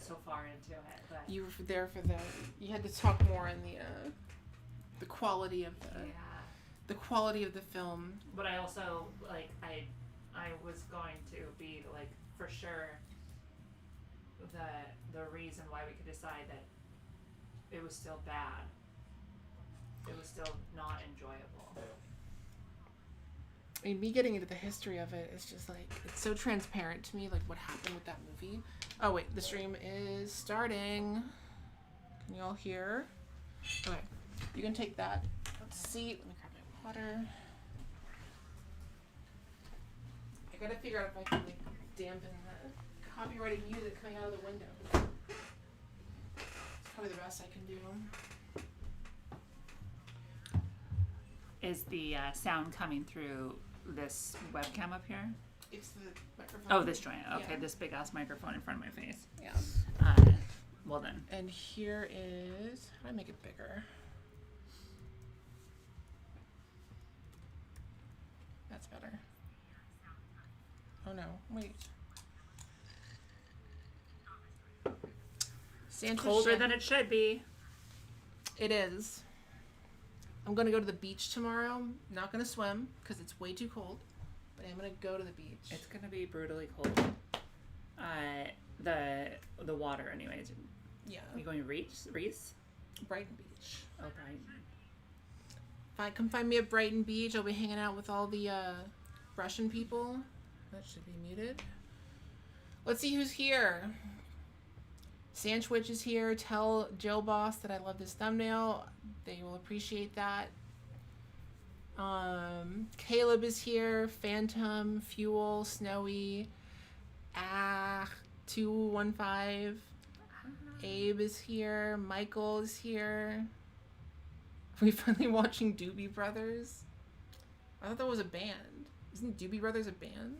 get so far into it. But you were there for you had to talk more in the quality of the quality of the film. But I also, like, I was going to be, like, for sure the reason why we could decide that it was still bad. It was still not enjoyable. I mean, me getting into the history of it is just like, it's so transparent to me, like what happened with that movie. Oh wait, the stream is starting. Can you all hear? Okay, you can take that seat. Let me grab my water. I gotta figure out if I can like dampen the copyrighted music coming out of the window. It's probably the best I can do. Is the sound coming through this webcam up here? It's the microphone. Oh, this joint. Okay, Yeah. this big ass microphone in front of my face. Yeah. Well then. And here is, how do I make it bigger? That's better. Oh no, wait. Colder than it should be. It is. I'm gonna go to the beach tomorrow. Not gonna swim because it's way too cold, but I'm gonna go to the beach. It's gonna be brutally cold. The water, anyways. Yeah. Are you going Reese? Brighton Beach. Oh, Brighton. Come find me at Brighton Beach. I'll be hanging out with all the Russian people. That should be muted. Let's see who's here. Sandwich is here. Tell Joe Boss that I love this thumbnail. They will appreciate that. Caleb is here. Phantom, Fuel, Snowy, 215. Abe is here. Michael is here. Are we finally watching Doobie Brothers? I thought that was a band. Isn't Doobie Brothers a band?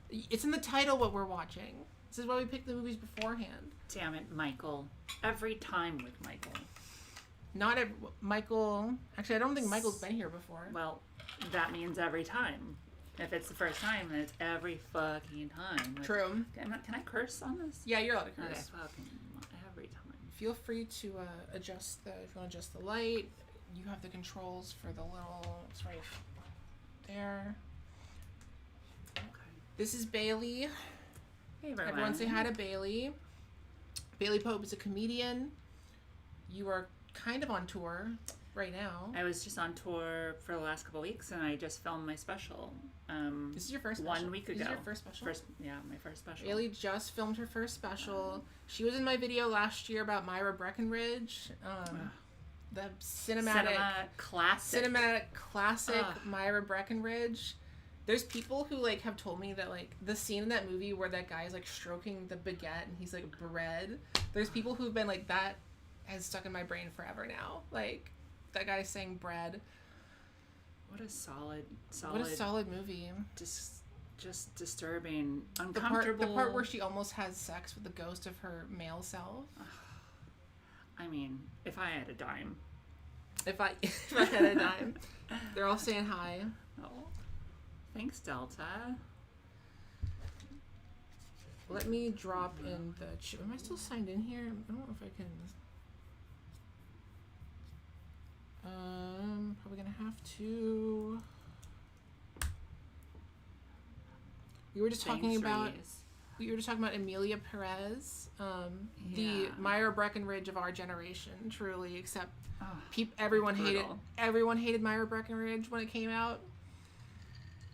It's in the title what we're watching. This is why we picked the movies beforehand. Damn it, Michael. Every time with Michael. Not every... Michael... Actually, I don't think Michael's been here before. Well, that means every time. If it's the first time, then it's every fucking time. Like, True. Can I curse on this? Yeah, you're allowed to curse. Okay, fucking every time. Feel free to adjust if you want to adjust the light. You have the controls for the little... It's right there. Okay. This is Bailey. Hey, everyone. Everyone say hi to Bailey. Bailey Pope is a comedian. You are kind of on tour right now. I was just on tour for the last couple of weeks, and I just filmed my special. This is your first special? 1 week ago. This is your first special? My first special. Bailey just filmed her first special. She was in my video last year about Myra Breckenridge. The cinematic classic Myra Breckenridge. There's people who like have told me that like the scene in that movie where that guy is like stroking the baguette and he's like bread. There's people who've been like, that has stuck in my brain forever now. Like that guy saying bread. What a solid movie. Just disturbing, uncomfortable. The part where she almost has sex with the ghost of her male self. I mean, if I had a dime. If I had a dime. They're all saying hi. Oh. Thanks, Delta. Let me drop in the... Am I still signed in here? I don't know if I can... Probably gonna have to... We were just talking about Amelia Perez, the Myra Breckenridge of our generation, truly. Except everyone hated Myra Breckenridge when it came out.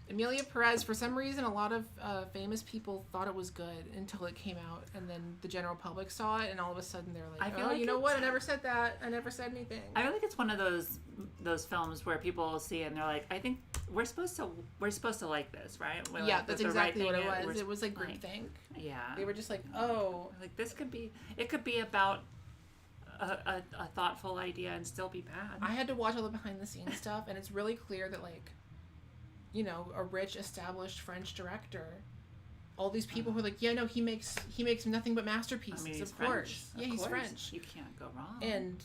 Amelia Perez, for some reason, a lot of famous people thought it was good until it came out, and then the general public saw it, and all of a sudden they're like, you know what? I never said that. I never said anything. I feel like it's one of those films where people see it and they're like, I think we're supposed to like this, right? Yeah, that's exactly what it was. It was like groupthink. Yeah. They were just like, oh, like this could be about a thoughtful idea and still be bad. I had to watch all the behind the scenes stuff, and it's really clear that like, you know, a rich established French director, all these people who are like, yeah, no, he makes nothing but masterpieces. I mean, of French. Course. Yeah, he's French. You can't go wrong. And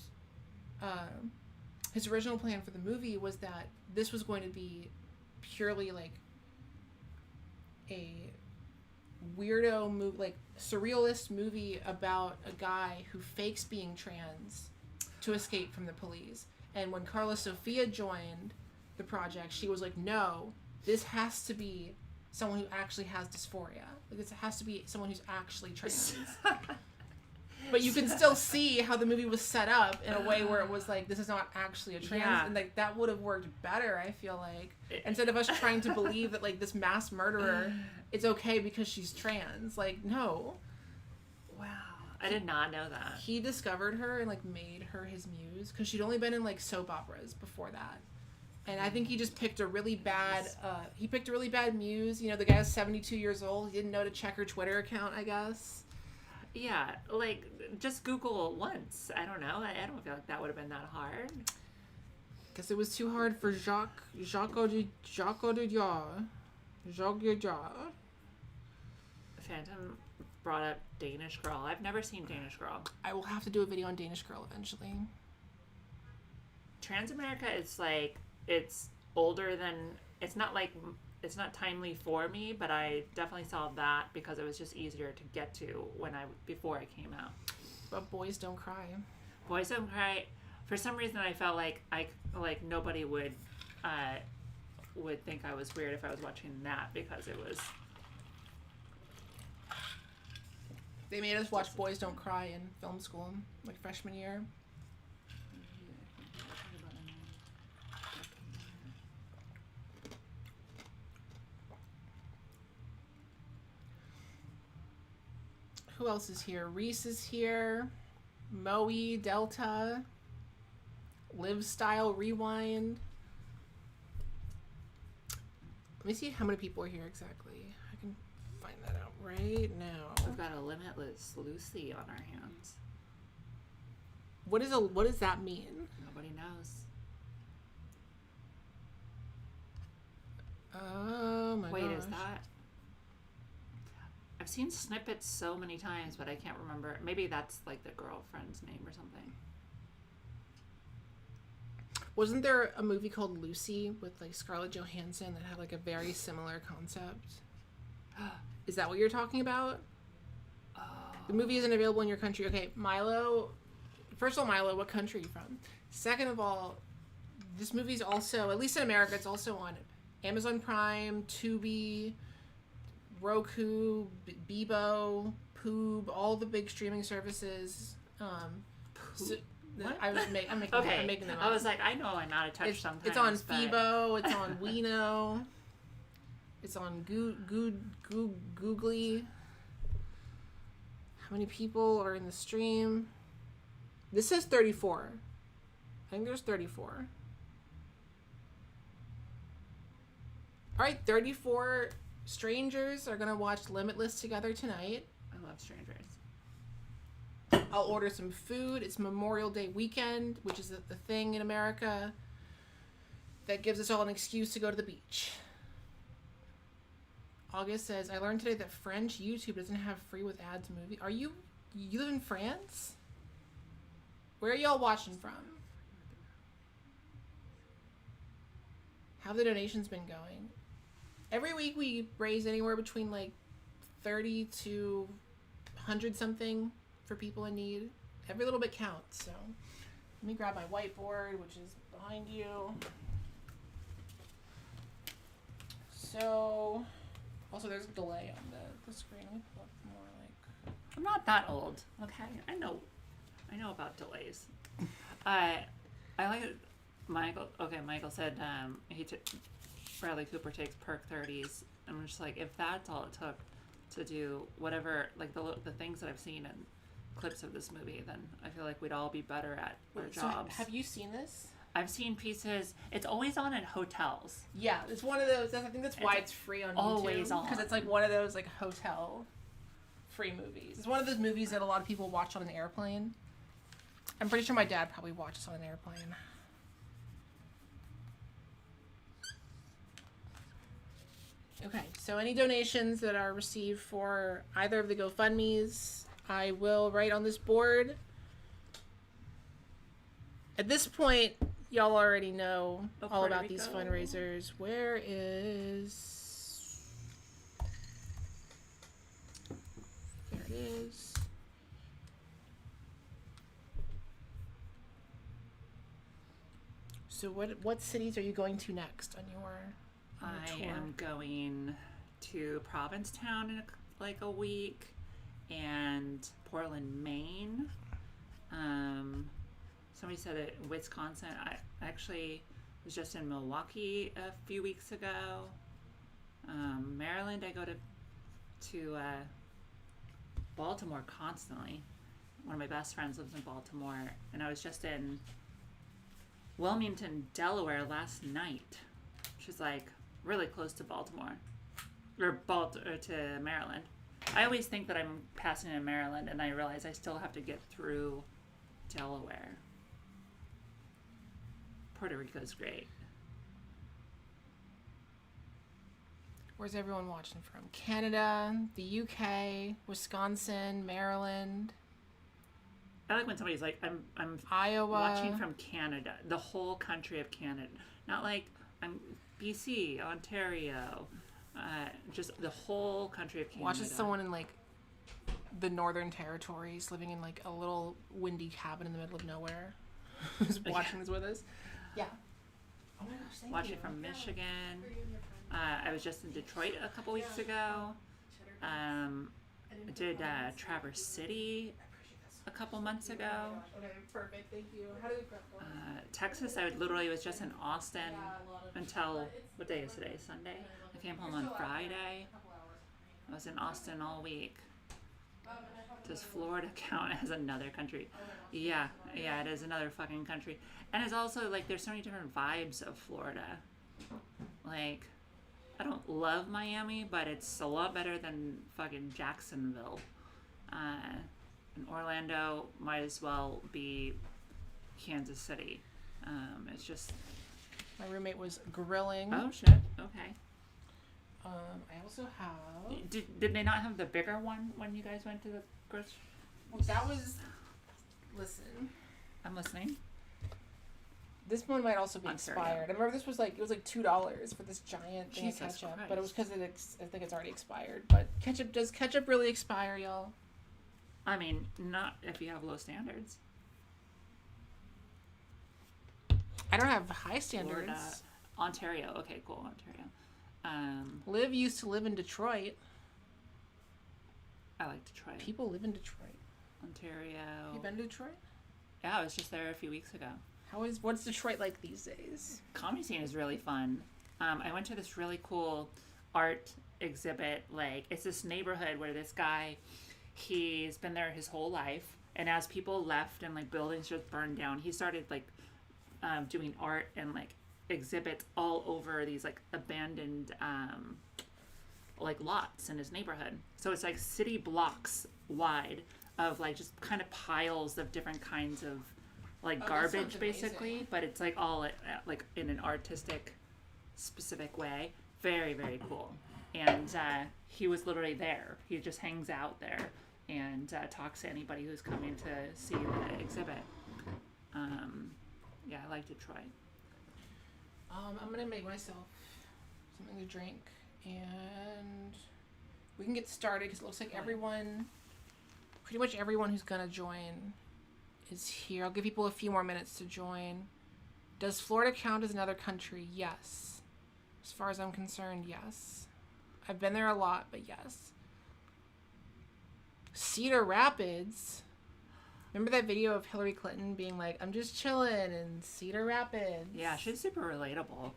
his original plan for the movie was that this was going to be purely like a weirdo movie, like surrealist movie about a guy who fakes being trans to escape from the police. And when Carla Sofia joined the project, she was like, no, this has to be someone who actually has dysphoria. Like, this has to be someone who's actually trans. But you can still see how the movie was set up in a way where it was like, this is not actually a trans, and like that would have worked better, I feel like. Instead of us trying to believe that like this mass murderer, it's okay because she's trans. Like, no. Wow. I did not know that. He discovered her and like made her his muse because she'd only been in like soap operas before that. And I think he just picked a really bad, muse. You know, the guy was 72 years old. He didn't know to check her Twitter account, I guess. Yeah, like, just Google once. I don't know. I don't feel like that would have been that hard. Because it was too hard for Jacques Audiard. Phantom brought up Danish Girl. I've never seen Danish Girl. I will have to do a video on Danish Girl eventually. Transamerica is like, it's older than, it's not timely for me, but I definitely saw that because it was just easier to get to before it came out. But Boys Don't Cry. Boys Don't Cry. For some reason, I felt like nobody would think I was weird if I was watching that because it was. They made us watch Boys Don't Cry in film school, like freshman year. Who else is here? Reese is here. Moe, Delta. Live Style Rewind. Let me see how many people are here exactly. I can find that out right now. We've got a Limitless Lucy on our hands. What does that mean? Nobody knows. Oh my gosh. Wait, is that? I've seen snippets so many times, but I can't remember. Maybe that's like the girlfriend's name or something. Wasn't there a movie called Lucy with like Scarlett Johansson that had like a very similar concept? Is that what you're talking about? Oh. The movie isn't available in your country. Okay, Milo. First of all, Milo, what country are you from? Second of all, this movie's also, at least in America, it's also on Amazon Prime, Tubi, Roku, Bebo, Poob, all the big streaming services. What? I'm making them up. I was like, I know I'm out of touch sometimes. It's on Phoebo. It's on Weeno. It's on Googly. How many people are in the stream? This says 34. I think there's 34. All right, 34 strangers are going to watch Limitless together tonight. I love strangers. I'll order some food. It's Memorial Day weekend, which is the thing in America that gives us all an excuse to go to the beach. August says, I learned today that French YouTube doesn't have free with ads movie. You live in France? Where are y'all watching from? How have the donations been going? Every week we raise anywhere between like 30 to 100 something for people in need. Every little bit counts. So let me grab my whiteboard, which is behind you. So also there's a delay on the screen. Let me put more like. I'm not that old. Okay, I know about delays. I like it. Michael. Okay, Michael said Bradley Cooper takes perk 30s. I'm just like, if that's all it took to do whatever, like the things that I've seen in clips of this movie, then I feel like we'd all be better at our jobs. Have you seen this? I've seen pieces. It's always on at hotels. Yeah, it's one of those. I think that's why it's free on YouTube. Always on. Because it's like one of those like hotel free movies. It's one of those movies that a lot of people watch on an airplane. I'm pretty sure my dad probably watches on an airplane. Okay, so any donations that are received for either of the GoFundMes, I will write on this board. At this point, y'all already know all about these fundraisers. Where is... this. So what cities are you going to next on your tour? I am going to Provincetown in like a week, and Portland, Maine. Somebody said that Wisconsin. I actually was just in Milwaukee a few weeks ago. Maryland, I go to Baltimore constantly. One of my best friends lives in Baltimore, and I was just in Wilmington, Delaware last night, which is like really close to Baltimore, or to Maryland. I always think that I'm passing in Maryland, and I realize I still have to get through Delaware. Puerto Rico's great. Where's everyone watching from? Canada, the UK, Wisconsin, Maryland. I like when somebody's like, I'm Iowa. Watching from Canada, the whole country of Canada. Not like I'm BC, Ontario, just the whole country of Canada. Watching someone in like the Northern Territories living in like a little windy cabin in the middle of nowhere who's watching this with us. Yeah. Oh my gosh, thank Watching you. from Michigan. I was just in Detroit a couple weeks ago. I did Traverse City a couple months ago. Okay, perfect. Thank you. How do we prep for Texas, I literally was just in Austin until, what day is today? Sunday? I came home on Friday. I was in Austin all week. Does Florida count as another country? Yeah, it is another fucking country. And it's also like there's so many different vibes of Florida. Like, I don't love Miami, but it's a lot better than fucking Jacksonville. And Orlando might as well be Kansas City. It's just... My roommate was grilling. Oh, shit. Okay. I also have... Did they not have the bigger one when you guys went to the grocery? Well, that was... Listen. I'm listening. This one might also be expired. I remember this was like, it was like $2 for this giant thing of ketchup. But it was because I think it's already expired. But does ketchup really expire, y'all? I mean, not if you have low standards. I don't have high standards. Florida, Ontario. Okay, cool. Ontario. Liv used to live in Detroit. I like Detroit. People live in Detroit. Ontario. You been to Detroit? Yeah, I was just there a few weeks ago. What's Detroit like these days? Comedy scene is really fun. I went to this really cool art exhibit. Like, it's this neighborhood where this guy, he's been there his whole life, and as people left and like buildings just burned down, he started like doing art and like exhibits all over these like abandoned like lots in his neighborhood. So it's like city blocks wide of like just kind of piles of different kinds of like garbage basically, but it's like all like in an artistic specific way. Very, very cool. And he was literally there. He just hangs out there and talks to anybody who's coming to see the exhibit. Yeah, I like Detroit. I'm gonna make myself something to drink, and we can get started because it looks like pretty much everyone who's gonna join is here. I'll give people a few more minutes to join. Does Florida count as another country? Yes. As far as I'm concerned, yes. I've been there a lot, but yes. Cedar Rapids. Remember that video of Hillary Clinton being like, I'm just chilling in Cedar Rapids? Yeah, she's super relatable.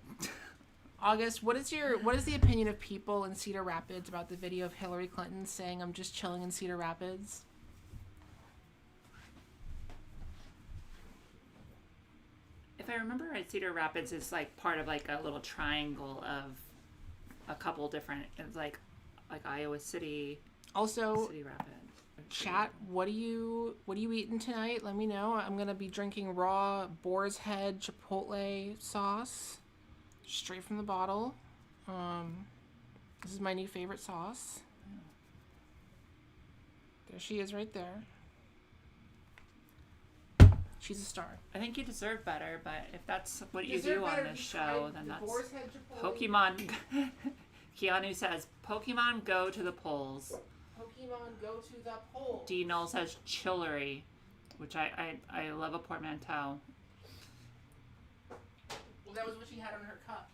August, what is the opinion of people in Cedar Rapids about the video of Hillary Clinton saying, I'm just chilling in Cedar Rapids? If I remember right, Cedar Rapids is like part of like a little triangle of a couple different, it's like Iowa City, also City Rapids. Chat, what are you eating tonight? Let me know. I'm gonna be drinking raw boar's head chipotle sauce straight from the bottle. This is my new favorite sauce. There she is right there. She's a star. I think you deserve better, but if that's what you do on this show, then that's Pokemon. Keanu says, Pokemon go to the polls. Pokemon Pokemon go to the polls. D. Null says chillery, which I love a portmanteau. Well, that was what she had on her cup.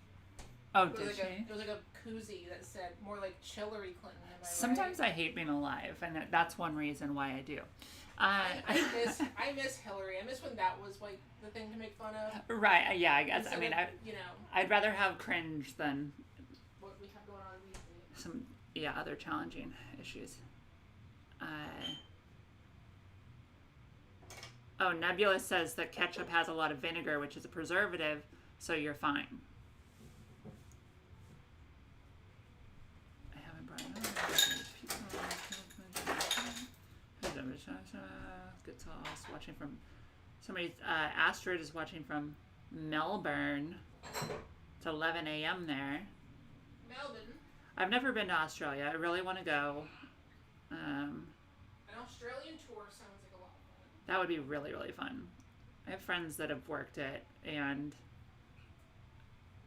Oh, did she? It was like a koozie that said more like Chillery Clinton. Sometimes I hate being alive, and that's one reason why I do. I miss Hillary. I miss when that was like the thing to make fun of. Right? Yeah, I guess. Instead of, I'd rather have cringe than what we have going on these days. Some other challenging issues. Nebula says that ketchup has a lot of vinegar, which is a preservative, so you're fine. I haven't brought it up. Good sauce. Watching from somebody. Astrid is watching from Melbourne. It's 11 a.m. there. Melbourne. I've never been to Australia. I really want to go. An Australian tour sounds like a lot of fun. That would be really, really fun. I have friends that have worked it, and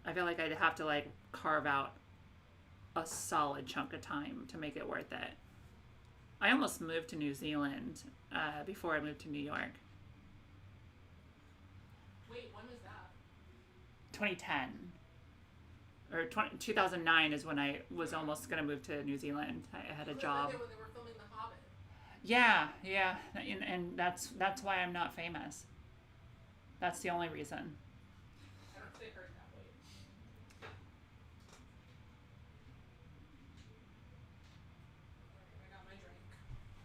I feel like I'd have to like carve out a solid chunk of time to make it worth it. I almost moved to New Zealand before I moved to New York. Wait, when was that? 2010. Or 2009 is when I was almost going to move to New Zealand. I had a job. When they were filming The Hobbit. Yeah. And that's why I'm not famous. That's the only reason. I don't think I heard that way. I got my drink.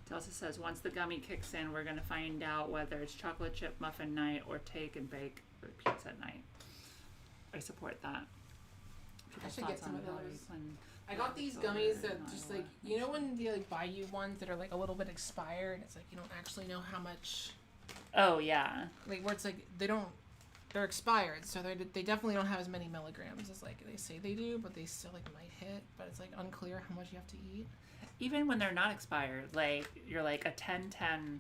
Delta says, once the gummy kicks in, we're going to find out whether it's chocolate chip muffin night or take and bake pizza night. I support that. I should get some of those. I got these gummies that just like, you know when they like buy you ones that are like a little bit expired? It's like you don't actually know how much. Oh, yeah. Like where it's like they're expired, so they definitely don't have as many milligrams as like they say they do, but they still like might hit, but it's like unclear how much you have to eat. Even when they're not expired, like you're like a 10-10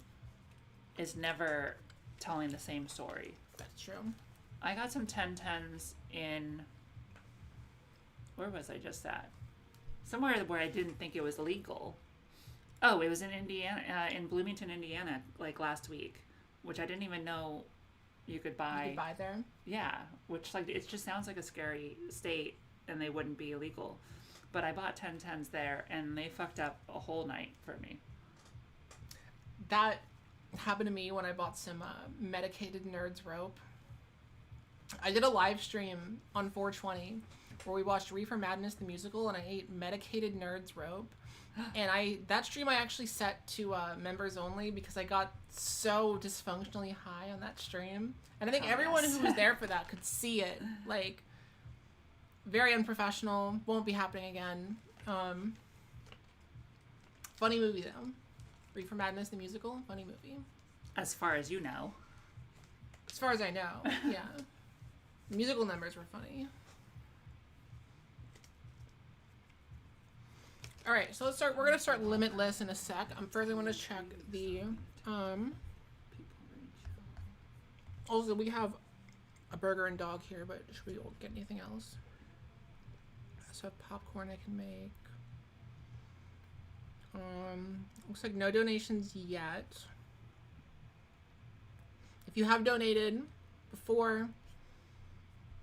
is never telling the same story. That's true. I got some 10-10s in, where was I just at? Somewhere where I didn't think it was legal. Oh, it was in Indiana, in Bloomington, Indiana, like last week, which I didn't even know you could buy. You could buy there? Yeah, which like it just sounds like a scary state, and they wouldn't be illegal. But I bought 10-10s there, and they fucked up a whole night for me. That happened to me when I bought some medicated Nerds rope. I did a live stream on 420 where we watched Reefer Madness the musical, and I ate medicated Nerds rope. And that stream I actually set to members only because I got so dysfunctionally high on that stream. And I think everyone who was there for that could see it. Like, very unprofessional. Won't be happening again. Funny movie, though. Reefer Madness the musical. Funny movie. As far as you know. As far as I know, yeah. The musical numbers were funny. All right, so we're gonna start Limitless in a sec. I'm first going to check the. Also, we have a burger and dog here, but should we get anything else? I also have popcorn I can make. Looks like no donations yet. If you have donated before,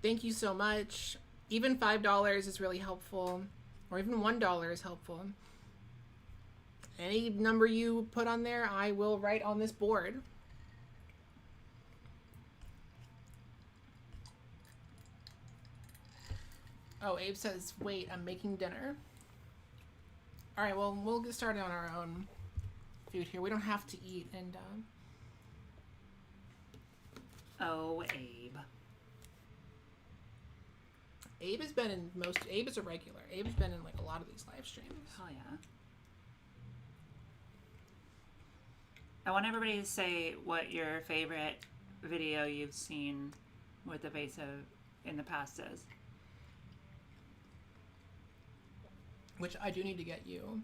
thank you so much. Even $5 is really helpful. Or even $1 is helpful. Any number you put on there, I will write on this board. Oh, Abe says, wait, I'm making dinner. Alright, well, we'll get started on our own food here. We don't have to eat, and, Oh, Abe. Abe has been in Abe is a regular. Abe has been in, like, a lot of these live streams. Hell yeah. I want everybody to say what your favorite video you've seen with Evasive in the past is. Which I do need to get you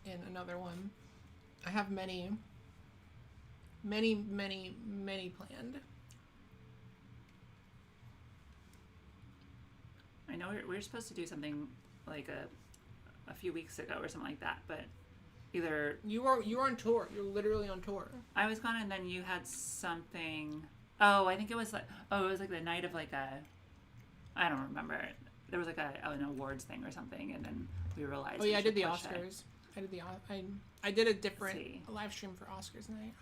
in another one. I have many planned. I know we were supposed to do something like a few weeks ago or something like that, but either you were on tour. You're literally on tour. I was gone, and then you had something. Oh, I think it was like the night of like a. I don't remember. There was like an awards thing or something, and then we realized. Oh yeah, I did the Oscars. I did a different live stream for Oscars night.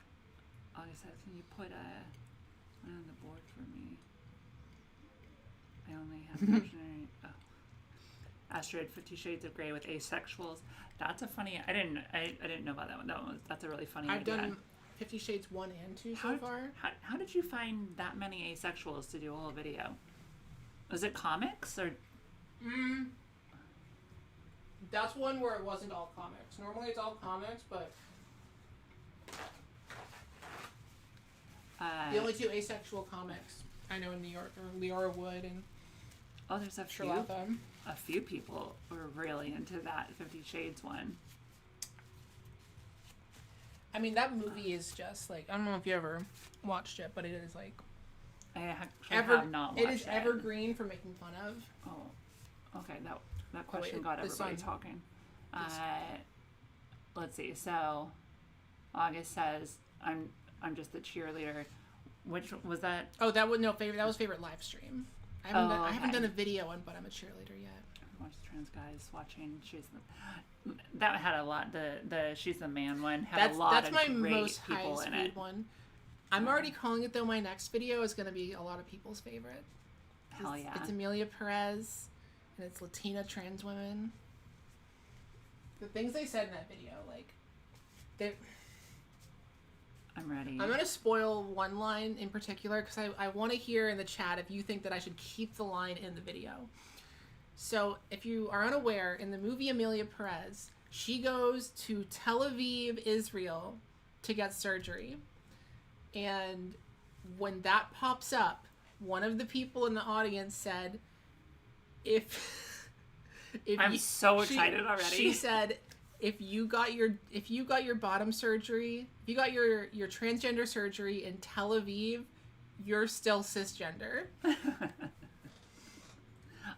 August says, "Can you put one on the board for me?" I only have dictionary. Oh. Astrid, 50 Shades of Grey with asexuals. That's a funny. I didn't know about that one. That's a really funny. I've idea. done 50 Shades 1 and 2 so far. How did you find that many asexuals to do a whole video? Was it comics or? That's one where it wasn't all comics. Normally it's all comics, but the only two asexual comics I know in New York are Leora Wood and there's a few people were really into that 50 Shades one. I mean, that movie is just like, I don't know if you ever watched it, but it is like I actually have not watched it. It is evergreen for making fun of. Oh, okay. That question got everybody talking. Let's see. So, August says, "I'm just the cheerleader." Which was that? Oh, that was favorite live stream. I haven't done a video on, but I'm a cheerleader yet. I watched trans guys watching. That had a lot. The She's the Man one had a lot of great people in it. That's my most high speed one. I'm already calling it though. My next video is going to be a lot of people's favorite. Hell yeah! It's Amelia Perez, and it's Latina trans women. The things they said in that video, like, I'm ready. I'm going to spoil one line in particular because I want to hear in the chat if you think that I should keep the line in the video. So, if you are unaware, in the movie Amelia Perez, she goes to Tel Aviv, Israel, to get surgery. And when that pops up, one of the people in the audience said, I'm so excited already. She said, if you got your bottom surgery, if you got your transgender surgery in Tel Aviv, you're still cisgender.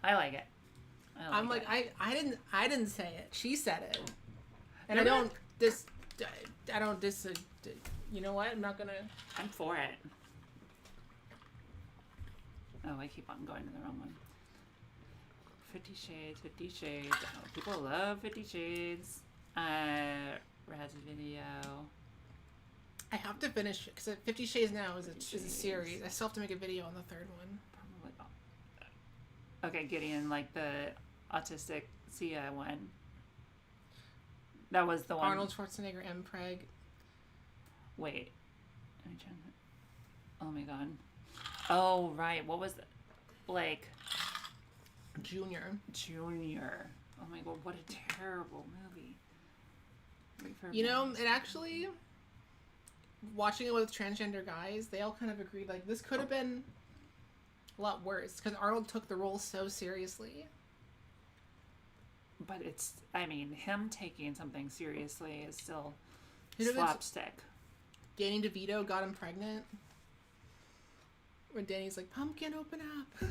I like it. I didn't say it. She said it. And you know what? I'm not gonna. I'm for it. Oh, I keep on going to the wrong one. 50 Shades, 50 Shades. Oh, people love 50 Shades. Rad's video. I have to finish it because 50 Shades now is a series. I still have to make a video on the third one. Probably. Okay, Gideon, like the autistic Sia one. That was the one. Arnold Schwarzenegger M. Preg. Wait. Oh my god. Oh, right. What was that? Blake. Junior. Oh my god, what a terrible movie. You know, it actually, watching it with transgender guys, they all kind of agreed, like, this could have been a lot worse, because Arnold took the role so seriously. But him taking something seriously is still slapstick. Danny DeVito got him pregnant. When Danny's like, "Pumpkin, open up."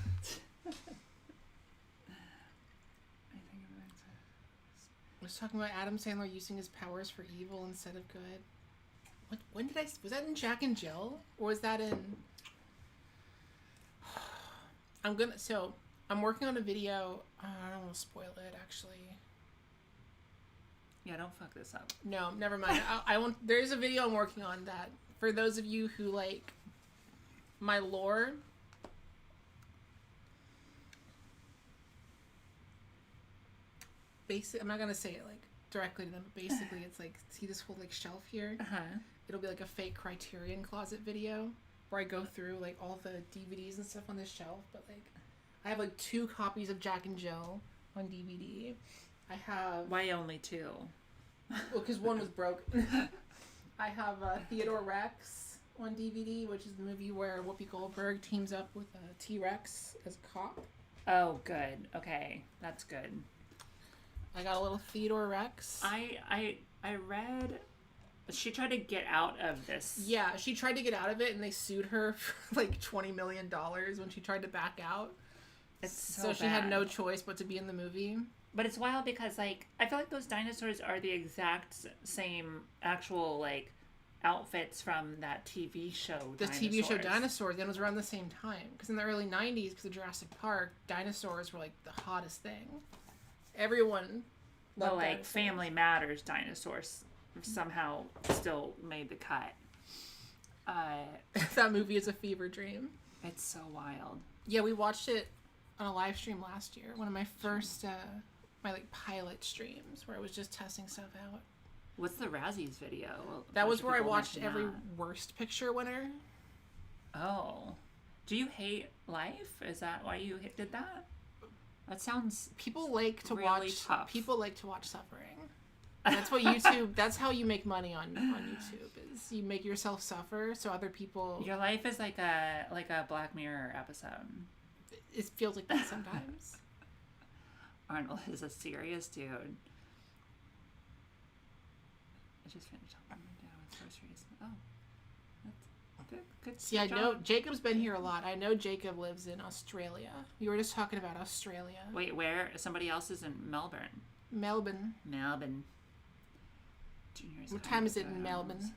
I was talking about Adam Sandler using his powers for evil instead of good. When did was that in Jack and Jill? Or was that in... I'm working on a video. I don't want to spoil it, actually. Yeah, don't fuck this up. No, never mind. I won't. There's a video I'm working on that, for those of you who like my lore... I'm not gonna say it like directly to them, but basically it's like, see this whole like shelf here? It'll be like a fake Criterion Closet video where I go through like all the DVDs and stuff on this shelf, but like I have like 2 copies of Jack and Jill on DVD. I have... Why only 2? Well, because one was broken. I have Theodore Rex on DVD, which is the movie where Whoopi Goldberg teams up with T-Rex as a cop. Oh, good. Okay, that's good. I got a little Theodore Rex. I read she tried to get out of this. Yeah, she tried to get out of it, and they sued her for like $20 million when she tried to back out. It's so she had no choice but to be in the movie. But it's wild because, like, I feel like those dinosaurs are the exact same actual, like, outfits from that TV show. The TV show Dinosaurs, and it was around the same time. Because in the early 90s, because of Jurassic Park, dinosaurs were, like, the hottest thing. Everyone loved like, dinosaurs. Family Matters dinosaurs somehow still made the cut. That movie is a fever dream. It's so wild. Yeah, we watched it on a live stream last year. One of my first, my, like, pilot streams where I was just testing stuff out. What's the Razzies video? That was where I watched every Worst Picture winner. Oh. Do you hate life? Is that why you did that? That sounds People like to really watch tough. People like to watch suffering. That's what YouTube. That's how you make money on YouTube. Is you make yourself suffer so other people. Your life is like a Black Mirror episode. It feels like that sometimes. Arnold is a serious dude. I just finished helping my dad with groceries. Oh, that's good. See, I know Jacob's been here a lot. I know Jacob lives in Australia. We were just talking about Australia. Wait, where? Somebody else is in Melbourne. Melbourne. Junior's what time is it in Melbourne?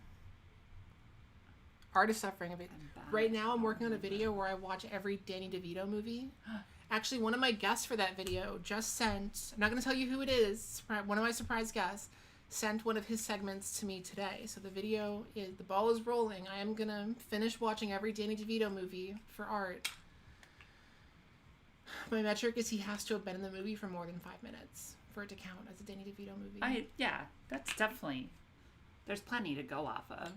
Art of Suffering a bit. Right now I'm working on a video where I watch every Danny DeVito movie. Actually, one of my guests for that video just sent, I'm not going to tell you who it is, one of my surprise guests sent one of his segments to me today. So the ball is rolling. I am going to finish watching every Danny DeVito movie for art. My metric is he has to have been in the movie for more than 5 minutes for it to count as a Danny DeVito movie. Yeah, that's definitely, there's plenty to go off of.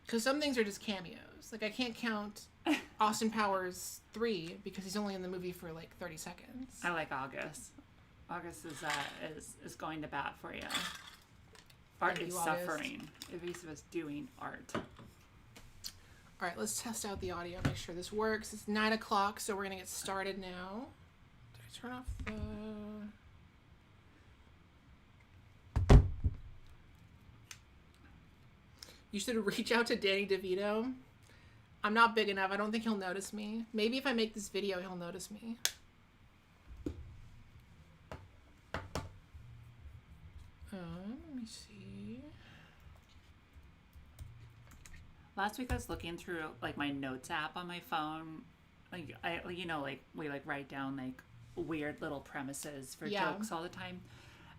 Because some things are just cameos. Like, I can't count Austin Powers 3 because he's only in the movie for, like, 30 seconds. I like August. August is going to bat for you. Art is suffering. Evasive is doing art. All right, let's test out the audio, make sure this works. It's 9 o'clock, so we're going to get started now. Did I turn off the... You should reach out to Danny DeVito. I'm not big enough. I don't think he'll notice me. Maybe if I make this video, he'll notice me. Let me see. Last week I was looking through like my notes app on my phone. Like we like write down like weird little premises for jokes all the time.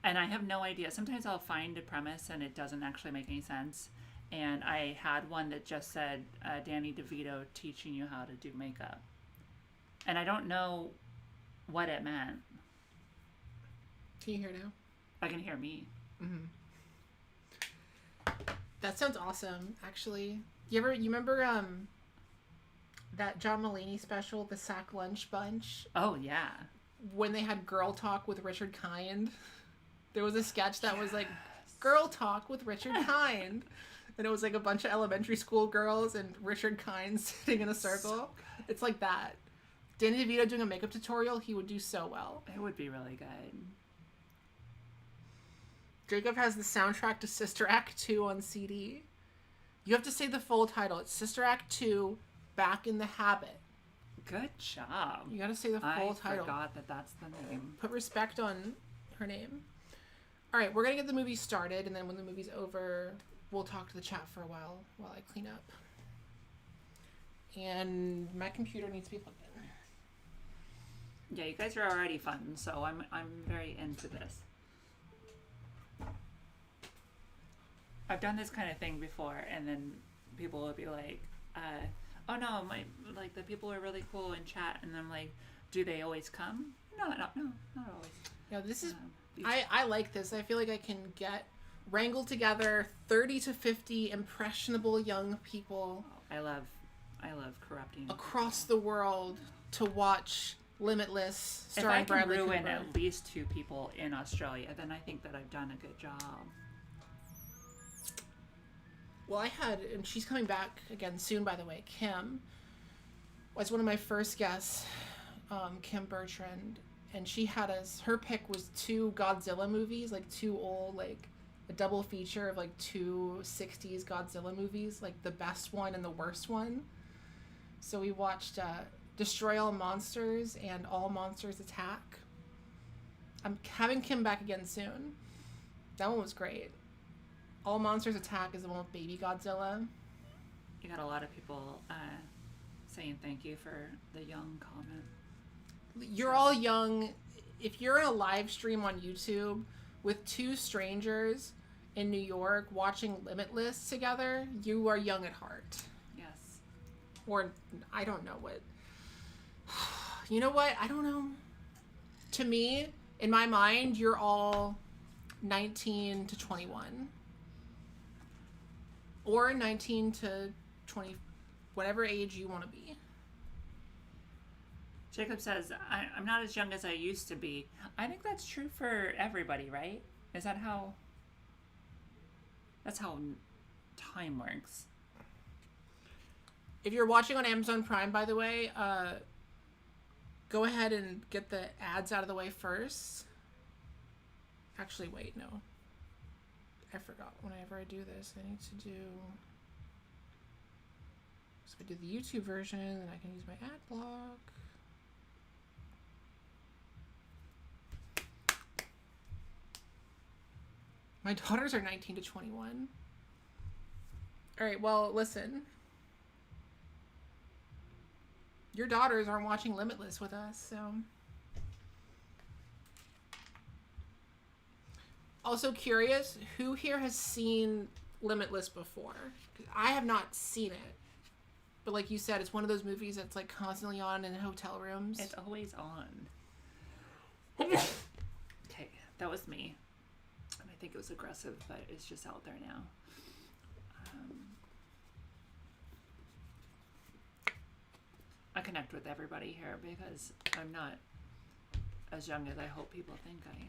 And I have no idea. Sometimes I'll find a premise and it doesn't actually make any sense. And I had one that just said, Danny DeVito teaching you how to do makeup. And I don't know what it meant. Can you hear now? I can hear me. Mm-hmm. That sounds awesome, actually. You remember that John Mulaney special, The Sack Lunch Bunch? Oh, yeah. When they had Girl Talk with Richard Kind? There was a sketch that was like, Girl Talk with Richard Kind. And it was like a bunch of elementary school girls and Richard Kind sitting in a circle. So it's like that. Danny DeVito doing a makeup tutorial, he would do so well. It would be really good. Jacob has the soundtrack to Sister Act 2 on CD. You have to say the full title. It's Sister Act 2, Back in the Habit. Good job. You gotta say the full title. I forgot that that's the name. Put respect on her name. All right, we're gonna get the movie started, and then when the movie's over, we'll talk to the chat for a while I clean up. And my computer needs to be plugged in. Yeah, you guys are already fun, so I'm very into this. I've done this kind of thing before, and then people will be like, "Oh no, the people are really cool in chat," and I'm like, "Do they always come?" No, not always. Yeah, this is. I like this. I feel like I can wrangle together 30 to 50 impressionable young people. I love corrupting across the world to watch Limitless, starring Bradley Cooper. If I can ruin at least 2 people in Australia, then I think that I've done a good job. Well, and she's coming back again soon, by the way. Kim was one of my first guests, Kim Bertrand, and she had her pick was 2 Godzilla movies, like 2 old, like a double feature of like 2 60s Godzilla movies, like the best one and the worst one. So we watched Destroy All Monsters and All Monsters Attack. I'm having Kim back again soon. That one was great. All Monsters Attack is the one with Baby Godzilla. You got a lot of people saying thank you for the young comment. You're all young. If you're in a live stream on YouTube with two strangers in New York watching Limitless together, you are young at heart. Yes. Or, I don't know what. You know what? I don't know. To me, in my mind, you're all 19 to 21. Or 19 to 20, whatever age you want to be. Jacob says, I'm not as young as I used to be. I think that's true for everybody, right? Is that how... That's how time works. If you're watching on Amazon Prime, by the way, go ahead and get the ads out of the way first. Actually, wait, no. I forgot. Whenever I do this, I need to do... So if I do the YouTube version, then I can use my ad block. My daughters are 19 to 21. All right, well, listen. Your daughters aren't watching Limitless with us, so... Also curious, who here has seen Limitless before? I have not seen it. But like you said, it's one of those movies that's like constantly on in hotel rooms. It's always on. Okay, that was me. And I think it was aggressive, but it's just out there now. I connect with everybody here because I'm not as young as I hope people think I am.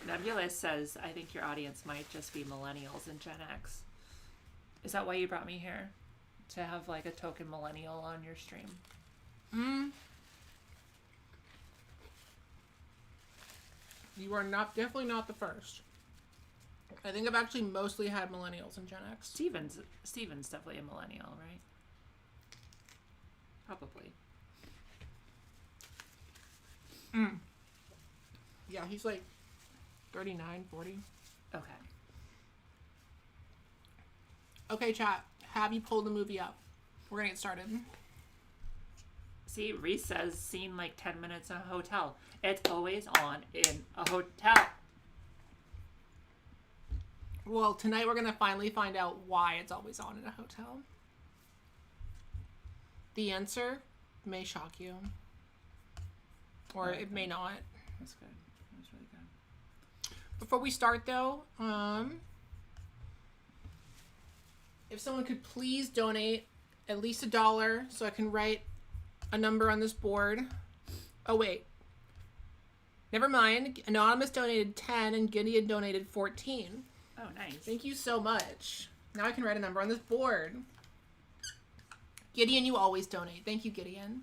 Nebulous says, I think your audience might just be millennials and Gen X. Is that why you brought me here? To have like a token millennial on your stream? You are definitely not the first. I think I've actually mostly had millennials and Gen X. Steven's definitely a millennial, right? Probably. Yeah, he's like 39, 40. Okay. Okay, chat. Have you pulled the movie up? We're gonna get started. See, Reese says, seen like 10 minutes in a hotel. It's always on in a hotel. Well, tonight we're gonna finally find out why it's always on in a hotel. The answer may shock you. Or it may not. That's good. That's really good. Before we start, though, if someone could please donate at least $1 so I can write a number on this board. Oh, wait. Never mind. Anonymous donated 10 and Gideon donated 14. Oh, nice. Thank you so much. Now I can write a number on this board. Gideon, you always donate. Thank you, Gideon.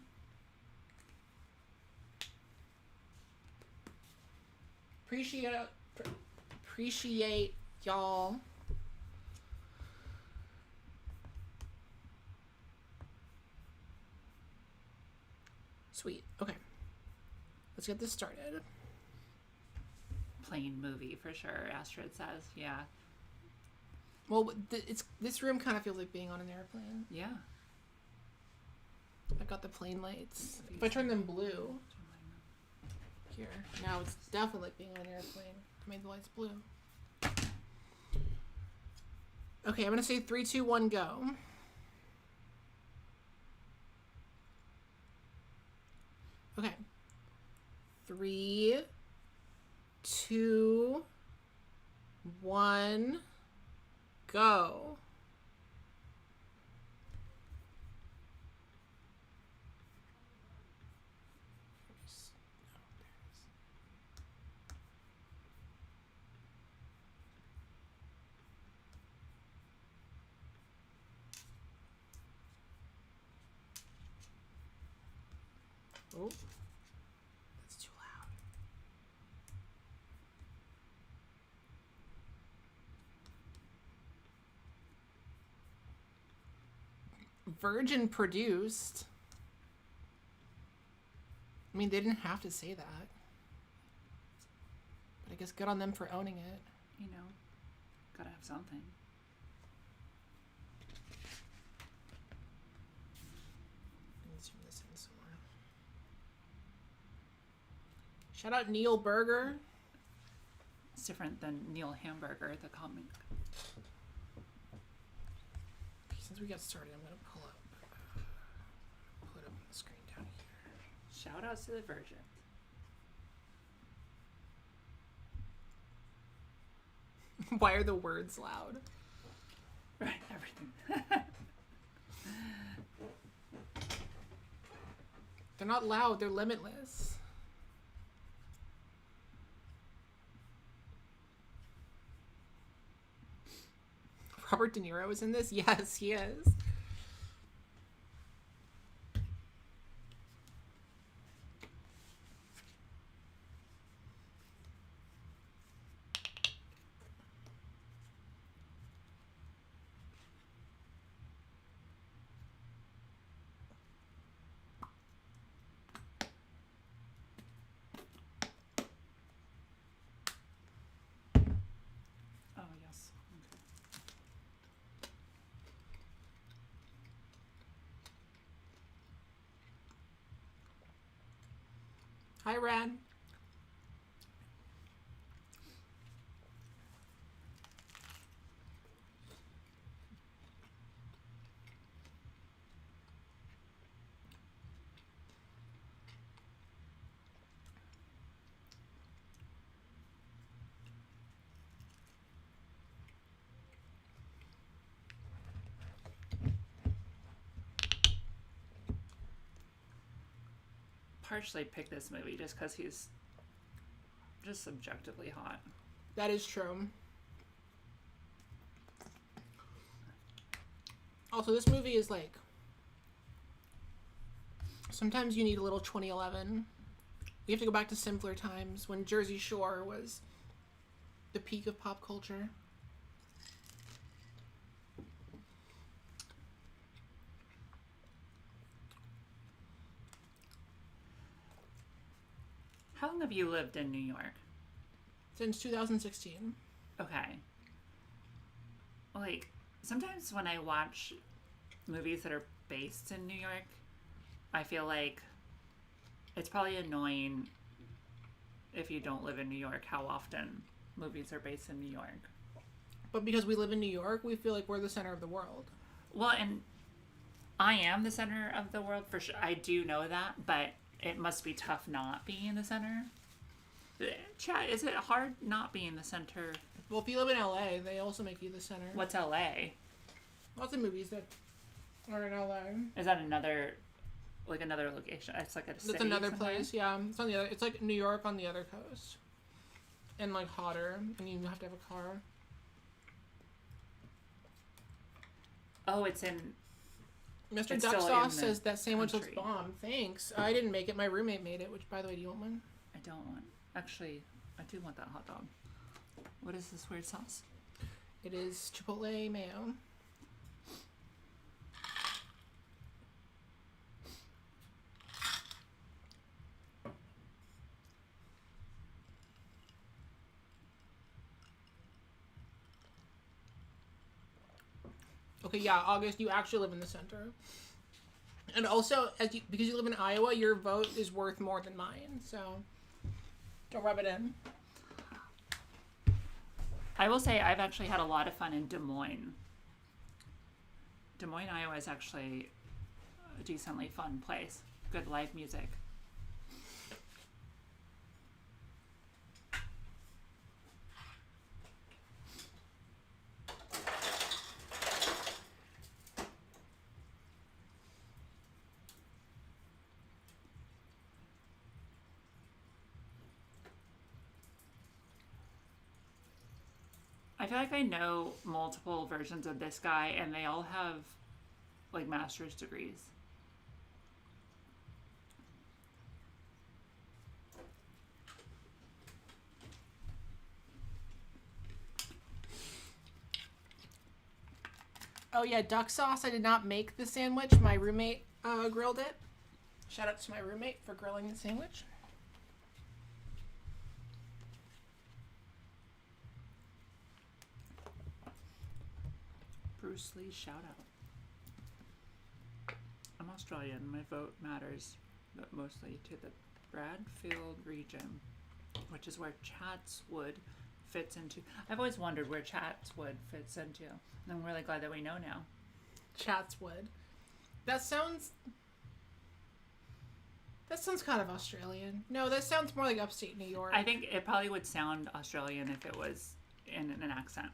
Appreciate y'all. Sweet. Okay. Let's get this started. Plain movie for sure, Astrid says. Yeah. Well, this room kind of feels like being on an airplane. Yeah. I've got the plane lights. If I turn them blue, here, now it's definitely like being on an airplane. I made the lights blue. Okay, I'm gonna say 3, 2, 1, go. Okay. 3, 2, 1, go. Oh, that's too loud. Virgin produced. I mean, they didn't have to say that. But I guess good on them for owning it. You know, gotta have something. Zoom this in somewhere. Shout out Neil Berger. It's different than Neil Hamburger, the comic. Since we got started, I'm gonna pull up on the screen down here. Shout outs to the Virgin. Why are the words loud? Right, everything. They're not loud, they're limitless. Robert De Niro is in this? Yes, he is. Oh, yes. Okay. Hi, Rad. Partially picked this movie just because he's just subjectively hot. That is true. Also, this movie is like... Sometimes you need a little 2011. You have to go back to simpler times when Jersey Shore was the peak of pop culture. How long have you lived in New York? Since 2016. Okay. Like, sometimes when I watch movies that are based in New York, I feel like it's probably annoying if you don't live in New York how often movies are based in New York. But because we live in New York, we feel like we're the center of the world. Well, and I am the center of the world for sure. I do know that, but it must be tough not being the center. Chad, is it hard not being the center? Well, if you live in LA, they also make you the center. What's LA? Lots of movies that are in LA. Is that another location? It's like a city. That's another somewhere? place, yeah. It's on the other. It's like New York on the other coast, and like hotter, and you have to have a car. Oh, it's in. Mr. It's Duck still Sauce in the says that sandwich looks country. bomb. Thanks. I didn't make it. My roommate made it. Which, by the way, do you want one? I don't want. Actually, I do want that hot dog. What is this weird sauce? It is Chipotle mayo. Okay, yeah, August, you actually live in the center. And also, because you live in Iowa, your vote is worth more than mine, so don't rub it in. I will say I've actually had a lot of fun in Des Moines. Des Moines, Iowa is actually a decently fun place. Good live music. I feel like I know multiple versions of this guy, and they all have, like, master's degrees. Oh yeah, duck sauce. I did not make the sandwich. My roommate grilled it. Shout out to my roommate for grilling the sandwich. Bruce Lee shout out. I'm Australian. My vote matters, but mostly to the Bradfield region, which is where Chatswood fits into. I've always wondered where Chatswood fits into, and I'm really glad that we know now. Chatswood. That sounds kind of Australian. No, that sounds more like upstate New York. I think it probably would sound Australian if it was in an accent.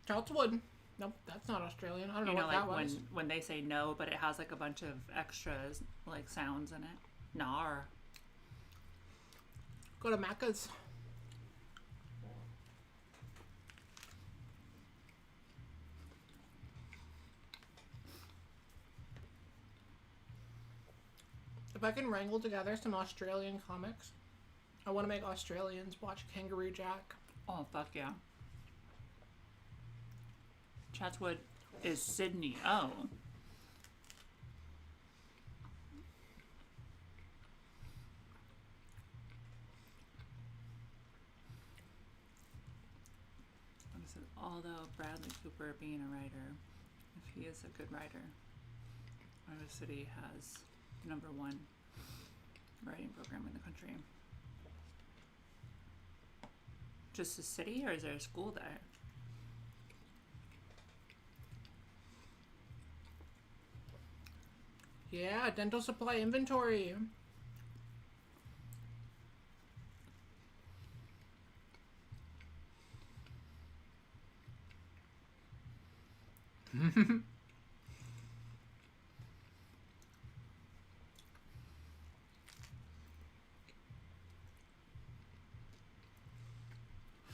Chatswood. Nope, that's not Australian. I don't know what like that was. when they say no, but it has like a bunch of extras, like sounds in it. Nar. Go to Macca's. If I can wrangle together some Australian comics, I want to make Australians watch Kangaroo Jack. Oh, fuck yeah. Chatswood is Sydney. Oh. Like I said, although Bradley Cooper being a writer, if he is a good writer, Iowa City has the #1 writing program in the country. Just a city, or is there a school there? Yeah, dental supply inventory.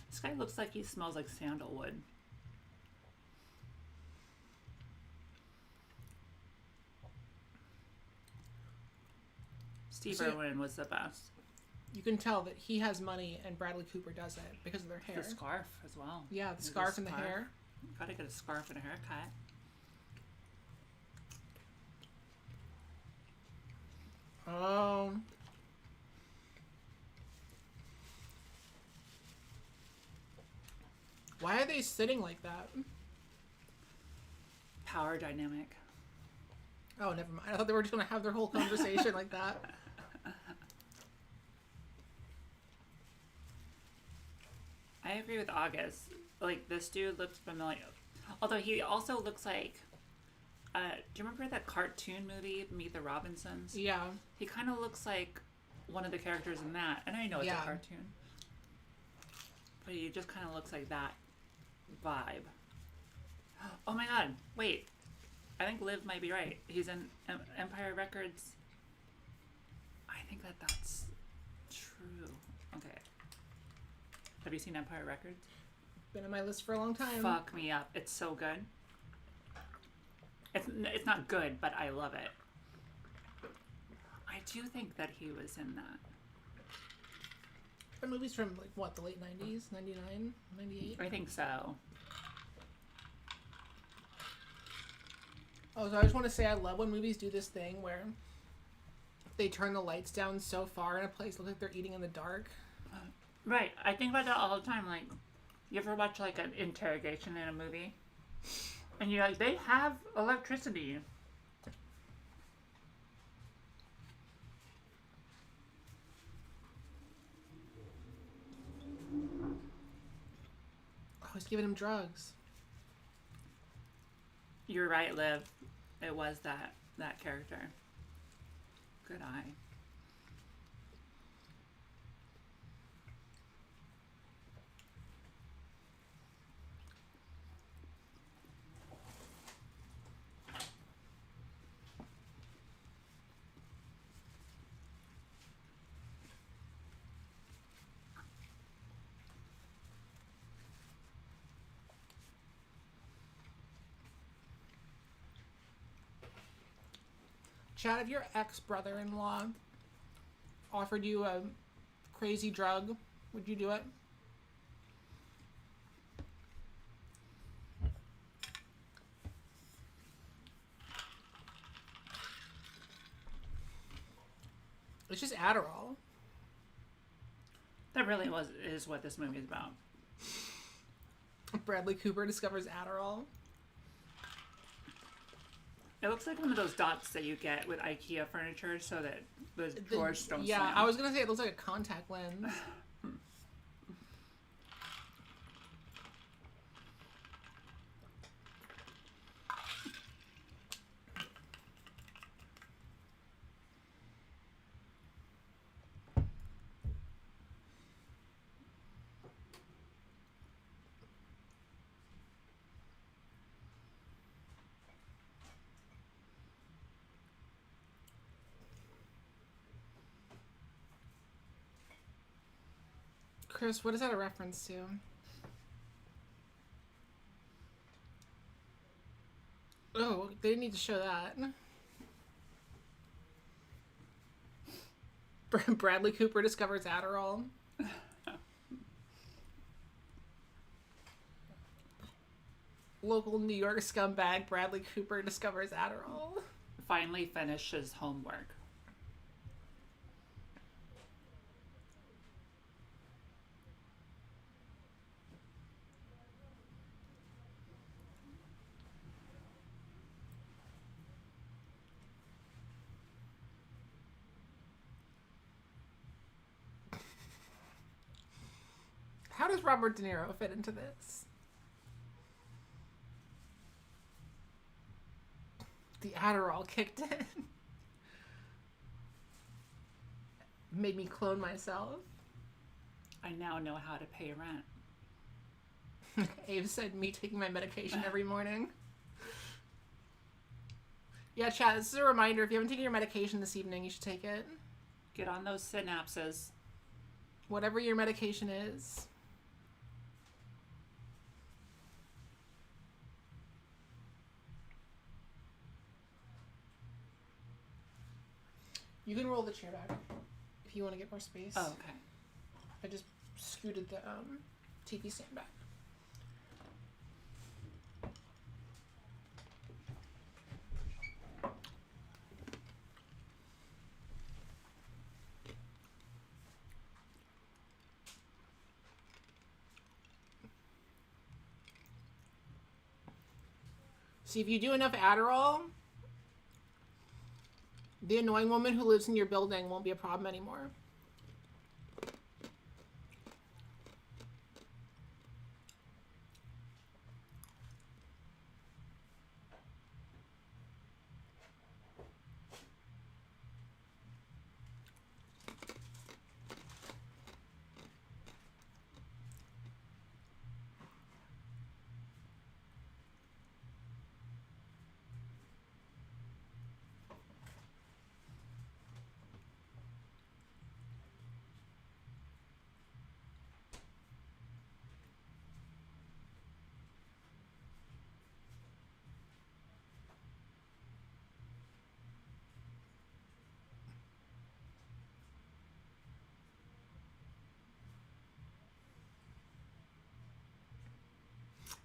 This guy looks like he smells like sandalwood. Steve Irwin was the best. You can tell that he has money and Bradley Cooper doesn't because of their hair. The scarf as well. Yeah, the scarf and the hair. Gotta get a scarf and a haircut. Why are they sitting like that? Power dynamic. Oh, never mind. I thought they were just going to have their whole conversation like that. I agree with August. Like, this dude looks familiar. Although he also looks like... do you remember that cartoon movie, Meet the Robinsons? Yeah. He kind of looks like one of the characters in that. And I know it's a cartoon. But he just kind of looks like that vibe. Oh my god. Wait. I think Liv might be right. He's in Empire Records. I think that's true. Okay. Have you seen Empire Records? Been on my list for a long time. Fuck me up. It's so good. It's not good, but I love it. I do think that he was in that. The movie's from, like, what, the late 90s? 99? 98? I think so. Oh, so I just want to say I love when movies do this thing where they turn the lights down so far in a place looks like they're eating in the dark. Right. I think about that all the time. Like, you ever watch, like, an interrogation in a movie? And you're like, they have electricity. Oh, he's giving him drugs. You're right, Liv. It was that character. Good eye. Chad, if your ex-brother-in-law offered you a crazy drug, would you do it? It's just Adderall. That really is what this movie is about. Bradley Cooper discovers Adderall. It looks like one of those dots that you get with IKEA furniture so that the drawers don't slam. I was going to say it looks like a contact lens. Chris, what is that a reference to? Oh, they didn't need to show that. Bradley Cooper discovers Adderall. Local New York scumbag Bradley Cooper discovers Adderall. Finally finishes homework. How does Robert De Niro fit into this? The Adderall kicked in. Made me clone myself. I now know how to pay rent. Abe said me taking my medication every morning. Yeah, chat, this is a reminder. If you haven't taken your medication this evening, you should take it. Get on those synapses. Whatever your medication is. You can roll the chair back if you want to get more space. Oh, okay. I just scooted the TV stand back. See, if you do enough Adderall, the annoying woman who lives in your building won't be a problem anymore.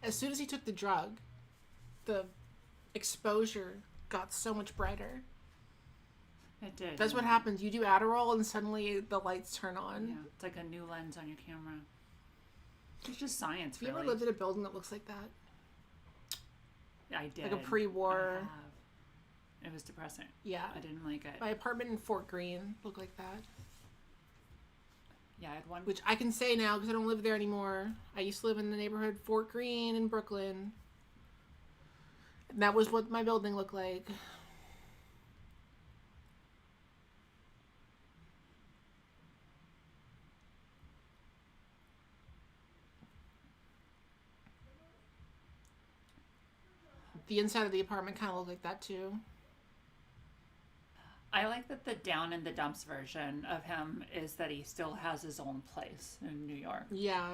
As soon as he took the drug, the exposure got so much brighter. It did. That's what happens. You do Adderall and suddenly the lights turn on. Yeah, it's like a new lens on your camera. It's just science, Have you really. ever lived in a building that looks like that? I did. Like a pre-war. I have. It was depressing. Yeah. I didn't like it. My apartment in Fort Greene looked like that. Yeah, I had one. Which I can say now because I don't live there anymore. I used to live in the neighborhood Fort Greene in Brooklyn. And that was what my building looked like. The inside of the apartment kind of looked like that too. I like that the down in the dumps version of him is that he still has his own place in New York. Yeah.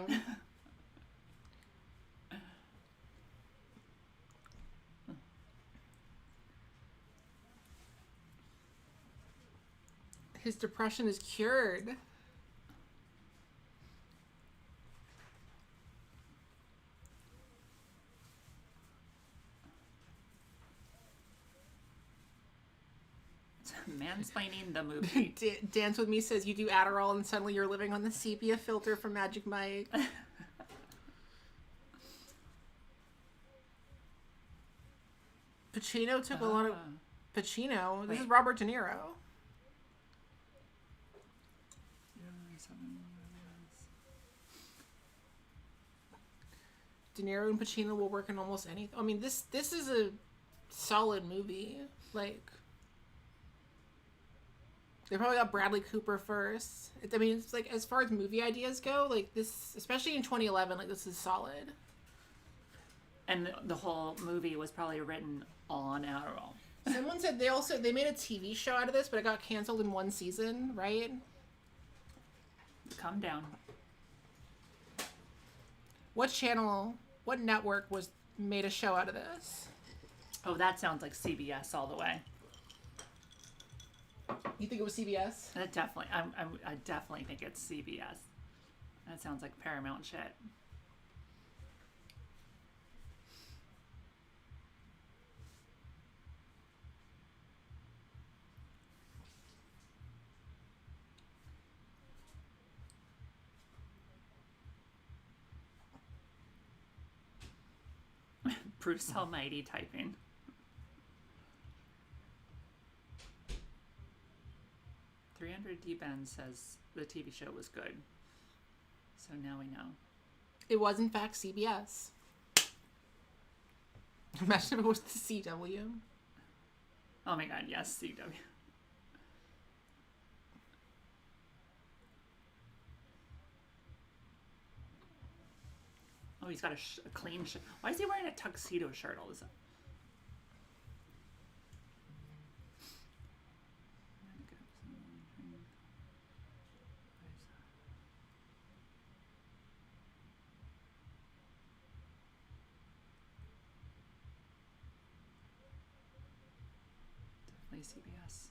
His depression is cured. Mansplaining the movie. Dance With Me says you do Adderall and suddenly you're living on the sepia filter from Magic Mike. Pacino took a lot of... Pacino? This is Robert De Niro. De Niro and Pacino will work in almost anything. I mean, this is a solid movie. Like, they probably got Bradley Cooper first. I mean, it's like, as far as movie ideas go, like this, especially in 2011, like this is solid. And the whole movie was probably written on Adderall. Someone said they made a TV show out of this, but it got canceled in one season, right? Calm down. What network made a show out of this? Oh, that sounds like CBS all the way. You think it was CBS? That definitely, I definitely think it's CBS. That sounds like Paramount shit. Bruce Almighty typing. $300 Ben says the TV show was good. So now we know. It was, in fact, CBS. Imagine if it was the CW. Oh my god, yes, CW. Oh, he's got a clean shirt. Why is he wearing a tuxedo shirt all the time? Definitely CBS.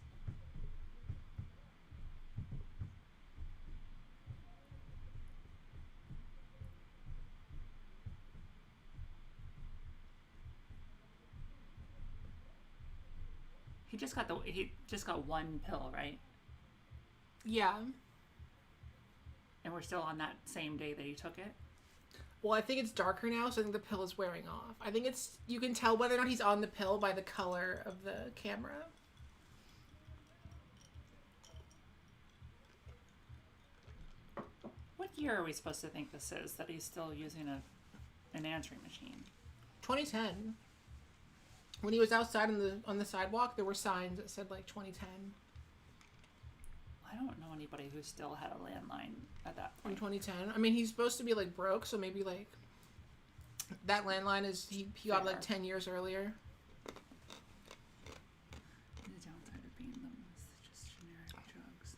He just got one pill, right? Yeah. And we're still on that same day that he took it? Well, I think it's darker now, so I think the pill is wearing off. I think you can tell whether or not he's on the pill by the color of the camera. What year are we supposed to think this is, that he's still using an answering machine? 2010. When he was outside on the sidewalk, there were signs that said, like, 2010. I don't know anybody who still had a landline at that point. In 2010? I mean, he's supposed to be, like, broke, so maybe, like, that landline is... He got, like, 10 years earlier. The downside of being them is just generic drugs.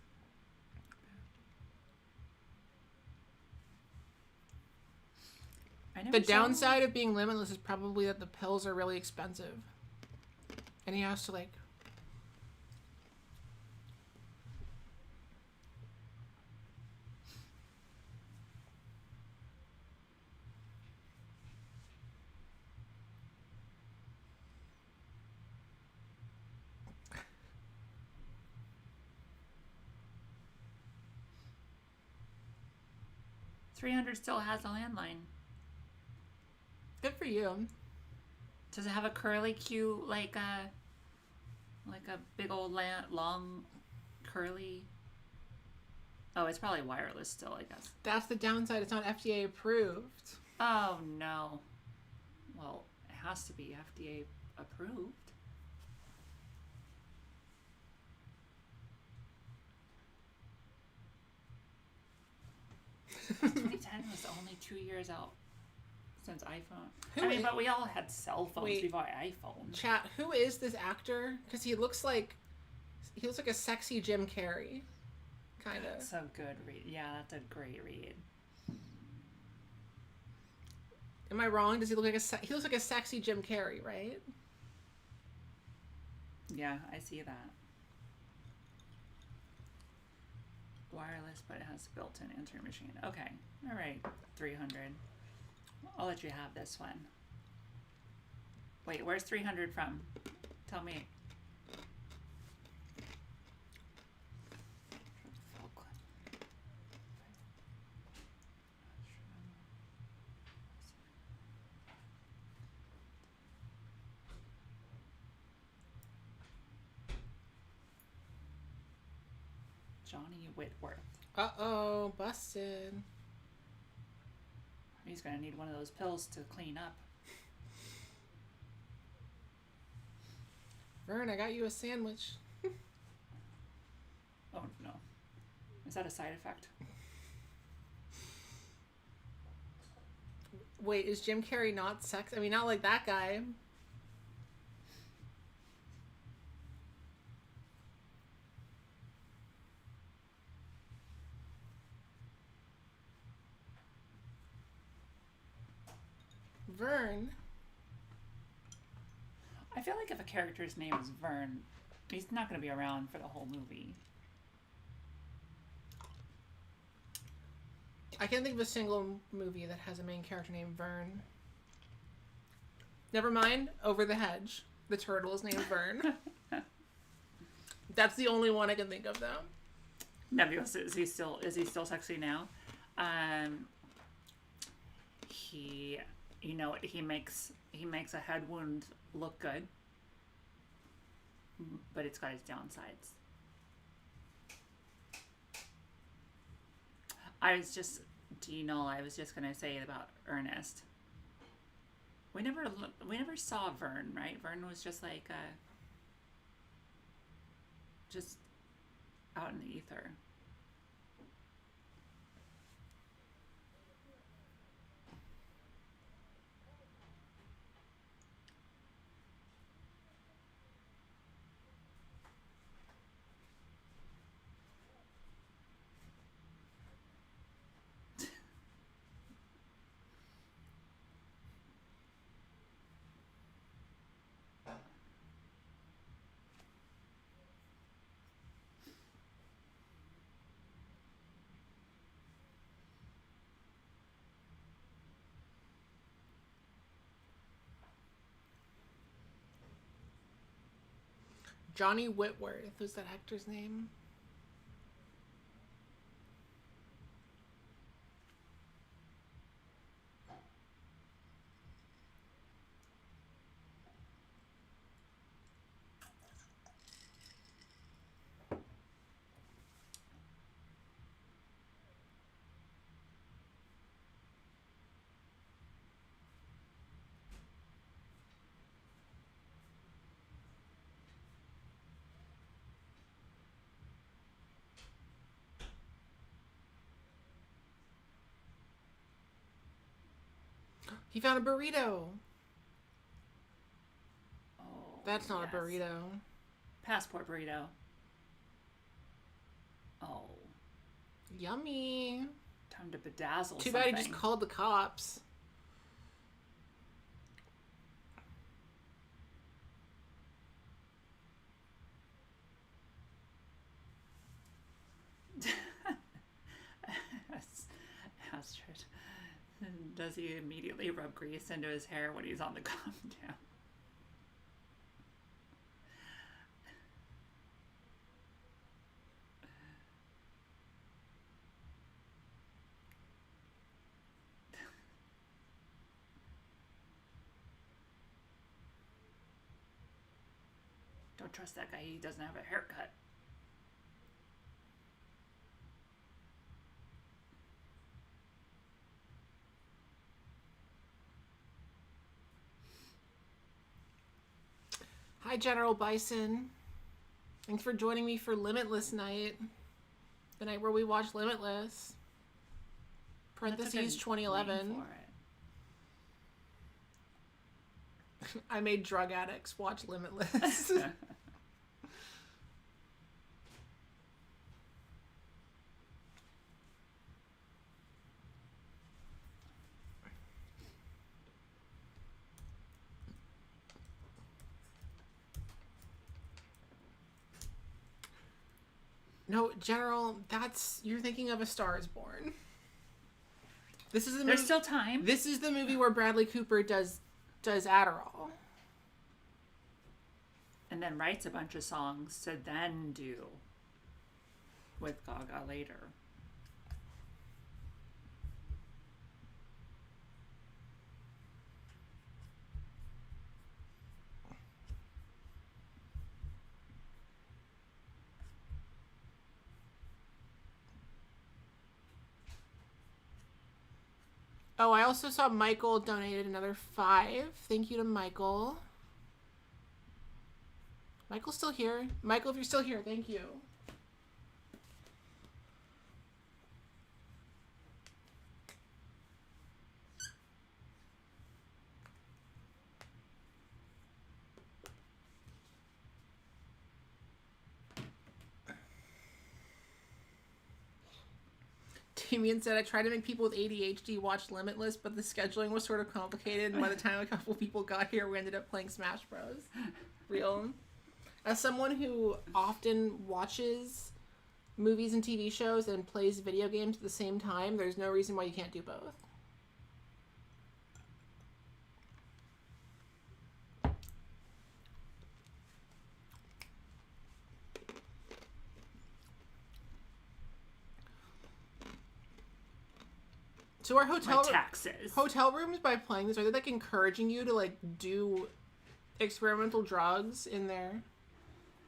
The downside of being limitless is probably that the pills are really expensive. And he has to, like... $300 still has a landline. Good for you. Does it have a curly Q, like a big old long curly? Oh, it's probably wireless still, I guess. That's the downside. It's not FDA approved. Oh no. Well, it has to be FDA approved. $2010 was only 2 years out since iPhone. But we all had cell phones before iPhone. Chat, who is this actor? Because he looks like a sexy Jim Carrey, kind of. That's a good read. Yeah, that's a great read. Am I wrong? Does he look like he looks like a sexy Jim Carrey, right? Yeah, I see that. Wireless, but it has built-in answering machine. Okay, all right, 300. I'll let you have this one. Wait, where's 300 from? Tell me. Johnny Whitworth. Uh-oh, busted. He's gonna need one of those pills to clean up. Vern, I got you a sandwich. Oh, no. Is that a side effect? Wait, is Jim Carrey not sex? I mean, not like that guy. Vern. I feel like if a character's name is Vern, he's not going to be around for the whole movie. I can't think of a single movie that has a main character named Vern. Never mind, Over the Hedge. The turtle is named Vern. That's the only one I can think of, though. Nebulous, is he still sexy now? He makes a head wound look good, but it's got its downsides. I was just gonna say about Ernest. We never saw Vern, right? Vern was just like just out in the ether. Johnny Whitworth was that actor's name? He found a burrito. Oh, that's not yes. a burrito. Passport burrito. Oh. Yummy. Time to bedazzle Too something. bad he just called the cops. Astrid. Does he immediately rub grease into his hair when he's on the calm down? Don't trust that guy. He doesn't have a haircut. Hi, General Bison. Thanks for joining me for Limitless night. The night where we watch Limitless. Parentheses 2011. I made drug addicts watch Limitless. No, General, you're thinking of A Star Is Born. This is the movie. There's still time. This is the movie where Bradley Cooper does Adderall. And then writes a bunch of songs to then do with Gaga later. Oh, I also saw Michael donated another 5. Thank you to Michael. Michael's still here. Michael, if you're still here, thank you. Damien said, I tried to make people with ADHD watch Limitless, but the scheduling was sort of complicated, and by the time a couple people got here, we ended up playing Smash Bros. Real. As someone who often watches movies and TV shows and plays video games at the same time, there's no reason why you can't do both. So our hotel rooms, by playing this, are they like encouraging you to like do experimental drugs in their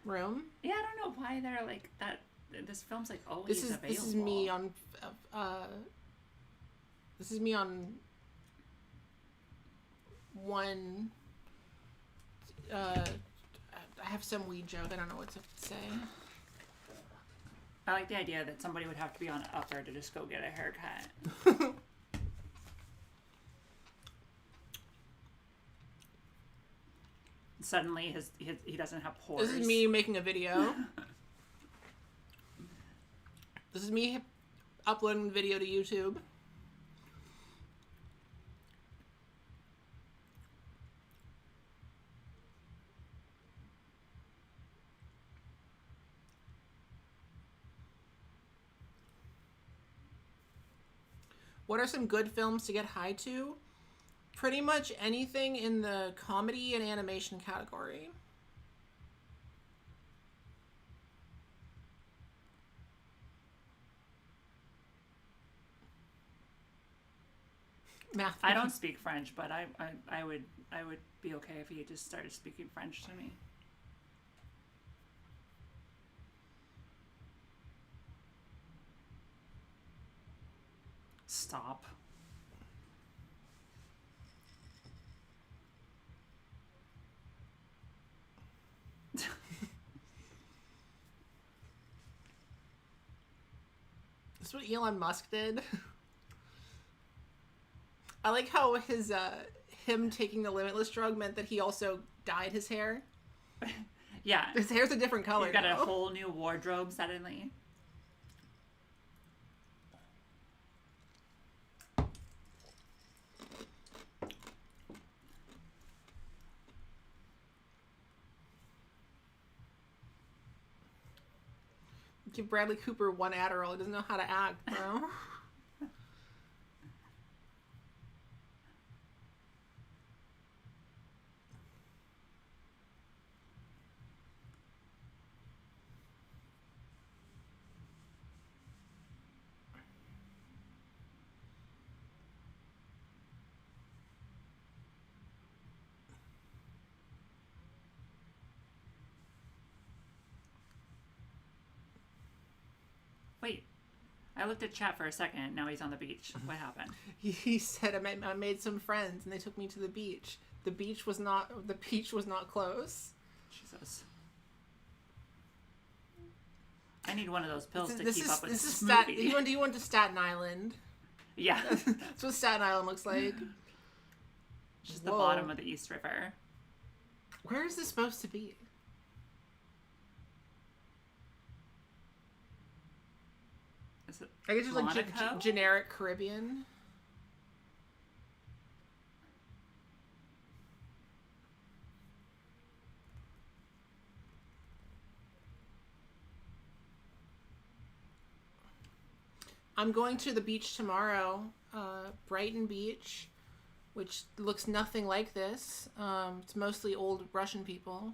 room? Yeah, I don't know why they're like that. This film's like always available. This is me on. This is me on one. I have some weed joke. I don't know what to say. I like the idea that somebody would have to be on upper to just go get a haircut. Suddenly, he doesn't have pores. This is me making a video. This is me uploading the video to YouTube. What are some good films to get high to? Pretty much anything in the comedy and animation category. Math. I don't speak French, but I would be okay if he just started speaking French to me. Stop. This is what Elon Musk did. I like how his him taking the Limitless drug meant that he also dyed his hair. Yeah. His hair's a different color. You've got a whole new wardrobe suddenly. Give Bradley Cooper one Adderall. He doesn't know how to act, bro. Wait, I looked at chat for a second. Now he's on the beach. What happened? He said, I made some friends and they took me to the beach. The beach was not close. Jesus. I need one of those pills to keep up with this movie. You went to Staten Island. Yeah. That's what Staten Island looks like. Just the bottom of the East River. Where is this supposed to be? Is it I guess it's like generic Caribbean. I'm going to the beach tomorrow, Brighton Beach, which looks nothing like this. It's mostly old Russian people.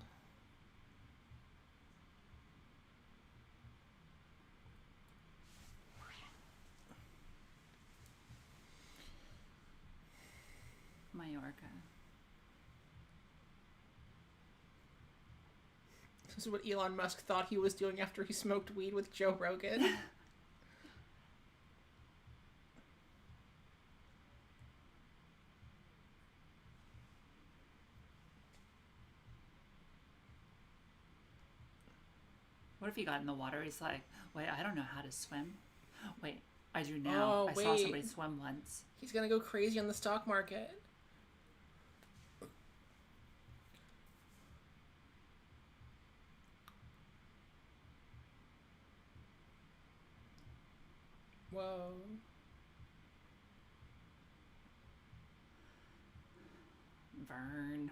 Mallorca. This is what Elon Musk thought he was doing after he smoked weed with Joe Rogan. What if he got in the water? He's like, wait, I don't know how to swim. Wait, I do now. I saw somebody swim once. He's gonna go crazy on the stock market. Whoa. Vern.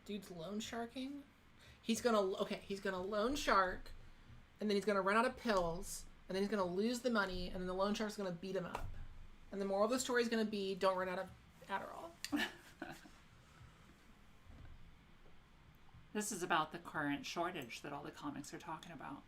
Dude's loan sharking? He's gonna loan shark, and then he's gonna run out of pills, and then he's gonna lose the money, and then the loan shark's gonna beat him up. And the moral of the story is gonna be, don't run out of Adderall. This is about the current shortage that all the comics are talking about.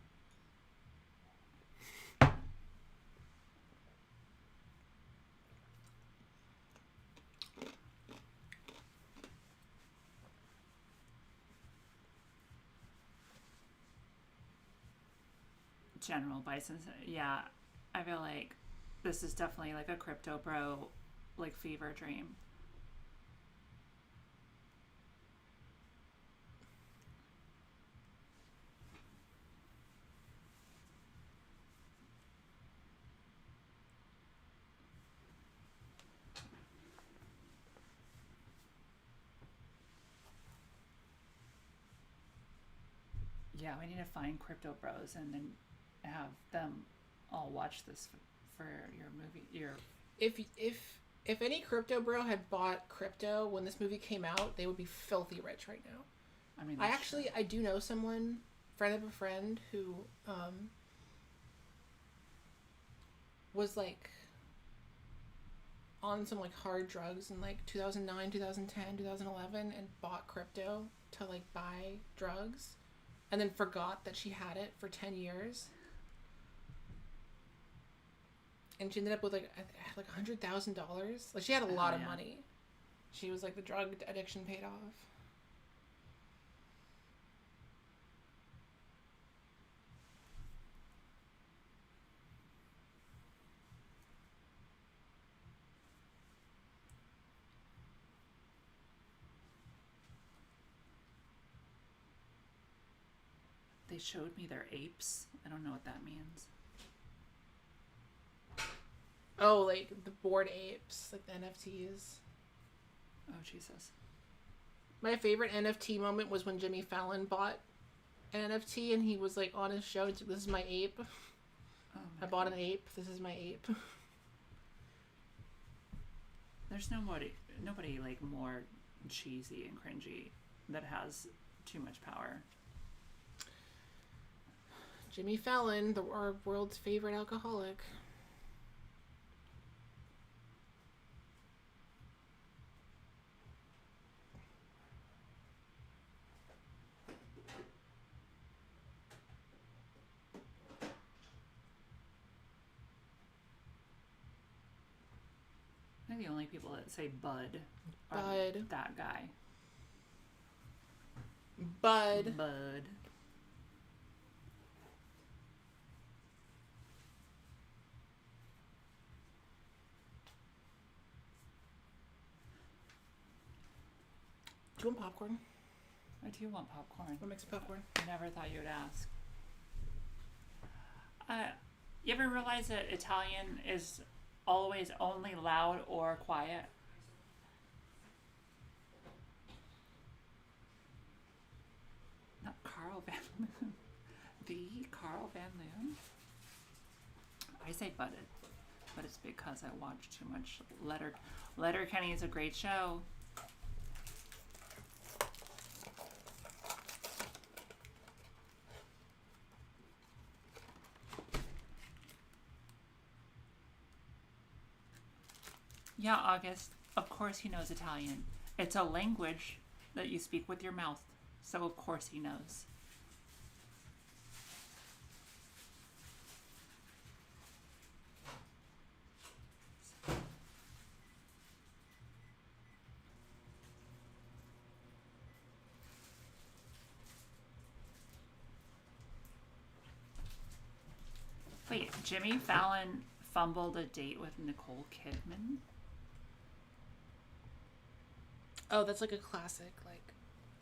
General Bison, yeah, I feel like this is definitely like a crypto bro, like fever dream. Yeah, we need to find crypto bros and then have them all watch this for your movie. If any crypto bro had bought crypto when this movie came out, they would be filthy rich right now. I mean, I do know someone, friend of a friend, who was like on some like hard drugs in like 2009, 2010, 2011 and bought crypto to like buy drugs and then forgot that she had it for 10 years. And she ended up with like $100,000. Like she had a lot of money. She was like, the drug addiction paid off. They showed me their apes. I don't know what that means. Oh, like the Bored Apes, like the NFTs. Oh, Jesus. My favorite NFT moment was when Jimmy Fallon bought an NFT and he was like on his show, this is my ape. Oh I bought an ape. This is my ape. There's nobody like more cheesy and cringy that has too much power. Jimmy Fallon, our world's favorite alcoholic. I think the only people that say Bud are that guy. Bud. Do you want popcorn? I do want popcorn. What makes popcorn? I never thought you would ask. You ever realize that Italian is always only loud or quiet? Not Carl Van Loon. The Carl Van Loon? I say butted, but it's because I watch too much Letterkenny is a great show. Yeah, August, of course he knows Italian. It's a language that you speak with your mouth, so of course he knows. Jimmy Fallon fumbled a date with Nicole Kidman. Oh, that's like a classic, like,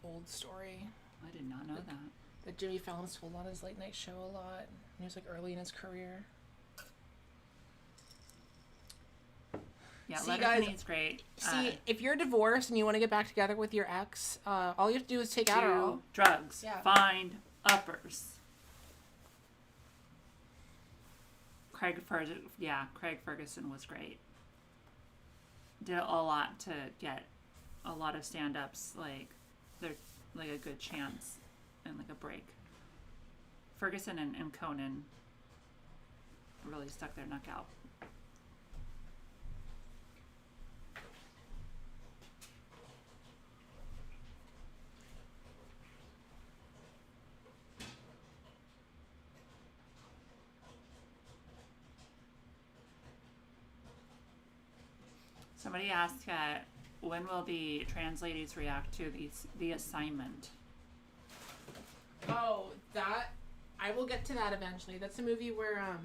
old story. I did not know that. That Jimmy Fallon told on his late night show a lot. He was like early in his career. Yeah, Letterkenny's great. See, if you're divorced and you want to get back together with your ex, all you have to do is take Adderall. Drugs. Yeah. Find uppers. Craig Ferguson was great. Did a lot to get a lot of stand-ups, like, they're like a good chance and like a break. Ferguson and Conan really stuck their neck out. Somebody asked, when will the trans ladies react to the assignment? Oh, that I will get to that eventually. That's a movie where I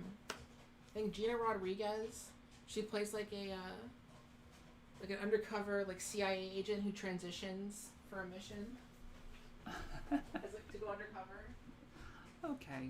think Gina Rodriguez, she plays like an undercover like CIA agent who transitions for a mission. As like to go undercover. Okay.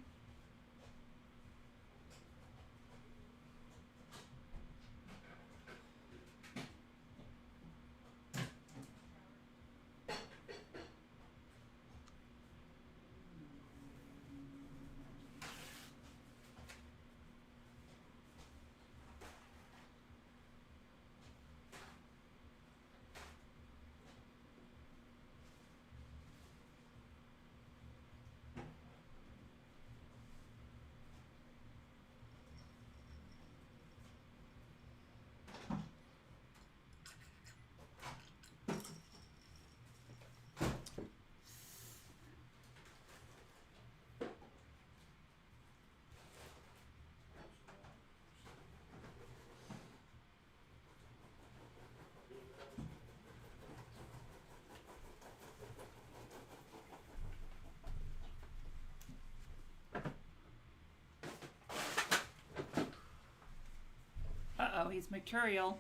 Uh-oh, he's mercurial.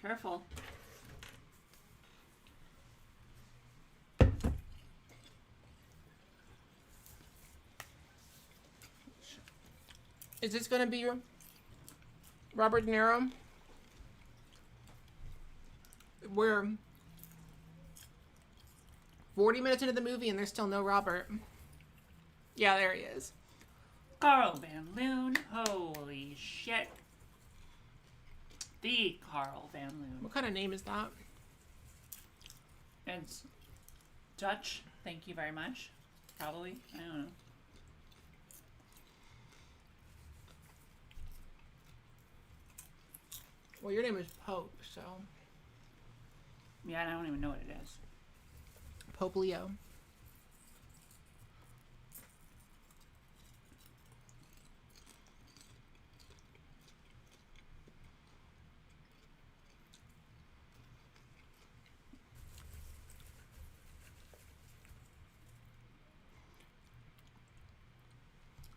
Careful. Is this gonna be Robert De Niro? We're 40 minutes into the movie and there's still no Robert. Yeah, there he is. Carl Van Loon. Holy shit. The Carl Van Loon. What kind of name is that? It's Dutch. Thank you very much. Probably. I don't know. Well, your name is Pope, so. Yeah, I don't even know what it is. Pope Leo.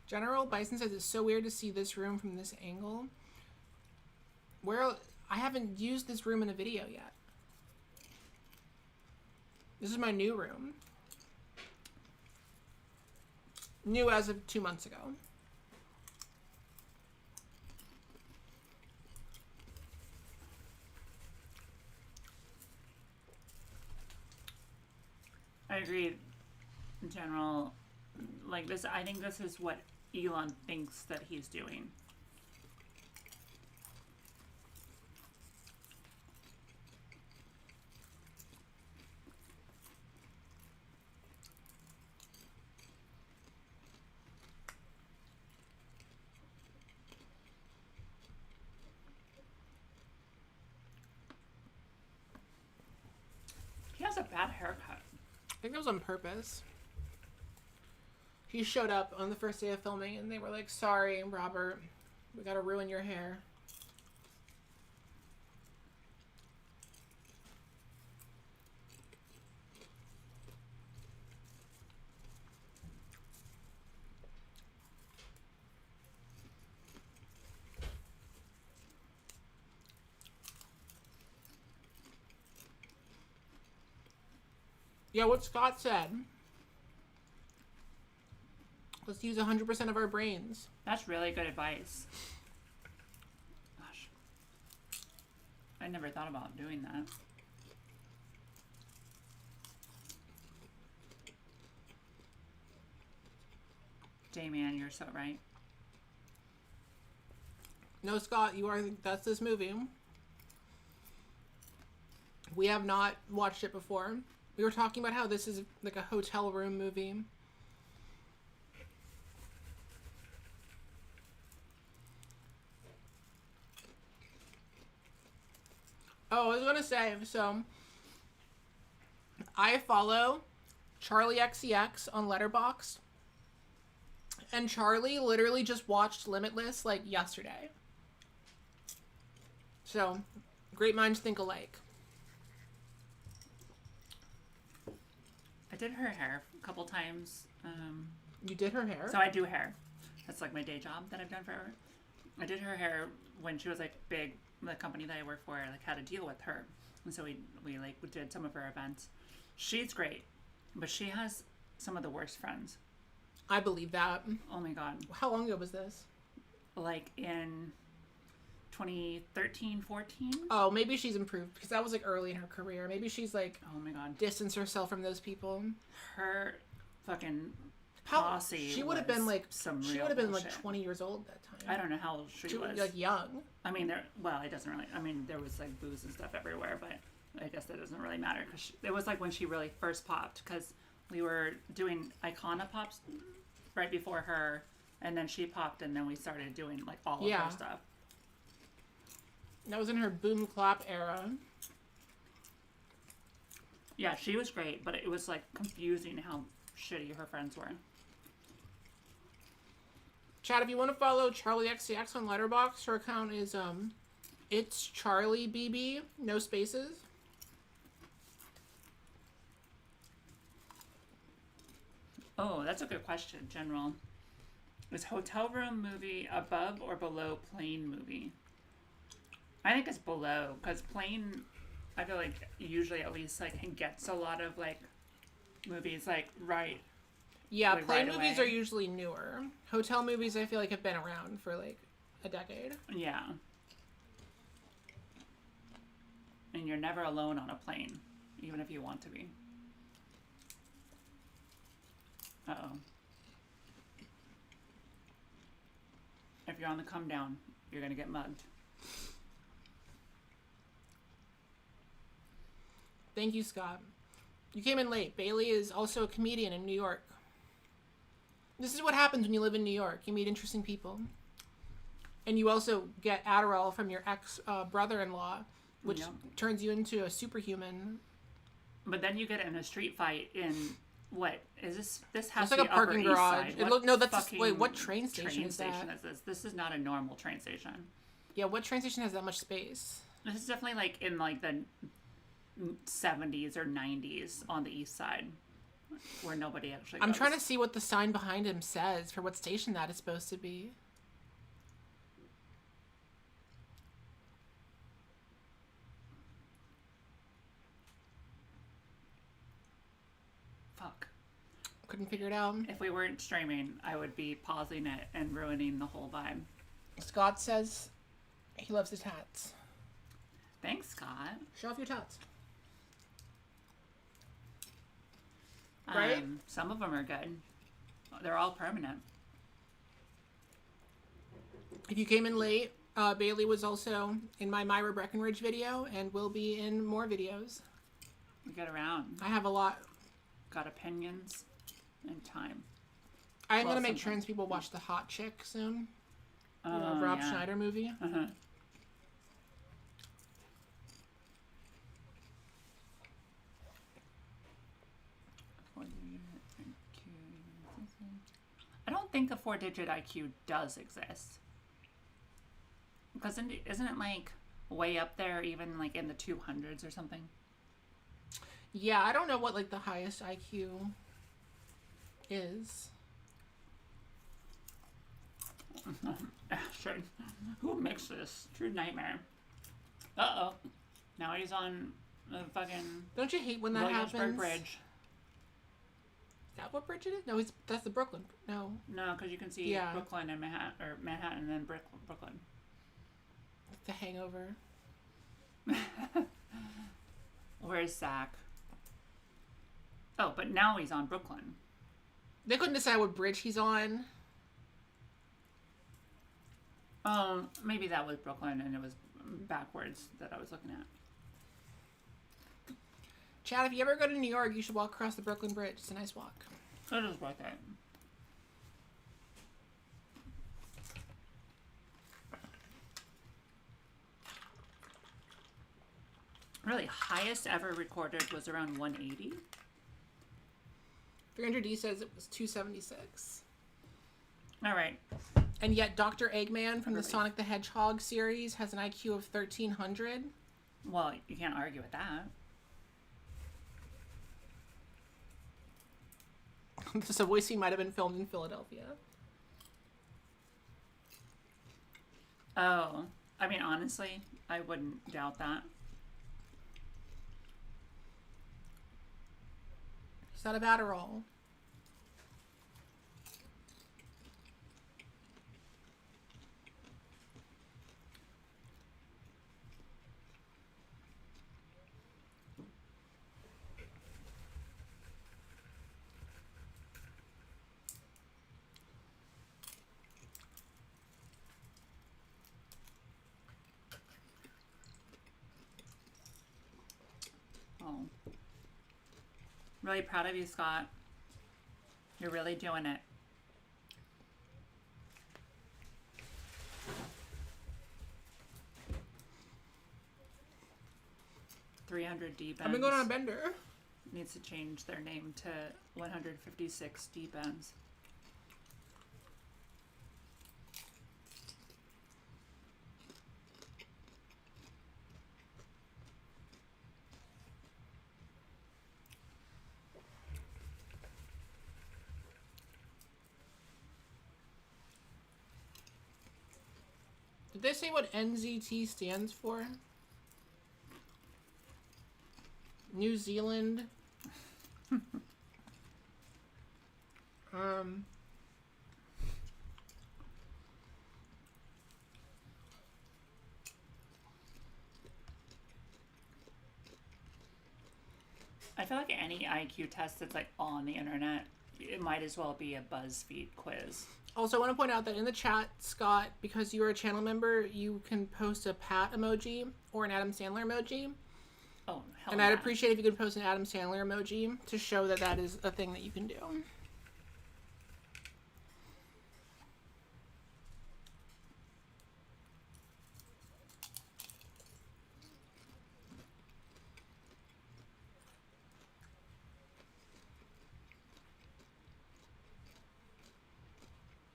General Bison says it's so weird to see this room from this angle. Where I haven't used this room in a video yet. This is my new room. New as of 2 months ago. I agree. In general, like this, I think this is what Elon thinks that he's doing. He has a bad haircut. I think that was on purpose. He showed up on the first day of filming and they were like, sorry, Robert, we gotta ruin your hair. Yeah, what Scott said. Let's use 100% of our brains. That's really good advice. Gosh. I never thought about doing that. Damien, you're so right. No, Scott, that's this movie. We have not watched it before. We were talking about how this is like a hotel room movie. Oh, I was gonna say, so I follow Charlie XCX on Letterboxd, and Charlie literally just watched Limitless like yesterday. So, great minds think alike. I did her hair a couple times. You did her hair? So I do hair. That's like my day job that I've done forever. I did her hair when she was like big. The company that I work for like had a deal with her, and so we did some of her events. She's great, but she has some of the worst friends. I believe that. Oh my god. How long ago was this? Like in 2013, 14. Oh, maybe she's improved because that was like early in her career. Maybe she's like, oh my god, distanced herself from those people. Her fucking posse. She would have been like she would have been like 20 years old that time. I don't know how old she was. Like young. I mean, it doesn't really. I mean, there was like booze and stuff everywhere, but I guess that doesn't really matter because it was like when she really first popped because we were doing Icona Pops right before her, and then she popped, and then we started doing like all of her stuff. That was in her boom clap era. Yeah, she was great, but it was like confusing how shitty her friends were. Chad, if you want to follow Charlie XCX on Letterboxd, her account is it's Charlie BB, no spaces. Oh, that's a good question, General. Is hotel room movie above or below plane movie? I think it's below, because plane, I feel like usually at least like gets a lot of like movies like right. Yeah, like plane movies are usually newer. Hotel movies I feel like have been around for like a decade. Yeah. And you're never alone on a plane, even if you want to be. Uh-oh. If you're on the come down, you're going to get mugged. Thank you, Scott. You came in late. Bailey is also a comedian in New York. This is what happens when you live in New York. You meet interesting people. And you also get Adderall from your ex-brother-in-law, which turns you into a superhuman. But then you get in a street fight in, what, is this? This has to be like a parking garage. What train station is this? This is not a normal train station. Yeah, what train station has that much space? This is definitely like in like the 70s or 90s on the east side. Where nobody actually goes. I'm trying to see what the sign behind him says for what station that is supposed to be. Fuck. Couldn't figure it out. If we weren't streaming, I would be pausing it and ruining the whole vibe. Scott says he loves his tats. Thanks, Scott. Show off your tats. Right? Some of them are good. They're all permanent. If you came in late, Bailey was also in my Myra Breckenridge video and will be in more videos. We get around. I have a lot. Got opinions and time. I'm going to make trans people watch The Hot Chick soon. The Rob Schneider movie. Uh-huh. I don't think the 4-digit IQ does exist. Because isn't it like way up there, even like in the 200s or something? Yeah, I don't know what like the highest IQ is. Ashton, who mixed this? True nightmare. Uh-oh. Now he's on the fucking Don't you hate when that Williamsburg happens? Bridge. that what bridge it is? No, that's the Brooklyn. No. No, because you can see Brooklyn and Manhattan and then Brooklyn. The Hangover. Where's Zach? Oh, but now he's on Brooklyn. They couldn't decide what bridge he's on. Maybe that was Brooklyn and it was backwards that I was looking at. Chad, if you ever go to New York, you should walk across the Brooklyn Bridge. It's a nice walk. It is worth it. Really, highest ever recorded was around 180. 300D says it was 276. All right. And yet Dr. Eggman from the Sonic the Hedgehog series has an IQ of 1300. Well, you can't argue with that. The subway scene might have been filmed in Philadelphia. Oh, I mean, honestly, I wouldn't doubt that. He's out of Adderall. Really proud of you, Scott. You're really doing it. $300 D-Bens. I've been going on a bender. Needs to change their name to 156 D-Bens. Did they say what NZT stands for? New Zealand. I feel like any IQ test that's like on the internet, it might as well be a BuzzFeed quiz. Also, I want to point out that in the chat, Scott, because you are a channel member, you can post a Pat emoji or an Adam Sandler emoji. Oh, hell and I'd appreciate if you could post an Adam Sandler emoji to show that that is a thing that you can do.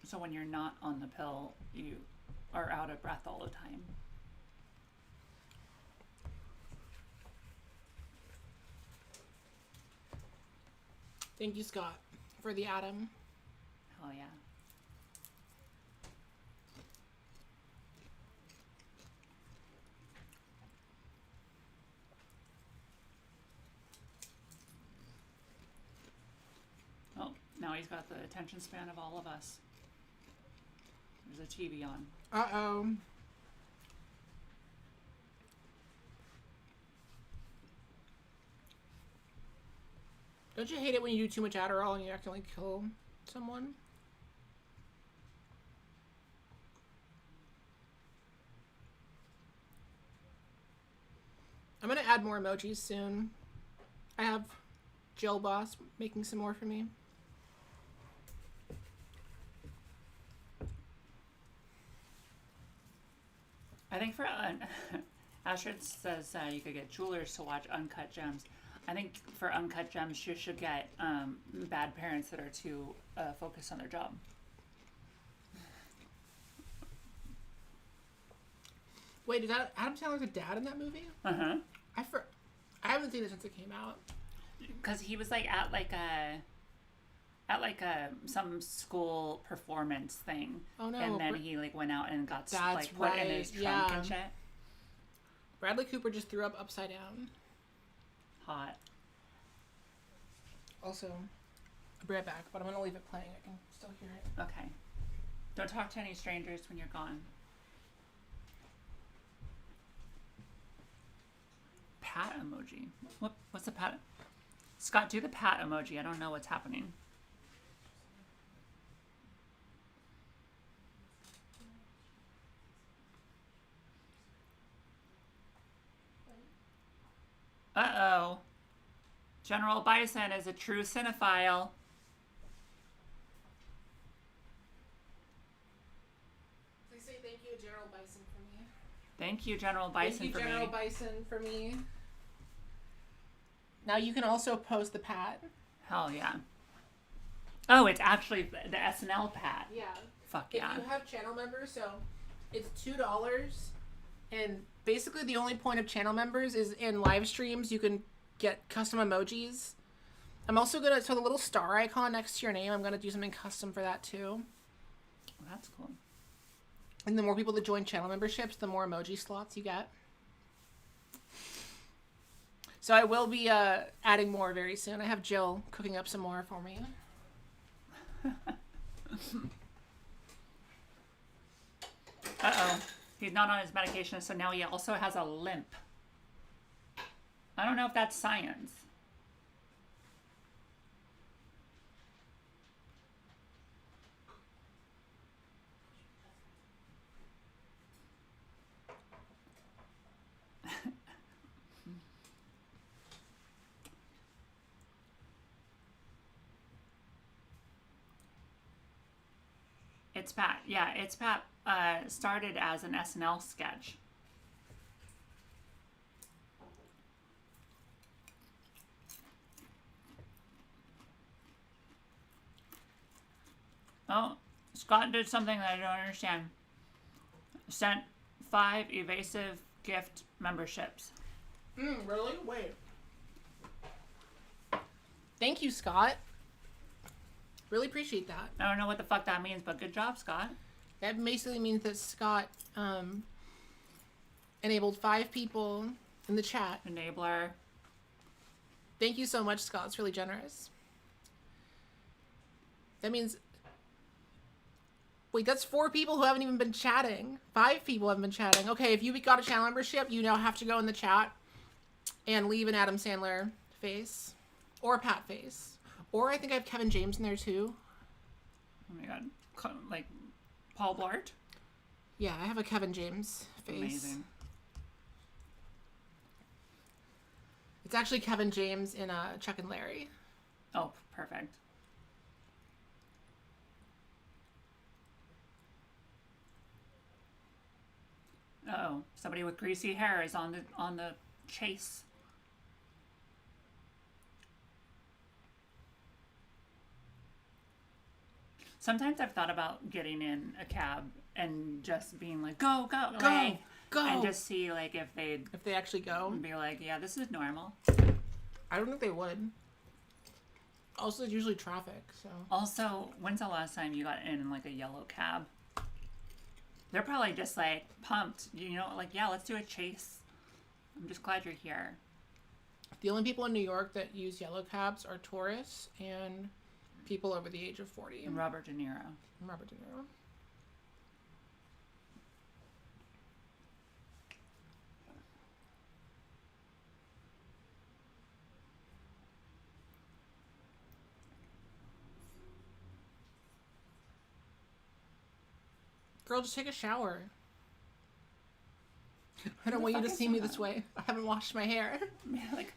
So when you're not on the pill, you are out of breath all the time. Thank you, Scott, for the Adam. Hell yeah. Oh, now he's got the attention span of all of us. There's a TV on. Uh-oh. Don't you hate it when you do too much Adderall and you accidentally kill someone? I'm gonna add more emojis soon. I have Jill Boss making some more for me. I think for Astrid says you could get jewelers to watch Uncut Gems. I think for Uncut Gems, you should get bad parents that are too focused on their job. Wait, is that Adam Sandler's a dad in that movie? Uh-huh. I haven't seen it since it came out. Because he was like at some school performance thing. Oh no! And then he like went out and got like put in his trunk and shit. Bradley Cooper just threw up upside down. Hot. Also, I'll be right back, but I'm going to leave it playing. I can still hear it. Okay. Don't talk to any strangers when you're gone. Pat emoji. What's the pat? Scott, do the pat emoji. I don't know what's happening. Uh-oh. General Bison is a true cinephile. Please say thank you, General Bison, for me. Thank you, General Bison, thank you, for General me. Bison, for me. Now you can also post the pat. Hell yeah. Oh, it's actually the SNL pat. Yeah. Fuck yeah. If you have channel members, so it's $2, and basically the only point of channel members is in live streams you can get custom emojis. I'm also gonna, so the little star icon next to your name, I'm gonna do something custom for that too. Well, that's cool. And the more people that join channel memberships, the more emoji slots you get. So I will be adding more very soon. I have Jill cooking up some more for me. Uh-oh. He's not on his medication, so now he also has a limp. I don't know if that's science. It's Pat. Yeah, It's Pat started as an SNL sketch. Oh, Scott did something that I don't understand. Sent 5 Evasive gift memberships. Really? Wait. Thank you, Scott. Really appreciate that. I don't know what the fuck that means, but good job, Scott. That basically means that Scott enabled 5 people in the chat. Enabler. Thank you so much, Scott. It's really generous. That means... Wait, that's 4 people who haven't even been chatting. 5 people haven't been chatting. Okay, if you got a channel membership, you now have to go in the chat and leave an Adam Sandler face. Or a Pat face. Or I think I have Kevin James in there too. Oh my god. Like, Paul Blart? Yeah, I have a Kevin James face. Amazing. It's actually Kevin James in Chuck and Larry. Oh, perfect. Uh-oh. Somebody with greasy hair is on the chase. Sometimes I've thought about getting in a cab and just being like, go, like, go, and just see like if they actually go, be like, yeah, this is normal. I don't think they would. Also, it's usually traffic, so. Also, when's the last time you got in like a yellow cab? They're probably just like pumped, you know, like, yeah, let's do a chase. I'm just glad you're here. The only people in New York that use yellow cabs are tourists and people over the age of 40. And Robert De Niro. Robert De Niro. Girl, just take a shower. I don't want you to see me this way. I haven't washed my hair. Like,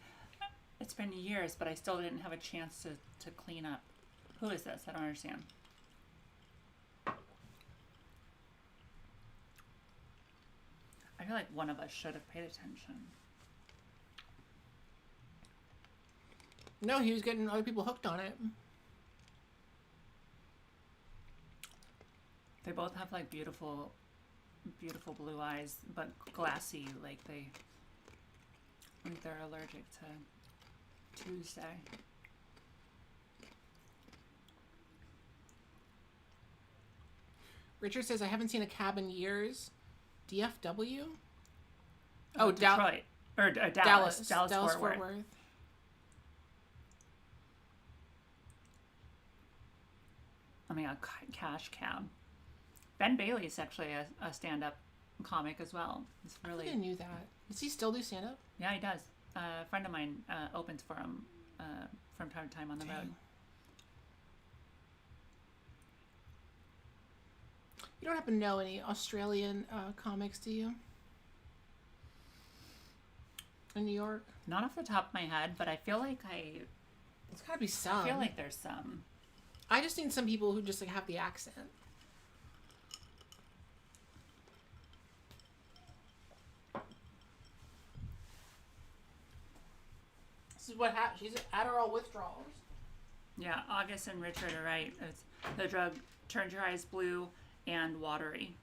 it's been years, but I still didn't have a chance to clean up. Who is this? I don't understand. I feel like one of us should have paid attention. No, he was getting other people hooked on it. They both have like beautiful blue eyes, but glassy. Like I think they're allergic to Tuesday. Richard says, I haven't seen a cab in years. DFW? Oh, Detroit. Or Dallas. Dallas Fort Worth. I mean, a cash cow. Ben Bailey's actually a stand-up comic as well. It's really. I think I knew that. Does he still do stand-up? Yeah, he does. A friend of mine opens for him from time to time on the road. You don't happen to know any Australian comics, do you? In New York? Not off the top of my head, but I feel like It's gotta be some. I feel like there's some. I just need some people who just like have the accent. This is what happens. She's Adderall withdrawals. Yeah, August and Richard are right. It's, the drug turns your eyes blue and watery.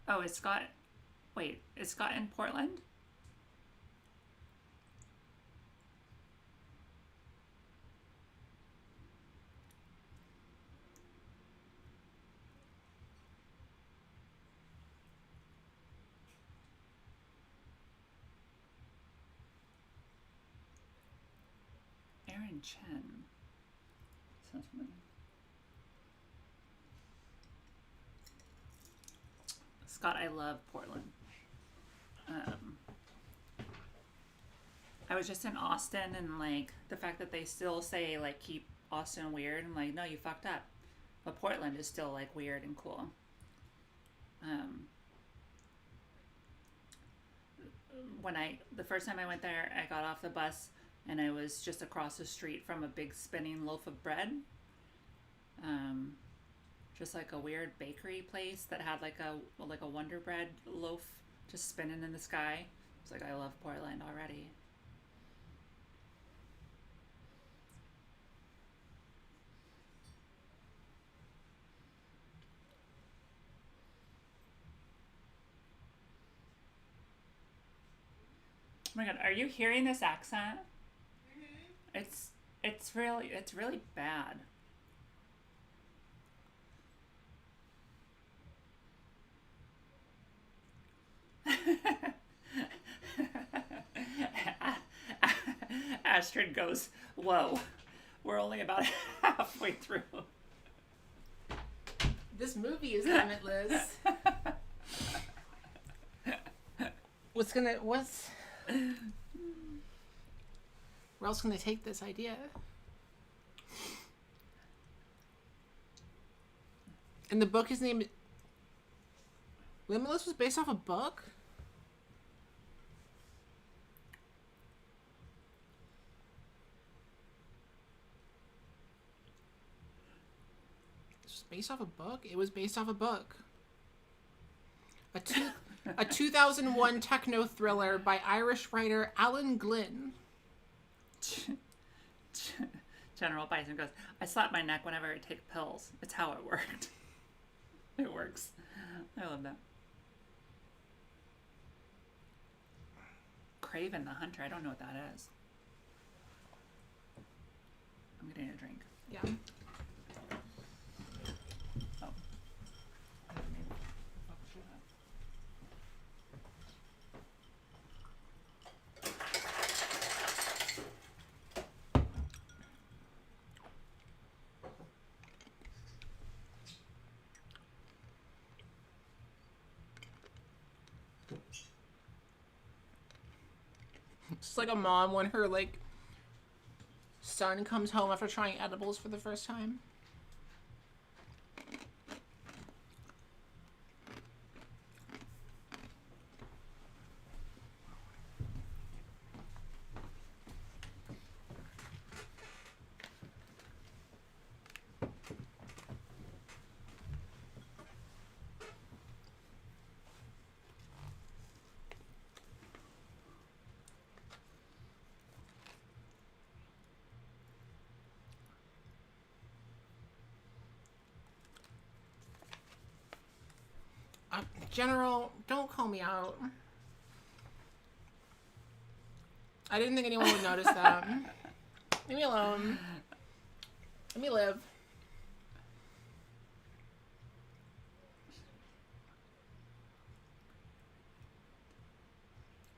Oh, is Scott... Wait, is Scott in Portland? Aaron Chen. Sounds familiar. Scott, I love Portland. I was just in Austin, and like the fact that they still say like keep Austin weird, I'm like, no, you fucked up. But Portland is still like weird and cool. The first time I went there, I got off the bus and I was just across the street from a big spinning loaf of bread. Just like a weird bakery place that had like a Wonder Bread loaf just spinning in the sky. It's like, I love Portland already. Oh my god, are you hearing this accent? Mm-hmm. It's really bad. Astrid goes, whoa, we're only about halfway through. This movie is limitless. Where else can they take this idea? And the book is named Limitless was based off a book? It was based off a book? It was based off a book. A 2001 techno thriller by Irish writer Alan Glynn. General Bison goes, I slap my neck whenever I take pills. It's how it worked. It works. I love that. Craven the Hunter. I don't know what that is. I'm getting a drink. Yeah. Oh. It's like a mom when her like son comes home after trying edibles for the first time. General, don't call me out. I didn't think anyone would notice that. Leave me alone. Let me live.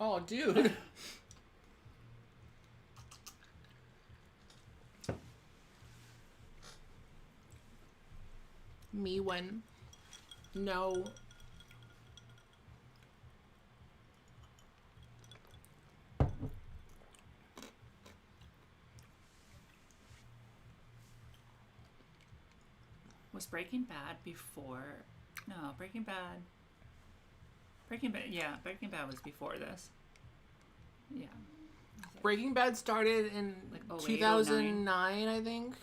Oh, dude. Me when no. Was Breaking Bad before? No, Breaking Bad. Yeah, Breaking Bad was before this. Yeah. Breaking Bad started in like 2009, I think.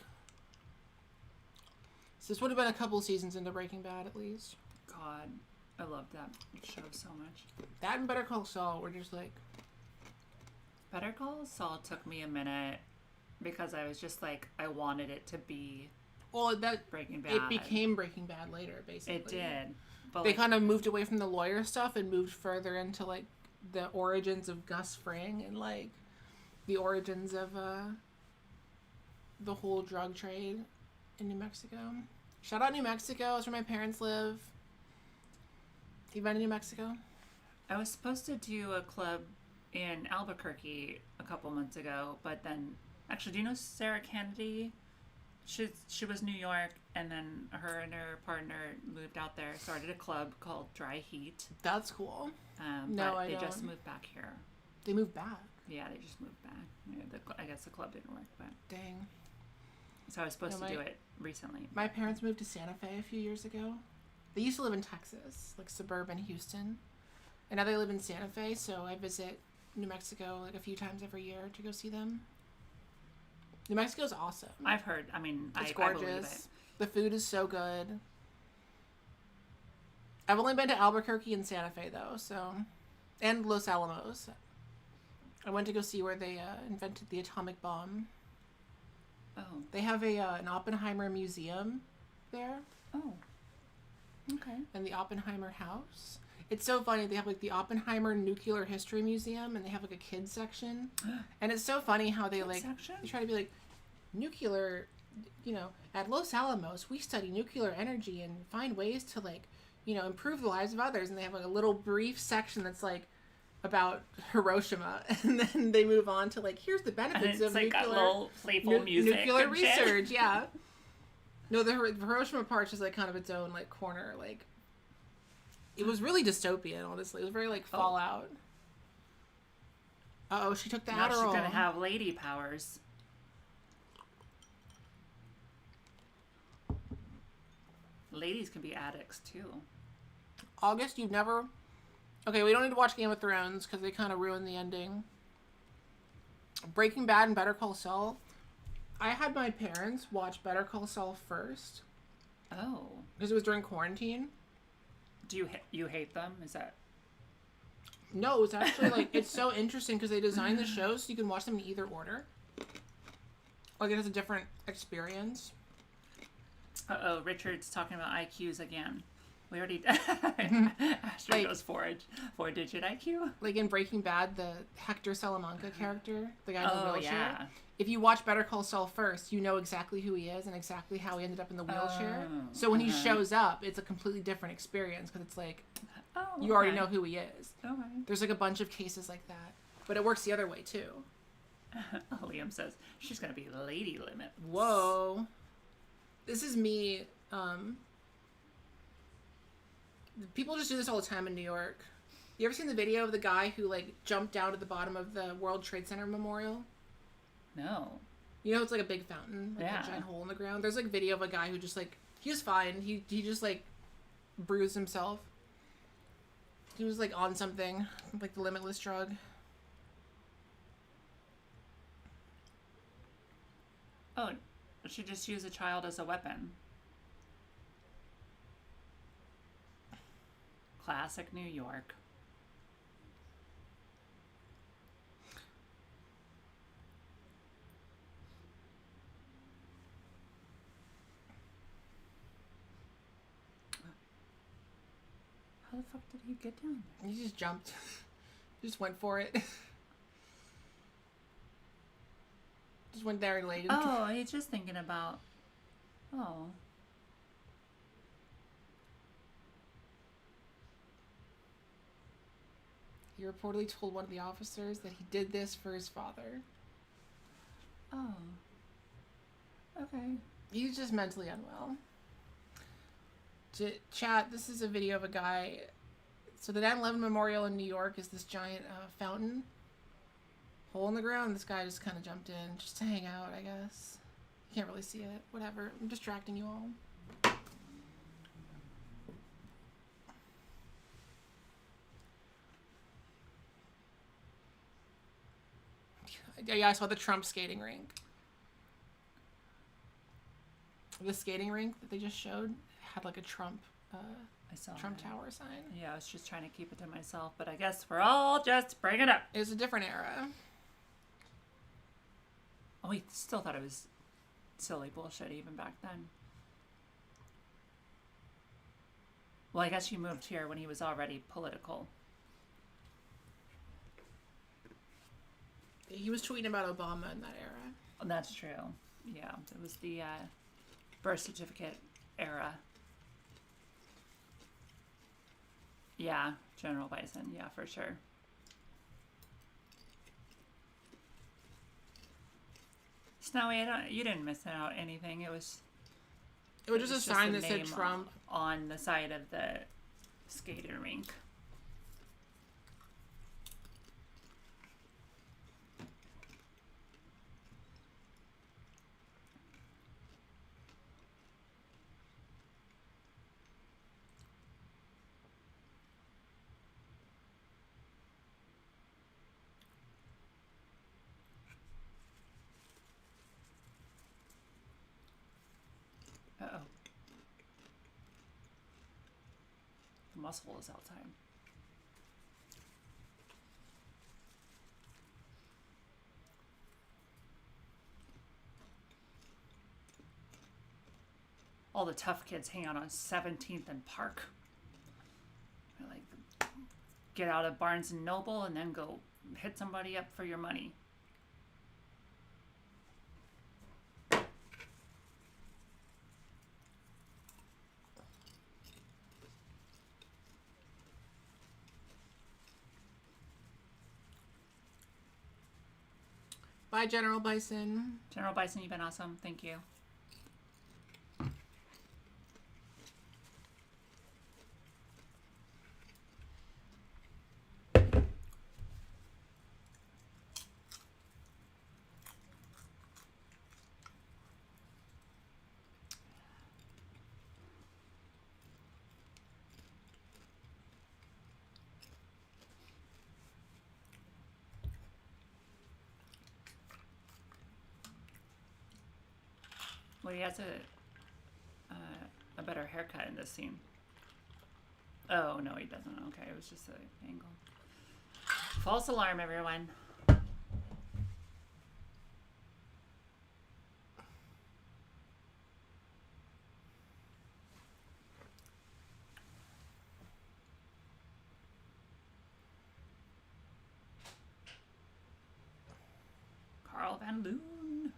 So this would have been a couple seasons into Breaking Bad at least. God, I loved that show so much. That and Better Call Saul were just like... Better Call Saul took me a minute because I was just like, I wanted it to be Breaking Bad. It became Breaking Bad later, basically. It did. But they kind of moved away from the lawyer stuff and moved further into like the origins of Gus Fring and like the origins of the whole drug trade in New Mexico. Shout out New Mexico. It's where my parents live. You been to New Mexico? I was supposed to do a club in Albuquerque a couple months ago, but then actually, do you know Sarah Kennedy? She was New York, and then her and her partner moved out there, started a club called Dry Heat. That's cool. No, but they just moved back here. They moved back? Yeah, they just moved back. Yeah, I guess the club didn't work, but... Dang. So I was supposed to do it recently. My parents moved to Santa Fe a few years ago. They used to live in Texas, like suburban Houston. And now they live in Santa Fe, so I visit New Mexico like a few times every year to go see them. New Mexico's awesome. I've heard. I mean, it's gorgeous. I believe it. The food is so good. I've only been to Albuquerque and Santa Fe though, so, and Los Alamos. I went to go see where they invented the atomic bomb. Oh. They have an Oppenheimer museum there. Oh. Okay. And the Oppenheimer house. It's so funny. They have like the Oppenheimer Nuclear History Museum, and they have like a kids section. And it's so funny how they like section? they try to be like nuclear. You know, at Los Alamos, we study nuclear energy and find ways to like, you know, improve the lives of others. And they have like a little brief section that's like about Hiroshima, and then they move on to like, here's the benefits of like nuclear, got little playful music, nuclear research. Yeah. No, the Hiroshima part is like kind of its own like corner, like. It was really dystopian, honestly. It was very, like, Fallout. Uh-oh, she took the now Adderall. She's gonna have lady powers. Ladies can be addicts, too. August, you've never... Okay, we don't need to watch Game of Thrones, because they kind of ruined the ending. Breaking Bad and Better Call Saul. I had my parents watch Better Call Saul first. Oh. Because it was during quarantine. Do you hate them? Is that... No, it's actually, like, it's so interesting because they designed the show so you can watch them in either order. Like, it has a different experience. Uh-oh, Richard's talking about IQs again. We already... Astrid like, goes four-digit IQ. Like in Breaking Bad, the Hector Salamanca character, the guy in the wheelchair. Yeah. If you watch Better Call Saul first, you know exactly who he is and exactly how he ended up in the wheelchair. So when he shows up, it's a completely different experience because it's like, you already know who he is. Okay. There's like a bunch of cases like that. But it works the other way too. Liam says, she's going to be Lady Limit. Whoa. This is me. People just do this all the time in New York. You ever seen the video of the guy who like jumped down to the bottom of the World Trade Center Memorial? No. You know, it's like a big fountain, like a giant hole in the ground. There's like video of a guy who just like, he was fine. He just like bruised himself. He was like on something, like the Limitless drug. Oh, she just used a child as a weapon. Classic New York. How the fuck did he get down there? He just jumped. Just went for it. Just went there and laid. Oh, he's just thinking about... Oh. He reportedly told one of the officers that he did this for his father. Oh. Okay. He's just mentally unwell. Chat, this is a video of a guy. So the 9/11 Memorial in New York is this giant fountain. Hole in the ground. This guy just kind of jumped in just to hang out, I guess. You can't really see it. Whatever. I'm distracting you all. Yeah, I saw the Trump skating rink. The skating rink that they just showed had like a Trump I saw Trump that. Tower sign. Yeah, I was just trying to keep it to myself, but I guess we're all just bringing it up. It was a different era. Oh, we still thought it was silly bullshit even back then. Well, I guess he moved here when he was already political. He was tweeting about Obama in that era. Oh, that's true. Yeah, it was the birth certificate era. Yeah, General Bison. Yeah, for sure. Snowy, you didn't miss out anything. It was just a sign that said Trump on the side of the skating rink. Uh-oh. The muscle is outside. All the tough kids hang out on 17th and Park. They like get out of Barnes and Noble and then go hit somebody up for your money. Bye, General Bison. General Bison, you've been awesome. Thank you. Well, he has a better haircut in this scene. Oh, no, he doesn't. Okay, it was just an angle. False alarm, everyone. Carl Van Loon.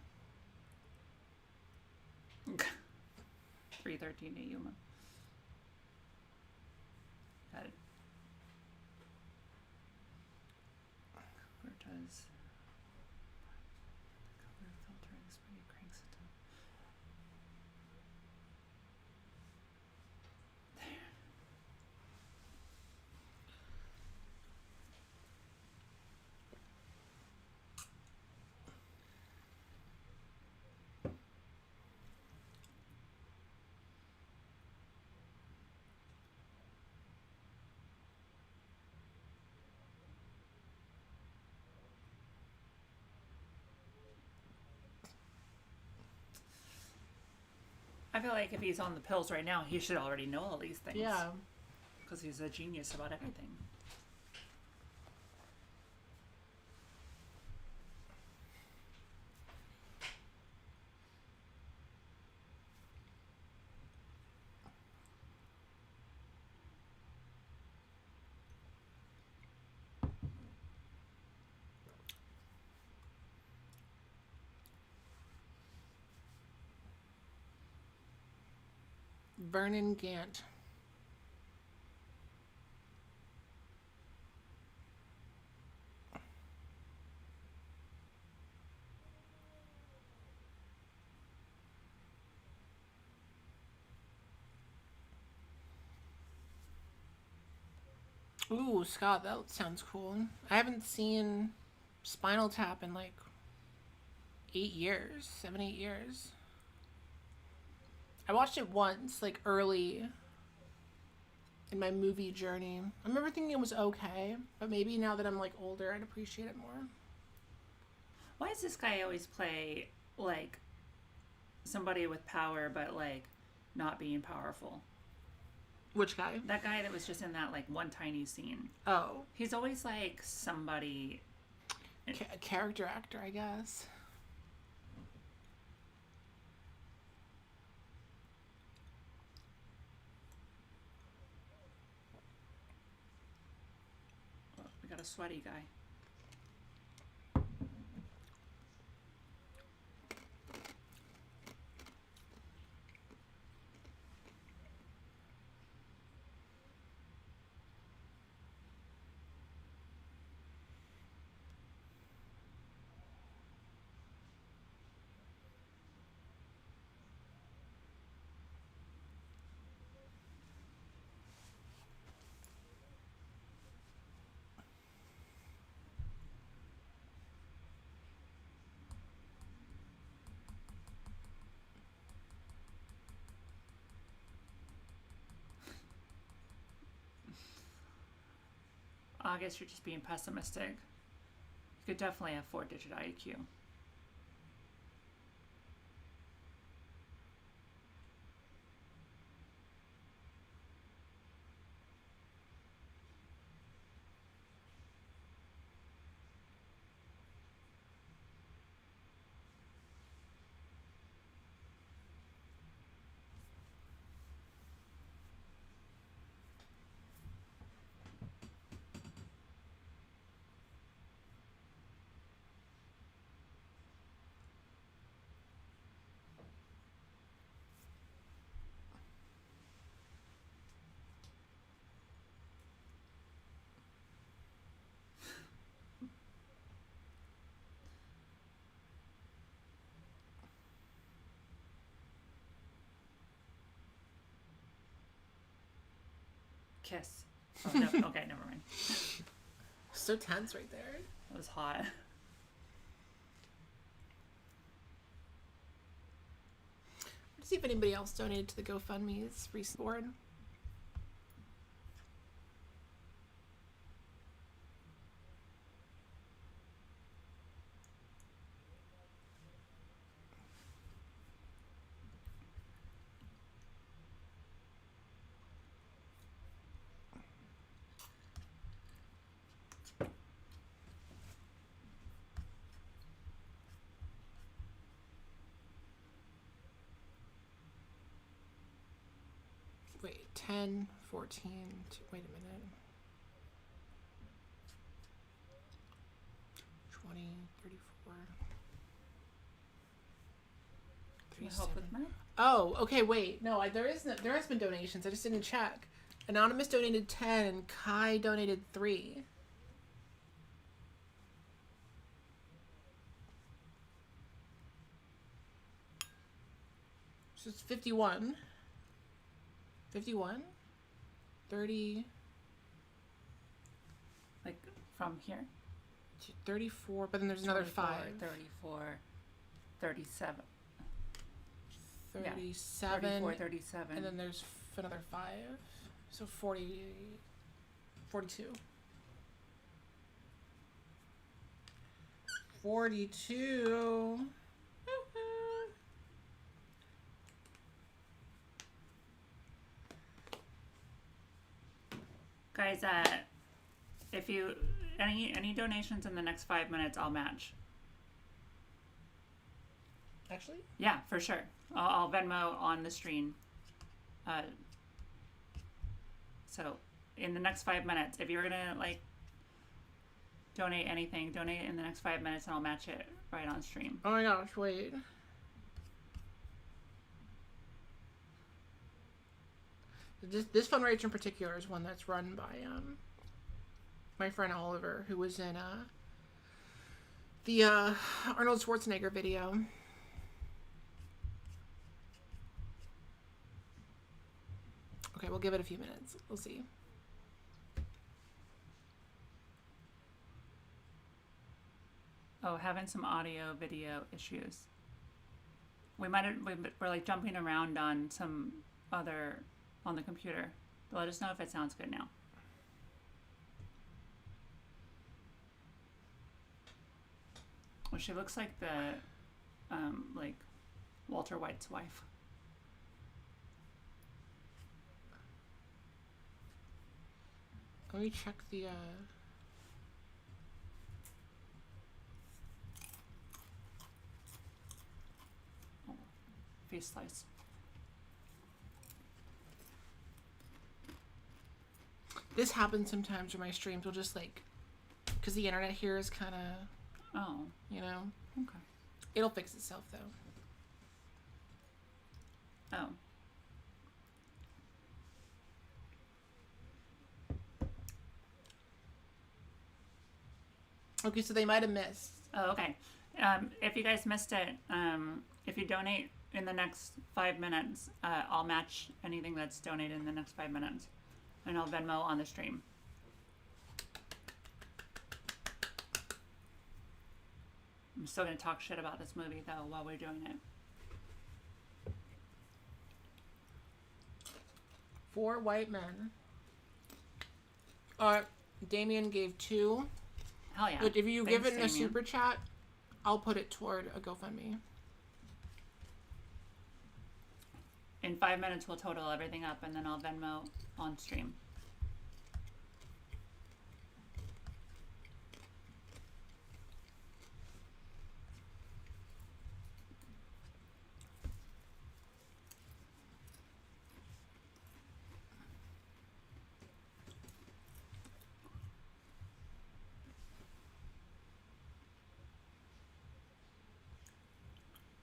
313 to Yuma. Got it. Where does the color filtering spray cranks it down? There. I feel like if he's on the pills right now, he should already know all these things. Yeah. Because he's a genius about everything. Vernon Gant. Ooh, Scott, that sounds cool. I haven't seen Spinal Tap in like 7, 8 years. I watched it once, like early in my movie journey. I remember thinking it was okay, but maybe now that I'm like older, I'd appreciate it more. Why does this guy always play like somebody with power, but like not being powerful? Which guy? That guy that was just in that like one tiny scene. Oh. He's always like somebody. A character actor, I guess. Oh, we got a sweaty guy. I guess you're just being pessimistic. You could definitely have 4-digit IQ. Kiss. Oh, no. Okay, never mind. So tense right there. It was hot. Let's see if anybody else donated to the GoFundMe's recent board. Wait, 10, 14, wait a minute. 20, 34. Can you help with that? Oh, okay, wait. No, there has been donations. I just didn't check. Anonymous donated 10 and Kai donated 3. So it's 51. 51? 30. Like from here? 34, but then there's another 5. 34, 37. 37. 34, 37. And then there's another 5. So 40, 42. 42. Guys, if you any donations in the next 5 minutes, I'll match. Actually? Yeah, for sure. I'll Venmo on the stream. So in the next 5 minutes, if you're gonna like donate anything, donate in the next 5 minutes, and I'll match it right on stream. Oh my gosh! Wait. This fundraiser in particular is one that's run by my friend Oliver, who was in the Arnold Schwarzenegger video. Okay, we'll give it a few minutes. We'll see. Oh, having some audio video issues. We're like jumping around on some other on the computer. Let us know if it sounds good now. Well, she looks like the like Walter White's wife. Let me check the face slice. This happens sometimes where my streams will just like, because the internet here is kind of, you know. Okay. It'll fix itself though. Oh. Okay, so they might have missed. Oh, okay. If you guys missed it, if you donate in the next 5 minutes, I'll match anything that's donated in the next 5 minutes. And I'll Venmo on the stream. I'm still going to talk shit about this movie, though, while we're doing it. 4 white men. Damien gave 2. Hell yeah. But if you Thanks, give it in a Damien. super chat, I'll put it toward a GoFundMe. In 5 minutes, we'll total everything up, and then I'll Venmo on stream.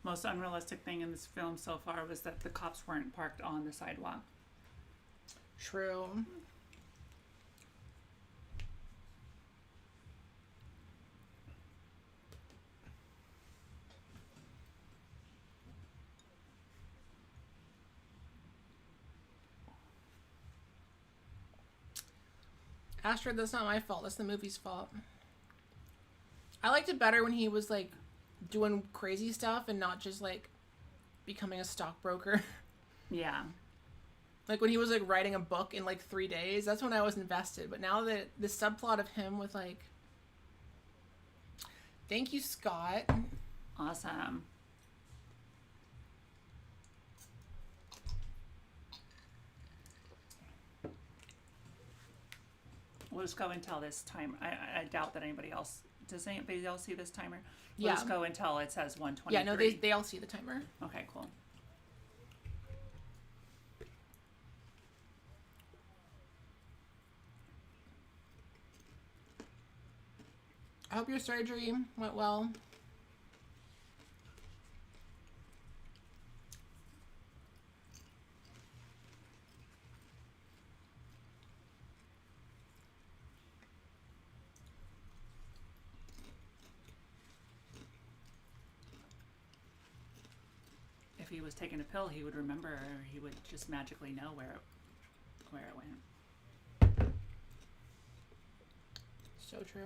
Most unrealistic thing in this film so far was that the cops weren't parked on the sidewalk. True. Astrid, that's not my fault. That's the movie's fault. I liked it better when he was like doing crazy stuff and not just like becoming a stockbroker. Yeah. Like when he was like writing a book in like 3 days, that's when I was invested. But now that the subplot of him with like, thank you, Scott. Awesome. We'll just go until this time. I doubt that anybody else. Does anybody else see this timer? We'll just go until it says 123. Yeah, no, they all see the timer. Okay, cool. I hope your surgery went well. If he was taking a pill, he would remember, or he would just magically know where it went. So true.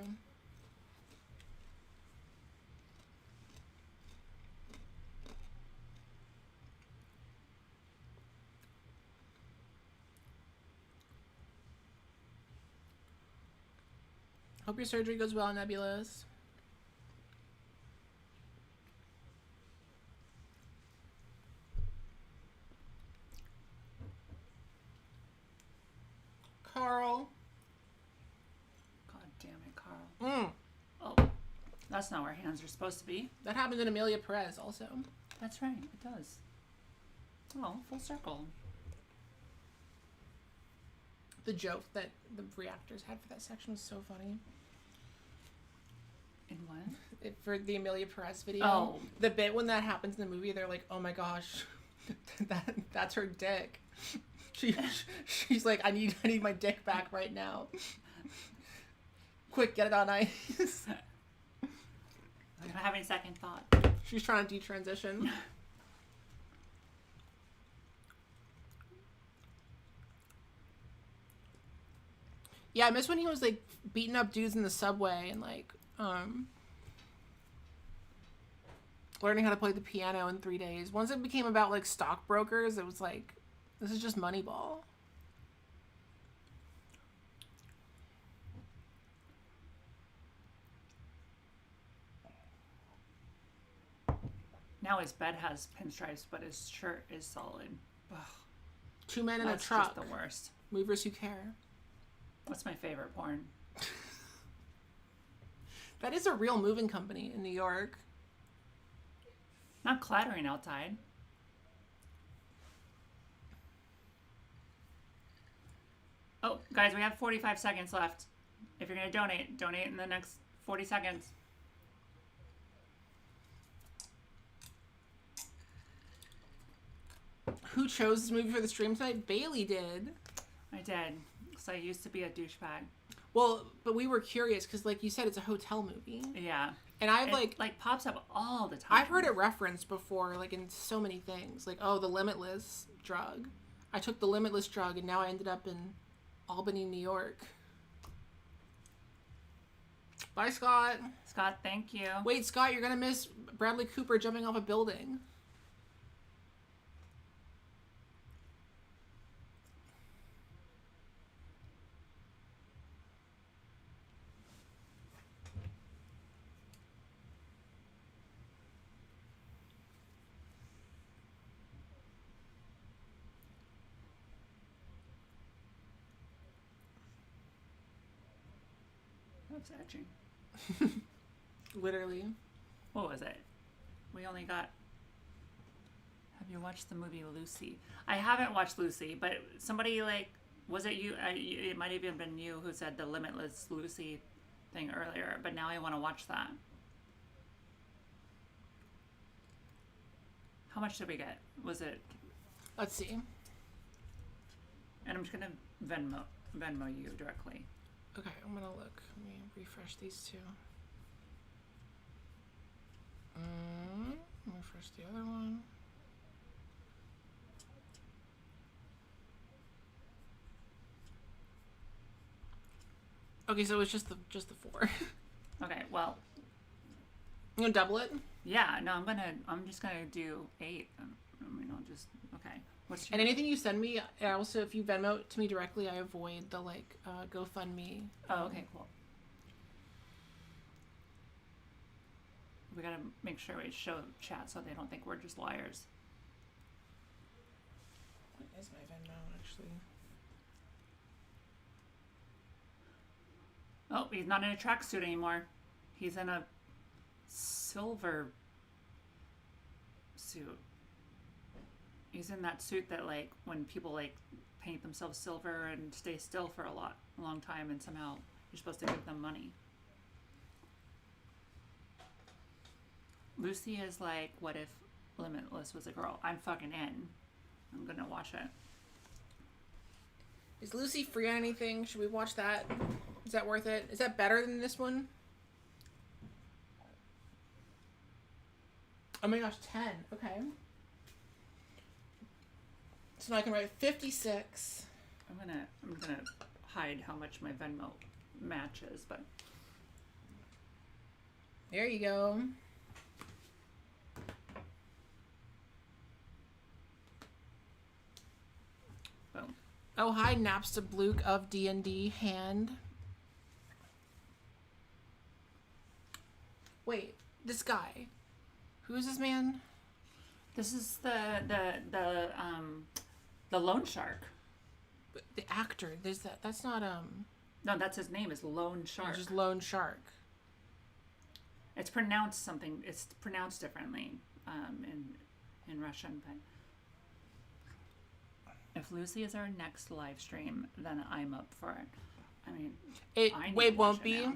Hope your surgery goes well, Nebulous. Carl. God damn it, Carl. Oh, that's not where hands are supposed to be. That happened in Amelia Perez also. That's right, it does. Oh, full circle. The joke that the reactors had for that section was so funny. In what? For the Amelia Perez video. Oh. The bit when that happens in the movie, they're like, oh my gosh, that's her dick. She's like, I need my dick back right now. Quick, get it on ice. I'm having second thought. She's trying to detransition. Yeah, I miss when he was like beating up dudes in the subway and like learning how to play the piano in 3 days. Once it became about like stockbrokers, it was like, this is just Moneyball. Now his bed has pinstripes, but his shirt is solid. Ugh. 2 men in That's a truck. just the worst. Movers who care. What's my favorite porn? That is a real moving company in New York. Not clattering outside. Oh, guys, we have 45 seconds left. If you're going to donate in the next 40 seconds. Who chose this movie for the stream tonight? Bailey did. I did. Because I used to be a douchebag. Well, but we were curious because, like you said, it's a hotel movie. Yeah. And I've like pops up all the time. I've heard it referenced before, like in so many things. Like, oh, the Limitless drug. I took the Limitless drug and now I ended up in Albany, New York. Bye, Scott. Scott, thank you. Wait, Scott, you're gonna miss Bradley Cooper jumping off a building. That's etching. Literally. What was it? We only got... Have you watched the movie Lucy? I haven't watched Lucy, but somebody was it you? It might have even been you who said the Limitless Lucy thing earlier, but now I want to watch that. How much did we get? Was it... Let's see. And I'm just going to Venmo you directly. Okay, I'm gonna look. Let me refresh these two. Refresh the other one. Okay, so it's just the 4. Okay, well. You gonna double it? Yeah, no, I'm just gonna do 8. I'll just, okay. And anything you send me, also if you Venmo it to me directly, I avoid the GoFundMe. Oh, okay, cool. We gotta make sure we show chat so they don't think we're just liars. What is my Venmo actually? Oh, he's not in a tracksuit anymore. He's in a silver suit. He's in that suit that when people paint themselves silver and stay still for a long time, and somehow you're supposed to give them money. Lucy is what if Limitless was a girl? I'm fucking in. I'm gonna watch it. Is Lucy free on anything? Should we watch that? Is that worth it? Is that better than this one? Oh my gosh, 10. Okay. So now I can write 56. I'm gonna hide how much my Venmo matches, but there you go. Boom. Oh, hi, Napsta Bluke of D&D hand. Wait, this guy. Who is this man? This is the loan shark. The actor. There's that. That's not No, that's his name. Is Loan Shark. Just Lone Shark. It's pronounced something. It's pronounced differently in Russian. But if Lucy is our next live stream, then I'm up for it. I mean, it won't be.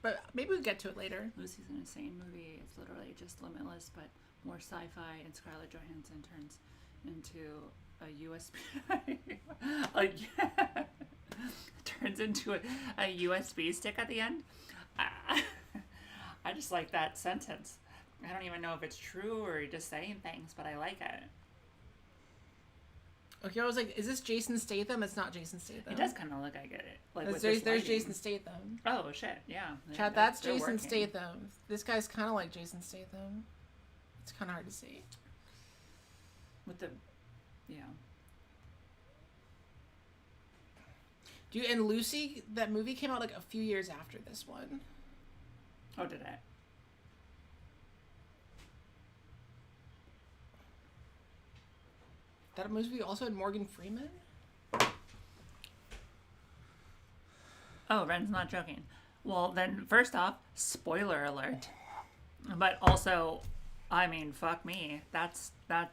But maybe we'll get to it later. Lucy's an insane movie. It's literally just Limitless, but more sci-fi, and Scarlett Johansson turns into a USB. Turns into a USB stick at the end. I just like that sentence. I don't even know if it's true or just saying things, but I like it. Okay, I was like, is this Jason Statham? It's not Jason Statham. It does kind of look like it. Like there's Jason Statham. Oh shit! Yeah. Chat, that's Jason Statham. This guy's kind of like Jason Statham. It's kind of hard to see. With the, yeah. Dude, and Lucy, that movie came out like a few years after this one. Oh, did it? That movie also had Morgan Freeman? Oh, Ren's not joking. Well, then, first off, spoiler alert. But also, I mean, fuck me. That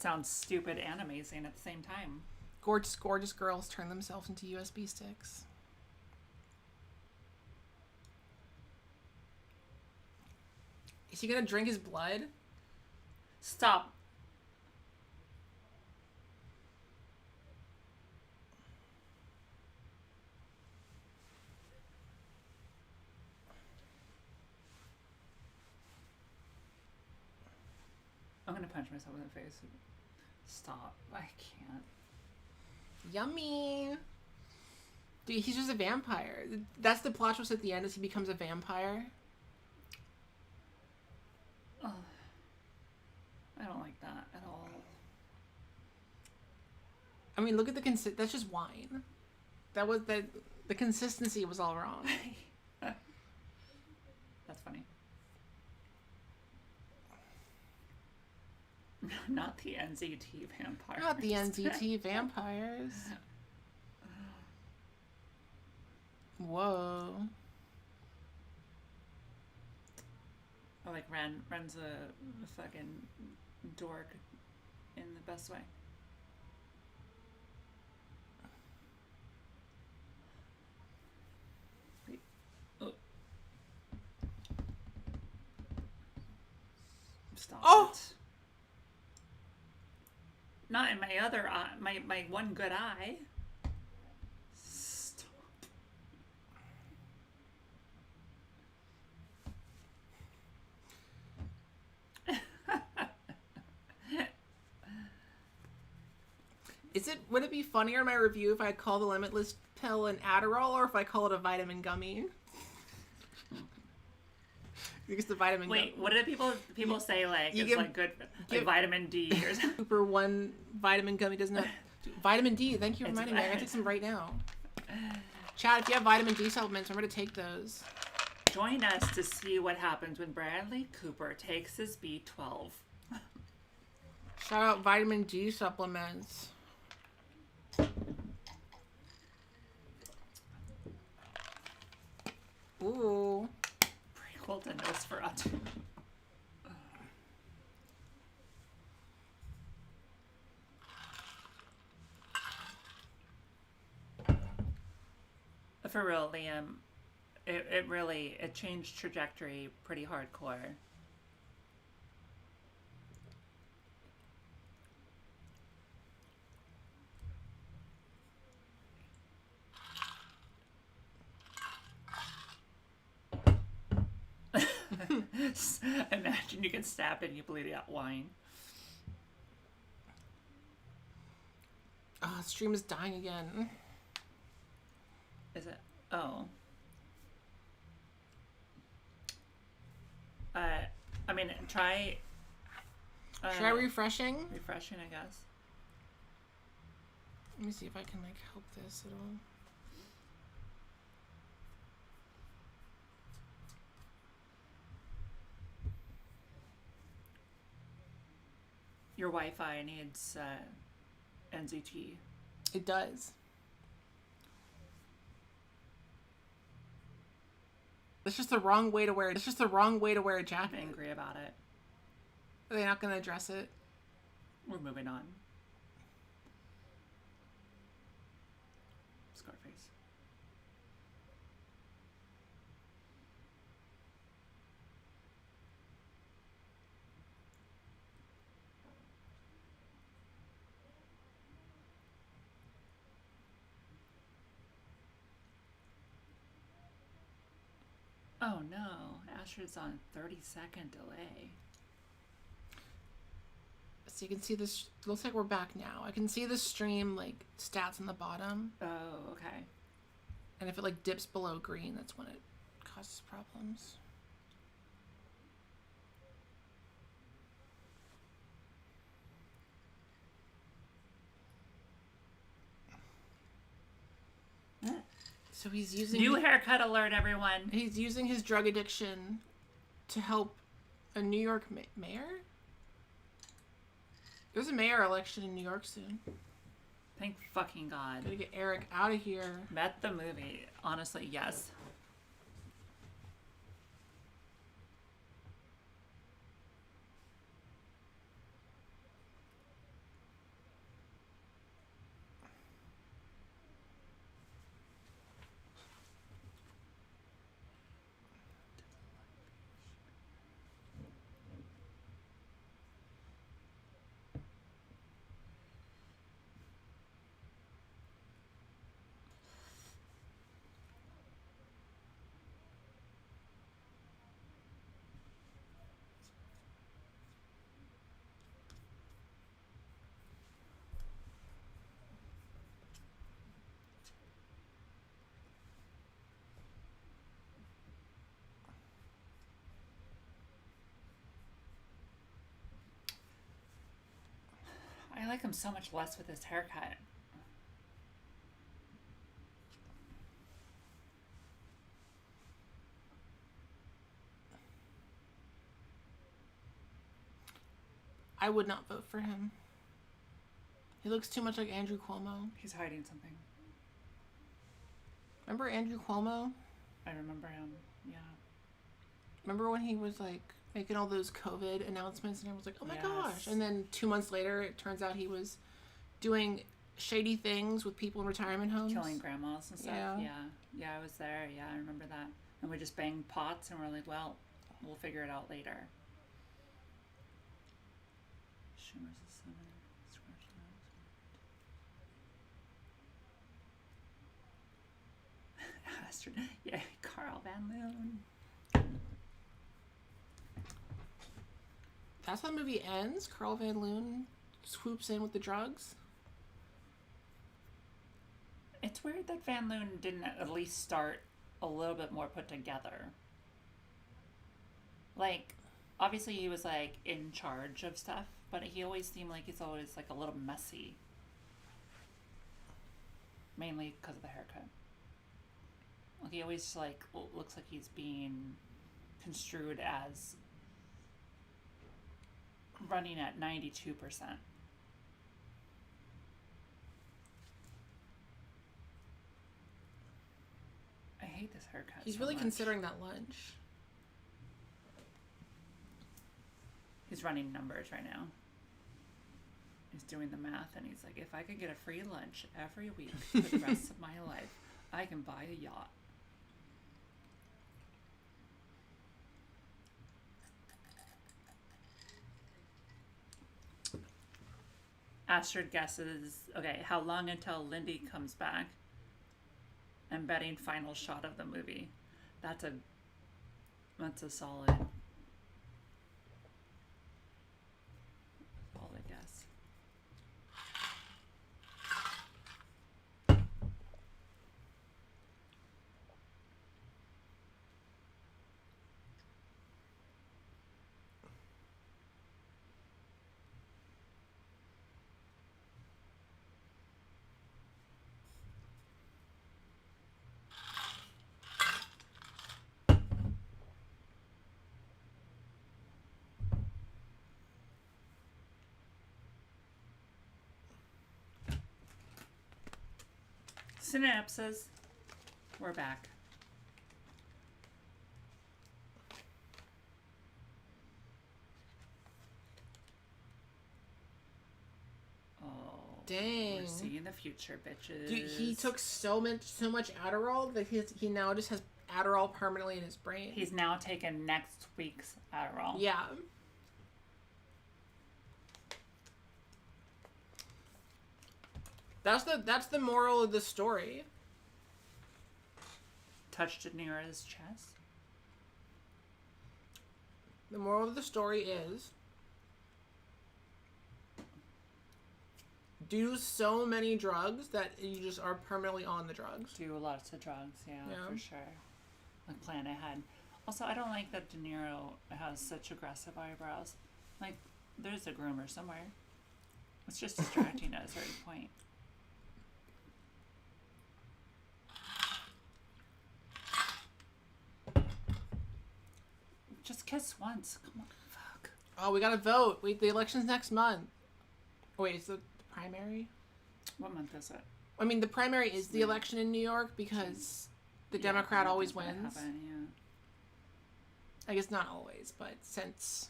sounds stupid and amazing at the same time. Gorgeous, gorgeous girls turn themselves into USB sticks. Is he gonna drink his blood? Stop. I'm gonna punch myself in the face. Stop. I can't. Yummy. Dude, he's just a vampire. That's the plot twist at the end, is he becomes a vampire. Oh, I don't like that at all. I mean, look at the that's just wine. The consistency was all wrong. That's funny. Not the NZT vampires. Not the NZT vampires. Whoa. I like Ren's a fucking dork in the best way. Wait. Oh. Stop it. Not in my other eye, my one good eye. Stop. Would it be funnier in my review if I call the Limitless pill an Adderall or if I call it a vitamin gummy? Because the vitamin. Wait, what did people say? Like it's like good, like vitamin D or something. Super one vitamin gummy doesn't have vitamin D. Thank you for reminding me. I gotta take some right now. Chat, if you have vitamin D supplements, remember to take those. Join us to see what happens when Bradley Cooper takes his B12. Shout out vitamin D supplements. Ooh. Prequel to Nosferatu. For real, Liam, it really changed trajectory pretty hardcore. Imagine you get stabbed and you bleed out wine. Oh, stream is dying again. Is it? Oh. I mean, try. Try refreshing. Refreshing, I guess. Let me see if I can help this at all. Your Wi-Fi needs NZT. It does. It's just the wrong way to wear it. It's just the wrong way to wear a jacket. I'm angry about it. Are they not going to address it? We're moving on. Scarface. Oh no, Astrid's on 30-second delay. So you can see this. Looks like we're back now. I can see the stream like stats on the bottom. Oh, okay. And if it like dips below green, that's when it causes problems. So he's using new haircut alert, everyone. He's using his drug addiction to help a New York mayor. There's a mayor election in New York soon. Thank fucking God. Gotta get Eric out of here. Met the movie. Honestly, yes. I like him so much less with his haircut. I would not vote for him. He looks too much like Andrew Cuomo. He's hiding something. Remember Andrew Cuomo? I remember him, yeah. Remember when he was like making all those COVID announcements and everyone was like, oh my gosh. And then 2 months later, it turns out he was doing shady things with people in retirement homes. Killing grandmas and stuff. Yeah, I was there. Yeah, I remember that. And we just banged pots and we're like, well, we'll figure it out later. Schumer's the center. Yeah, Carl Van Loon. That's how the movie ends. Carl Van Loon swoops in with the drugs. It's weird that Van Loon didn't at least start a little bit more put together. Like, obviously he was like in charge of stuff, but he always seemed like he's always like a little messy. Mainly because of the haircut. Like, he always like looks like he's being construed as running at 92%. I hate this haircut. He's so really much. considering that lunch. He's running numbers right now. He's doing the math and he's like, if I could get a free lunch every week for the rest of my life, I can buy a yacht. Astrid guesses, okay, how long until Lindy comes back? I'm betting final shot of the movie. That's a solid guess. Synapses. We're back. Oh, dang! We're seeing the future, bitches. Dude, he took so much Adderall that he now just has Adderall permanently in his brain. He's now taking next week's Adderall. Yeah. That's the moral of the story. Touched it near his chest. The moral of the story is do so many drugs that you just are permanently on the drugs. Do lots of drugs, yeah. For sure. Like plan ahead. Also, I don't like that De Niro has such aggressive eyebrows. Like, there's a groomer somewhere. It's just distracting at a certain point. Just kiss once. Come on. Fuck. Oh, we gotta vote. The election's next month. Wait, is the primary? What month is it? I mean, the primary is the election in New York because the Democrat always wins. Happen, yeah. I guess not always, but since...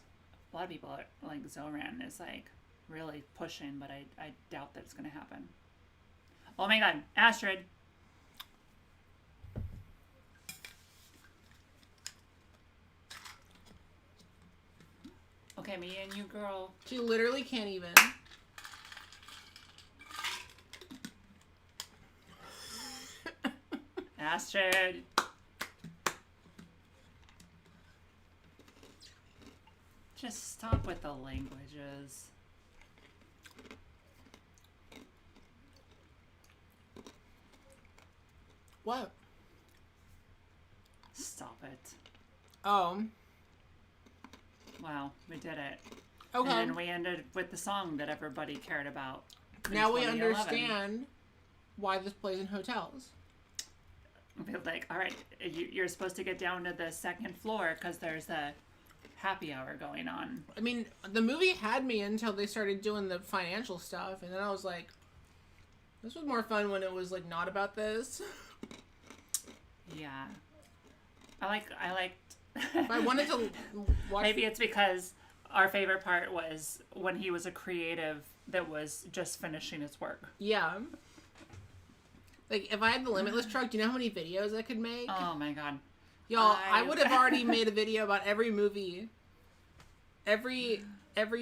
A lot of people are, like, Zoran is, like, really pushing, but I doubt that it's going to happen. Oh my god, Astrid! Okay, me and you, girl. She literally can't even. Astrid! Just stop with the languages. What? Stop it. Oh. Wow, we did it. Okay. And then we ended with the song that everybody cared about. Now we understand why this plays in hotels. We're like, all right, you're supposed to get down to the second floor because there's a happy hour going on. I mean, the movie had me until they started doing the financial stuff, and then I was like, this was more fun when it was like not about this. Yeah. I liked I wanted to watch. Maybe it's because our favorite part was when he was a creative that was just finishing his work. Yeah. Like, if I had the Limitless truck, do you know how many videos I could make? Oh my god. Y'all, I would have already made a video about every movie. Every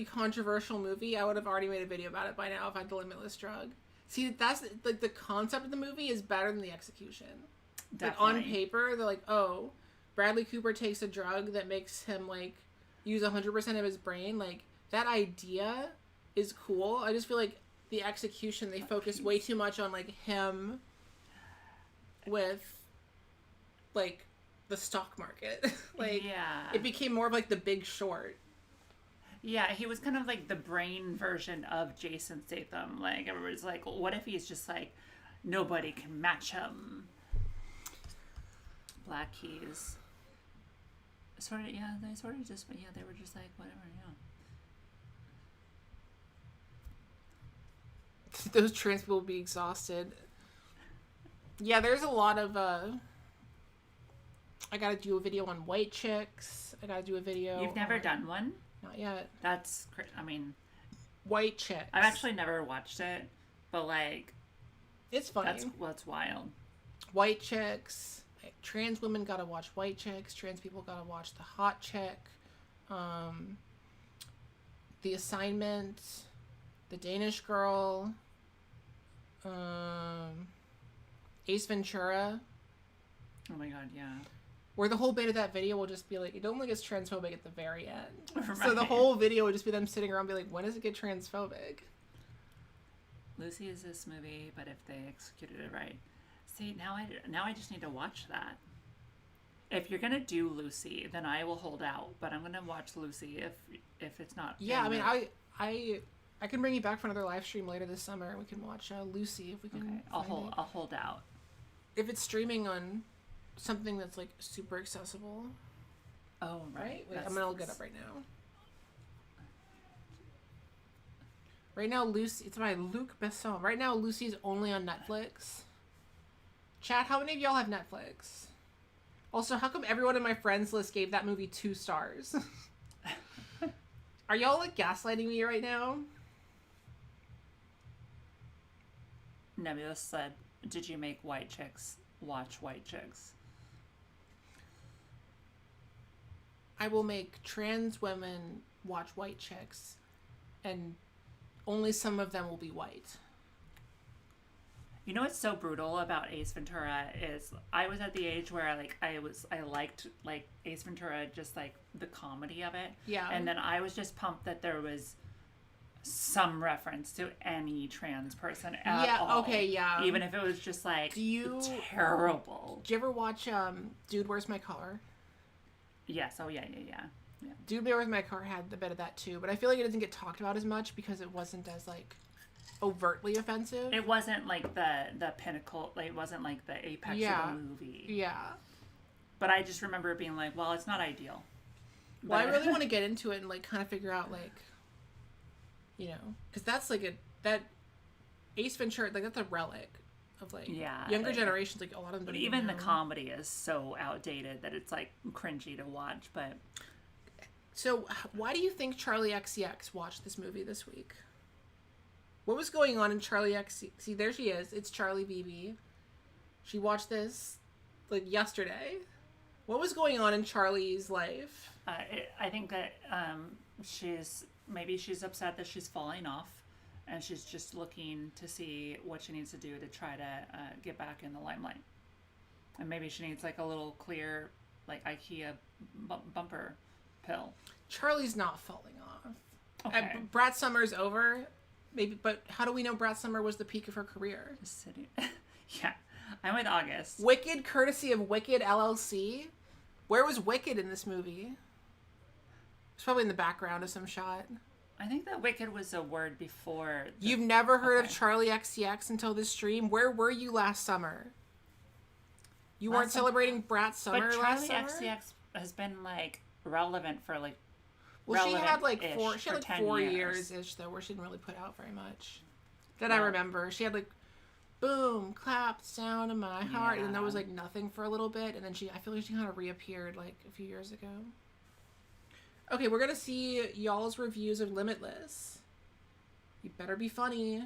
controversial movie, I would have already made a video about it by now if I had the Limitless drug. See, that's, like, the concept of the movie is better than the execution. Definitely. Like, on paper, they're like, oh, Bradley Cooper takes a drug that makes him, like, use 100% of his brain. Like, that idea is cool. I just feel like the execution, they focus way too much on, like, him with, like, the stock market. Like, yeah. It became more of, like, The Big Short. Yeah, he was kind of like the brain version of Jason Statham. Like, everybody's like, what if he's just like, nobody can match him? Black Keys. Sort of, yeah, they sort of just, yeah, they were just like, whatever, yeah. Those trans people will be exhausted. Yeah, there's a lot of, I gotta do a video on white chicks. I gotta do a video. You've never done one? Not yet. That's, I mean. White chicks. I've actually never watched it, but like. It's funny. That's wild. White chicks. Trans women gotta watch white chicks. Trans people gotta watch The Hot Chick. The Assignment. The Danish Girl. Ace Ventura. Oh my god, yeah. Where the whole bit of that video will just be like, it only gets transphobic at the very end. Right. So the whole video would just be them sitting around and be like, when does it get transphobic? Lucy is this movie, but if they executed it right. See, now I just need to watch that. If you're gonna do Lucy, then I will hold out. But I'm gonna watch Lucy if it's not. Yeah, I mean, I can bring you back for another live stream later this summer, and we can watch Lucy if we can. Okay, I'll hold out. If it's streaming on something that's like super accessible. Oh right. Wait, I'm gonna look it up right now. Right now, Lucy. It's by Luc Besson. Right now, Lucy's only on Netflix. Chat, how many of y'all have Netflix? Also, how come everyone in my friends list gave that movie 2 stars? Are y'all like gaslighting me right now? Nebulous said, "Did you make white chicks watch white chicks?" I will make trans women watch white chicks, and only some of them will be white. You know what's so brutal about Ace Ventura is I was at the age where I liked like Ace Ventura, just like the comedy of it. Yeah. And then I was just pumped that there was some reference to any trans person at all. Yeah, okay, yeah. Even if it was just like terrible. Did you ever watch Dude, Where's My Car? Yes, oh yeah. Dude, Where's My Car had a bit of that too, but I feel like it doesn't get talked about as much because it wasn't as like overtly offensive. It wasn't like the pinnacle, like it wasn't like the apex of the movie. Yeah. But I just remember it being like, well, it's not ideal. Well, I really want to get into it and like kind of figure out like, you know, because that's like that Ace Ventura, like that's a relic of like younger generations, like a lot of them. But even the comedy is so outdated that it's like cringy to watch. But so, why do you think Charlie XCX watched this movie this week? What was going on in Charlie XCX? See, there she is. It's Charlie BB. She watched this like yesterday. What was going on in Charlie's life? I think that she's upset that she's falling off, and she's just looking to see what she needs to do to try to get back in the limelight. And maybe she needs like a little clear, like IKEA bumper pill. Charlie's not falling off. Okay. Brat Summer's over, maybe, but how do we know Brat Summer was the peak of her career? Just sitting. Yeah, I'm with August. Wicked, courtesy of Wicked LLC. Where was Wicked in this movie? It's probably in the background of some shot. I think that Wicked was a word before. You've never heard of Charlie XCX until this stream? Where were you last summer? You weren't celebrating Brat Summer last summer? But Charlie XCX has been like relevant for like. Well, she had like 4 years ish though, where she didn't really put out very much. That I remember. She had like, boom, clap, sound in my heart, and there was like nothing for a little bit, and then I feel like she kind of reappeared like a few years ago. Okay, we're gonna see y'all's reviews of Limitless. You better be funny.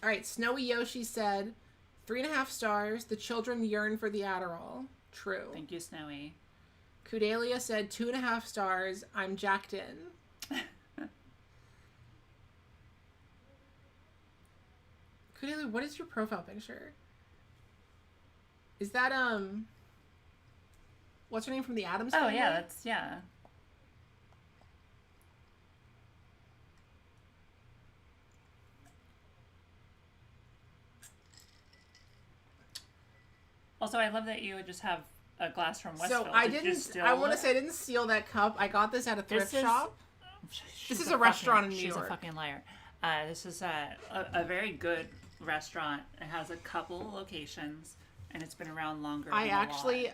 All right, Snowy Yoshi said, 3.5 stars. The children yearn for the Adderall. True. Thank you, Snowy. Kudelia said 2.5 stars. I'm jacked in. Kudelia, what is your profile picture? Is that what's her name from the Addams Family? Oh yeah, that's yeah. Also, I love that you would just have a glass from Westville. So I didn't. I want to say I didn't steal that cup. I got this at a thrift shop. This is a restaurant in New York. She's a fucking liar. This is a very good restaurant. It has a couple locations, and it's been around longer. I actually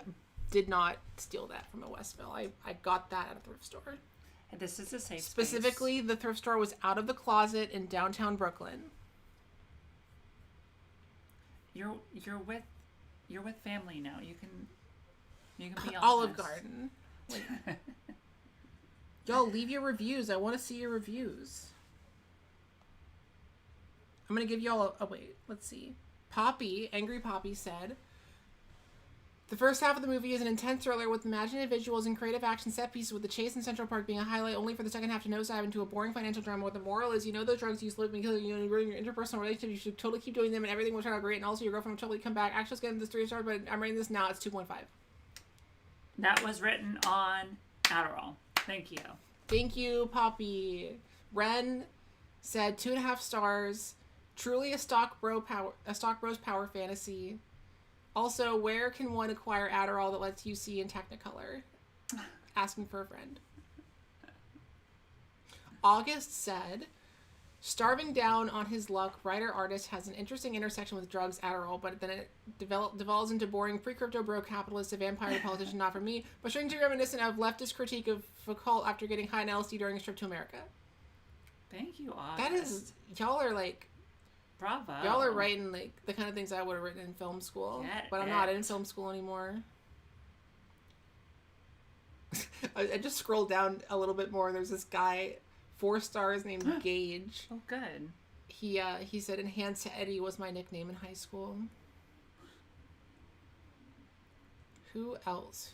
did not steal that from a Westville. I got that at a thrift store. This is a safe Specifically, space. The thrift store was out of the closet in downtown Brooklyn. You're with family now. You can be honest. Olive Garden. Like, y'all leave your reviews. I want to see your reviews. I'm gonna give y'all wait. Let's see. Poppy, Angry Poppy said, the first half of the movie is an intense thriller with imaginative visuals and creative action set pieces, with the chase in Central Park being a highlight, only for the second half to nosedive into a boring financial drama where the moral is, you know, those drugs you slip and kill you and ruin your interpersonal relationship, you should totally keep doing them and everything will turn out great, and also your girlfriend will totally come back. Actually, let's get into this 3 stars, but I'm rating this now, it's 2.5. That was written on Adderall. Thank you. Thank you, Poppy. Ren said 2.5 stars. Truly a stock bros power fantasy. Also, where can one acquire Adderall that lets you see in Technicolor? Asking for a friend. August said, starving down on his luck, writer-artist has an interesting intersection with drugs, Adderall, but then it devolves into boring pre-crypto bro capitalist, a vampire politician, not for me, but strangely reminiscent of leftist critique of Foucault after getting high in LSD during a trip to America. Thank you, August. That is, y'all are like, bravo. Y'all are writing like the kind of things I would have written in film school, but I'm not in film school anymore. I just scrolled down a little bit more. There's this guy, 4 stars, named Gage. Oh, good. He said, Enhanced Eddie was my nickname in high school. Who else?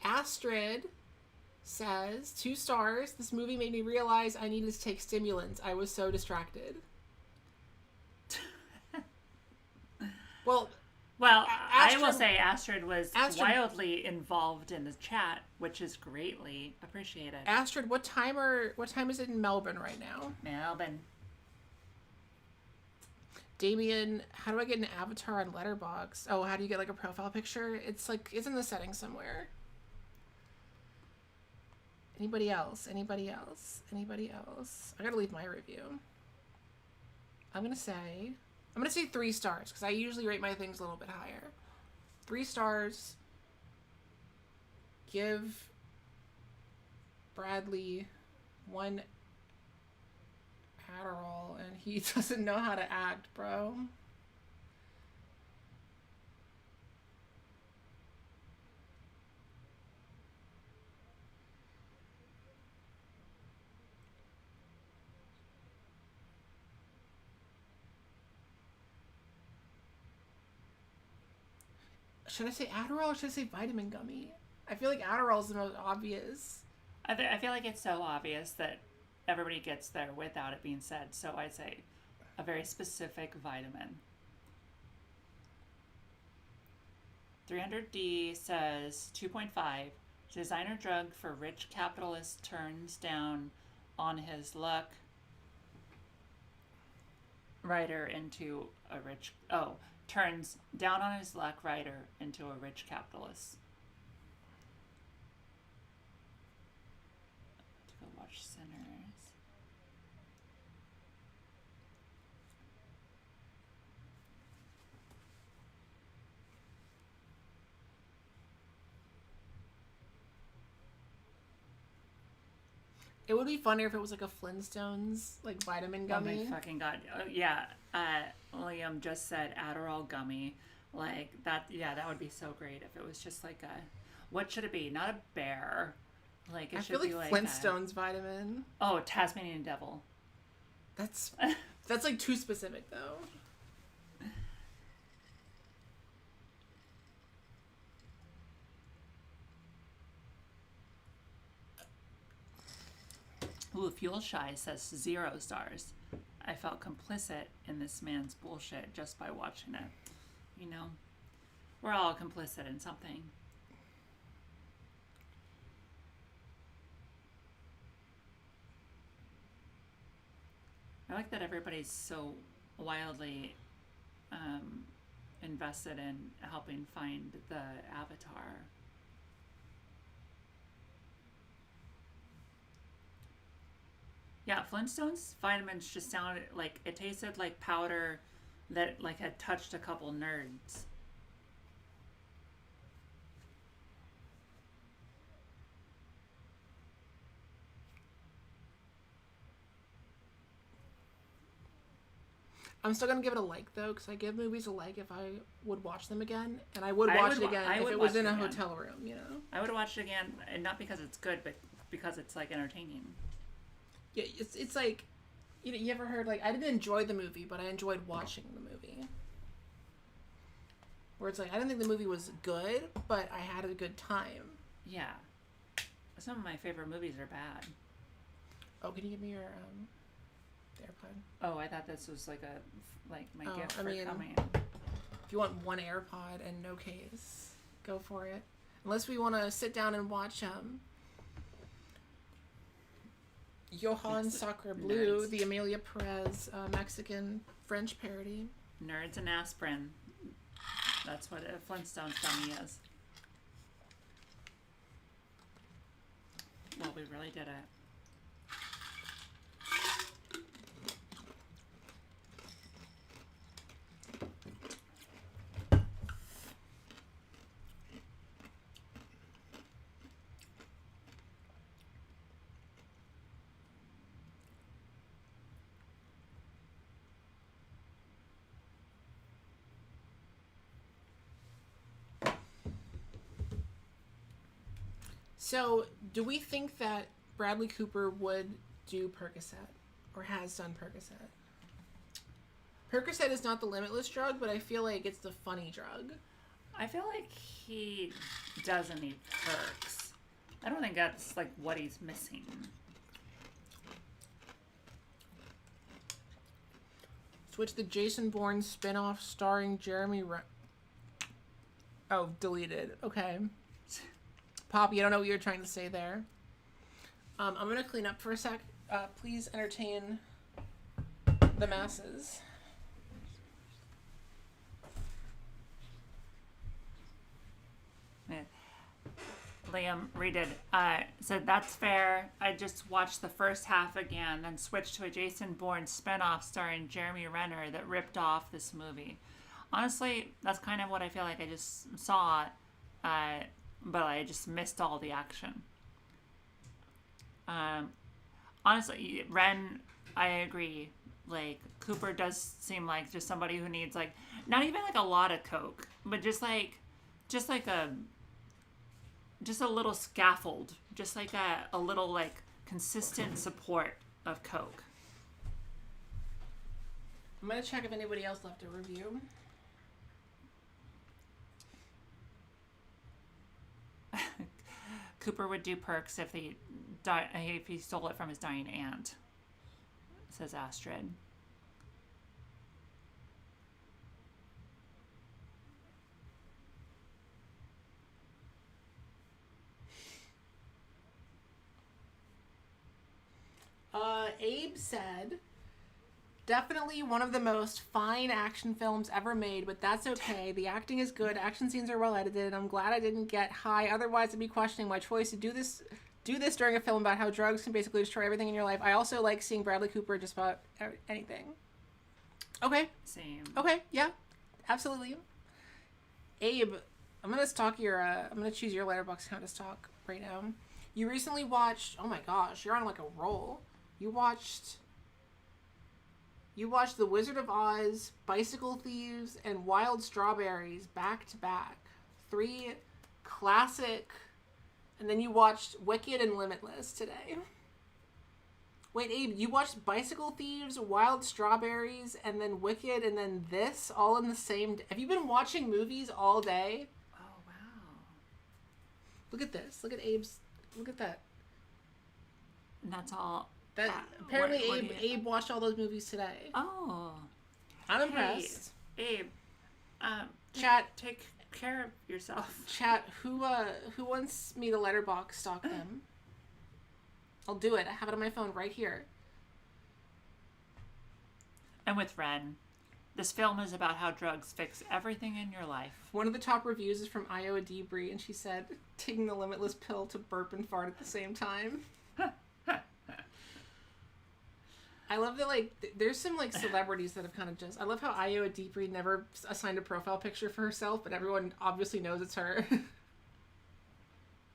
Astrid says 2 stars. This movie made me realize I needed to take stimulants. I was so distracted. Well, I will say Astrid was wildly involved in the chat, which is greatly appreciated. Astrid, what time is it in Melbourne right now? Melbourne. Damien, how do I get an avatar on Letterboxd? Oh, how do you get like a profile picture? It's in the settings somewhere. Anybody else? I gotta leave my review. I'm gonna say 3 stars, because I usually rate my things a little bit higher. 3 stars. Give Bradley 1 Adderall, and he doesn't know how to act, bro. Should I say Adderall or should I say vitamin gummy? I feel like Adderall is the most obvious. I feel like it's so obvious that everybody gets there without it being said. So I'd say a very specific vitamin. 300D says 2.5. Designer drug for rich capitalist turns down on his luck writer into a rich... Oh, turns down on his luck writer into a rich capitalist. To go watch Sinners. It would be funnier if it was like a Flintstones, like vitamin gummy. Oh my fucking god. Yeah. Liam just said Adderall gummy. Like that, yeah, that would be so great if it was just like what should it be? Not a bear. Like it should be like Flintstones vitamin. Oh, Tasmanian devil. That's like too specific though. Ooh, Fuel Shy says 0 stars. I felt complicit in this man's bullshit just by watching it. You know, we're all complicit in something. I like that everybody's so wildly invested in helping find the avatar. Yeah, Flintstones vitamins just sounded like it tasted like powder that like had touched a couple nerds. I'm still gonna give it a like though, because I give movies a like if I would watch them again, and I would watch it again if it was in a hotel room. You know, I would watch it again, and not because it's good, but because it's like entertaining. Yeah, it's like, you ever heard like I didn't enjoy the movie, but I enjoyed watching the movie. Where it's like I didn't think the movie was good, but I had a good time. Yeah, some of my favorite movies are bad. Oh, can you give me your AirPod? Oh, I thought this was like my gift for coming. If you want one AirPod and no case, go for it. Unless we want to sit down and watch Johann Sacre Bleu, the Amelia Perez Mexican French parody. Nerds and aspirin. That's what a Flintstones gummy is. Well, we really did it. So, do we think that Bradley Cooper would do Percocet, or has done Percocet? Percocet is not the Limitless drug, but I feel like it's the funny drug. I feel like he doesn't need perks. I don't think that's like what he's missing. Switch the Jason Bourne spinoff starring Jeremy Oh, deleted. Okay. Poppy, I don't know what you're trying to say there. I'm going to clean up for a sec. Please entertain the masses. Liam redid. Said, that's fair. I just watched the first half again, then switched to a Jason Bourne spinoff starring Jeremy Renner that ripped off this movie. Honestly, that's kind of what I feel like I just saw, but I just missed all the action. Honestly, Ren, I agree. Like, Cooper does seem like just somebody who needs, like, not even like a lot of coke, but just a little scaffold, just like a little like consistent support of coke. I'm gonna check if anybody else left a review. Cooper would do perks if he stole it from his dying aunt, says Astrid. Abe said, definitely one of the most fine action films ever made, but that's okay. The acting is good. Action scenes are well edited. I'm glad I didn't get high. Otherwise, I'd be questioning my choice to do this during a film about how drugs can basically destroy everything in your life. I also like seeing Bradley Cooper just about anything. Okay. Same. Okay. Yeah. Absolutely. Abe, I'm gonna stalk your. I'm gonna choose your Letterboxd account to stalk right now. You recently watched. Oh my gosh, you're on like a roll. You watched The Wizard of Oz, Bicycle Thieves, and Wild Strawberries back to back. 3 classic. And then you watched Wicked and Limitless today. Wait, Abe, you watched Bicycle Thieves, Wild Strawberries, and then Wicked, and then this all in the same day. Have you been watching movies all day? Oh, wow. Look at this. Look at Abe's. Look at that. And that's all. Apparently Abe watched all those movies today. Oh. I'm impressed. Abe, chat, take care of yourself. Chat, who wants me to Letterboxd stalk them? I'll do it. I have it on my phone right here. And with Ren, this film is about how drugs fix everything in your life. One of the top reviews is from Iowa Debris, and she said, taking the Limitless pill to burp and fart at the same time. I love that, like, there's some, like, celebrities that have kind of just... I love how Iowa Debris never assigned a profile picture for herself, but everyone obviously knows it's her.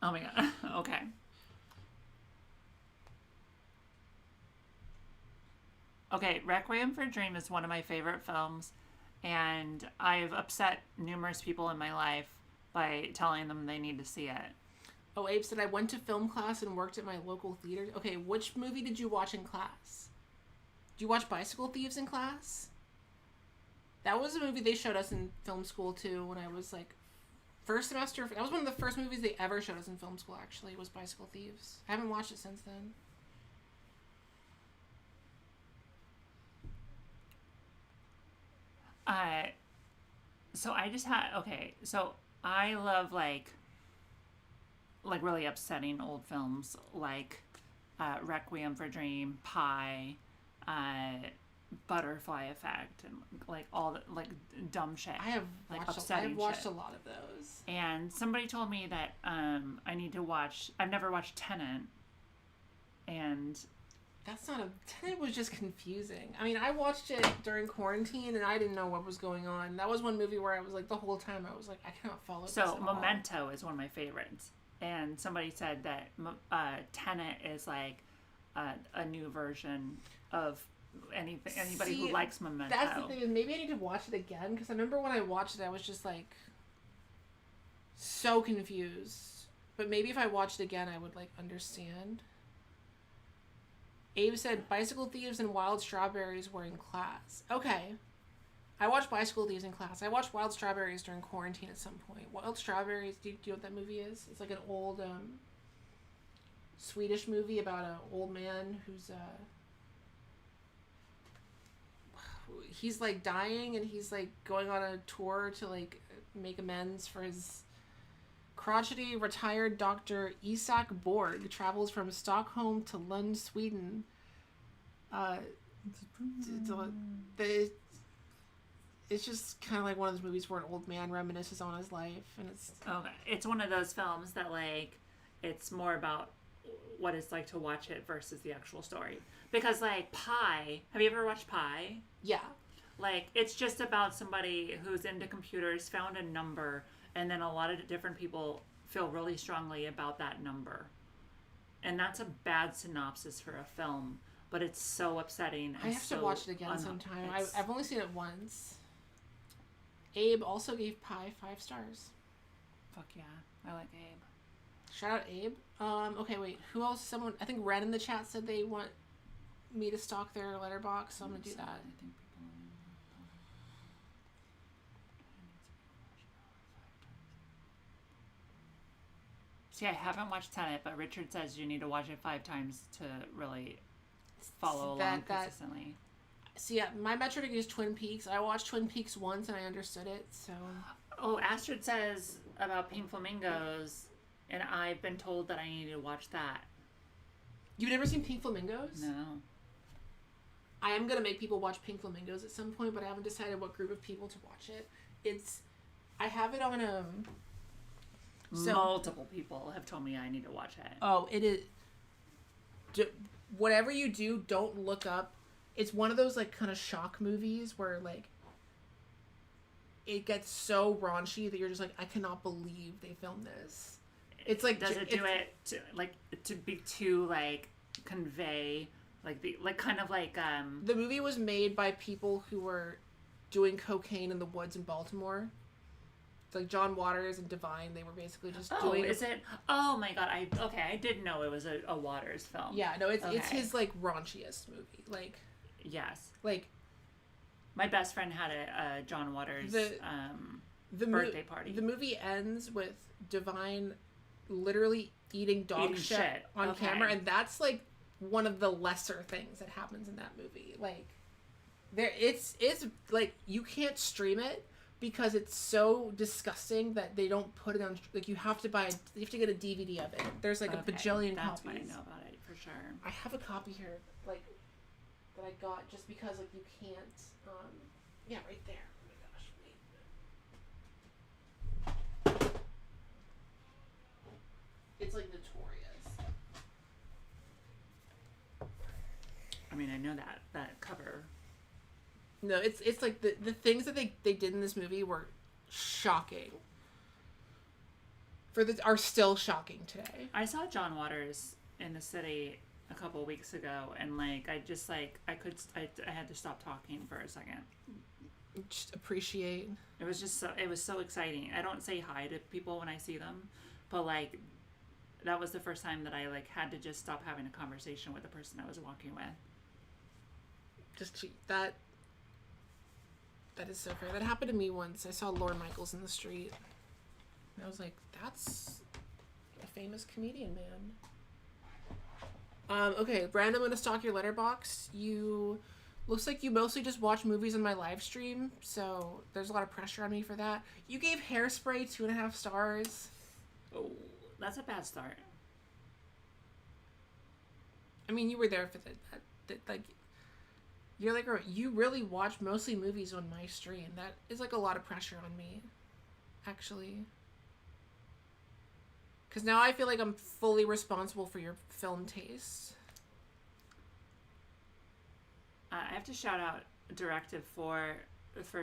Oh my god. Okay. Okay, Requiem for a Dream is one of my favorite films, and I've upset numerous people in my life by telling them they need to see it. Oh, Abe said, I went to film class and worked at my local theater. Okay, which movie did you watch in class? Did you watch Bicycle Thieves in class? That was a movie they showed us in film school, too, when I was, like, first semester. That was one of the first movies they ever showed us in film school, actually, was Bicycle Thieves. I haven't watched it since then. So I just had... Okay, so I love, like really upsetting old films, like Requiem for a Dream, Pi... Butterfly Effect, and like all the like dumb shit. I've watched a lot of those. And somebody told me that I need to watch. I've never watched Tenet, and Tenet was just confusing. I mean, I watched it during quarantine, and I didn't know what was going on. That was one movie where I was like, the whole time I was like, I cannot follow this at all. Memento is one of my favorites, and somebody said that Tenet is like a new version of anybody who likes Memento. That's the thing, is maybe I need to watch it again, because I remember when I watched it I was just like so confused, but maybe if I watched it again I would like understand. Abe said Bicycle Thieves and Wild Strawberries were in class. Okay, I watched Bicycle Thieves in class. I watched Wild Strawberries during quarantine at some point. Wild Strawberries, do you know what that movie is? It's like an old Swedish movie about an old man who's he's like dying and he's like going on a tour to like make amends for his crotchety retired doctor. Isak Borg travels from Stockholm to Lund, Sweden. It's just kind of like one of those movies where an old man reminisces on his life, and it's okay. It's one of those films that like it's more about what it's like to watch it versus the actual story. Because like Pi, have you ever watched Pi? Yeah. Like it's just about somebody who's into computers, found a number, and then a lot of different people feel really strongly about that number. And that's a bad synopsis for a film, but it's so upsetting. I have to watch it again sometime. I've only seen it once. Abe also gave Pi 5 stars. Fuck yeah. I like Abe. Shout out Abe. Okay, wait. Who else? Someone, I think Ren in the chat said they want me to stalk their letterbox, so I'm going to do that. I think people... See, I haven't watched Tenet, but Richard says you need to watch it 5 times to really follow along consistently. See, my metric is Twin Peaks. I watched Twin Peaks once and I understood it, so... Oh, Astrid says about Pink Flamingos, and I've been told that I need to watch that. You've never seen Pink Flamingos? No. I am going to make people watch Pink Flamingos at some point, but I haven't decided what group of people to watch it. I have it on multiple people have told me I need to watch it. Oh, it is... Whatever you do, don't look up. It's one of those, like, kind of shock movies where, like, it gets so raunchy that you're just like, I cannot believe they filmed this. It's like... Does it do it to, like, to be too, like, convey, like, the, like, kind of like, The movie was made by people who were doing cocaine in the woods in Baltimore. It's like John Waters and Divine, they were basically just doing... Oh, is it? Oh, my God. I didn't know it was a Waters film. Yeah, no, it's his, like, raunchiest movie. Like... Yes. Like... My best friend had a John Waters birthday party. The movie ends with Divine literally eating dog shit on camera, and that's, like, one of the lesser things that happens in that movie. Like, it's like, you can't stream it because it's so disgusting that they don't put it on, like, you have to get a DVD of it. There's, like, a bajillion copies. That's why I know about it, for sure. I have a copy here, like, that I got just because, like, you can't, yeah, right there. Oh my gosh, wait. It's, like, notorious. I mean, I know that cover. No, it's like the things that they did in this movie were shocking. Are still shocking today. I saw John Waters in the city a couple weeks ago, and like I just like I had to stop talking for a second. Just appreciate. It was so exciting. I don't say hi to people when I see them, but like that was the first time that I like had to just stop having a conversation with the person I was walking with. Just that is so fair. That happened to me once. I saw Lorne Michaels in the street, and I was like, "That's a famous comedian, man." Okay, Brandon, I'm gonna stalk your letterbox. Looks like you mostly just watch movies on my live stream, so there's a lot of pressure on me for that. You gave Hairspray 2.5 stars. Oh, that's a bad start. I mean, you were there for like, you're like, you really watch mostly movies on my stream. That is like a lot of pressure on me, actually. Because now I feel like I'm fully responsible for your film taste. I have to shout out Directive for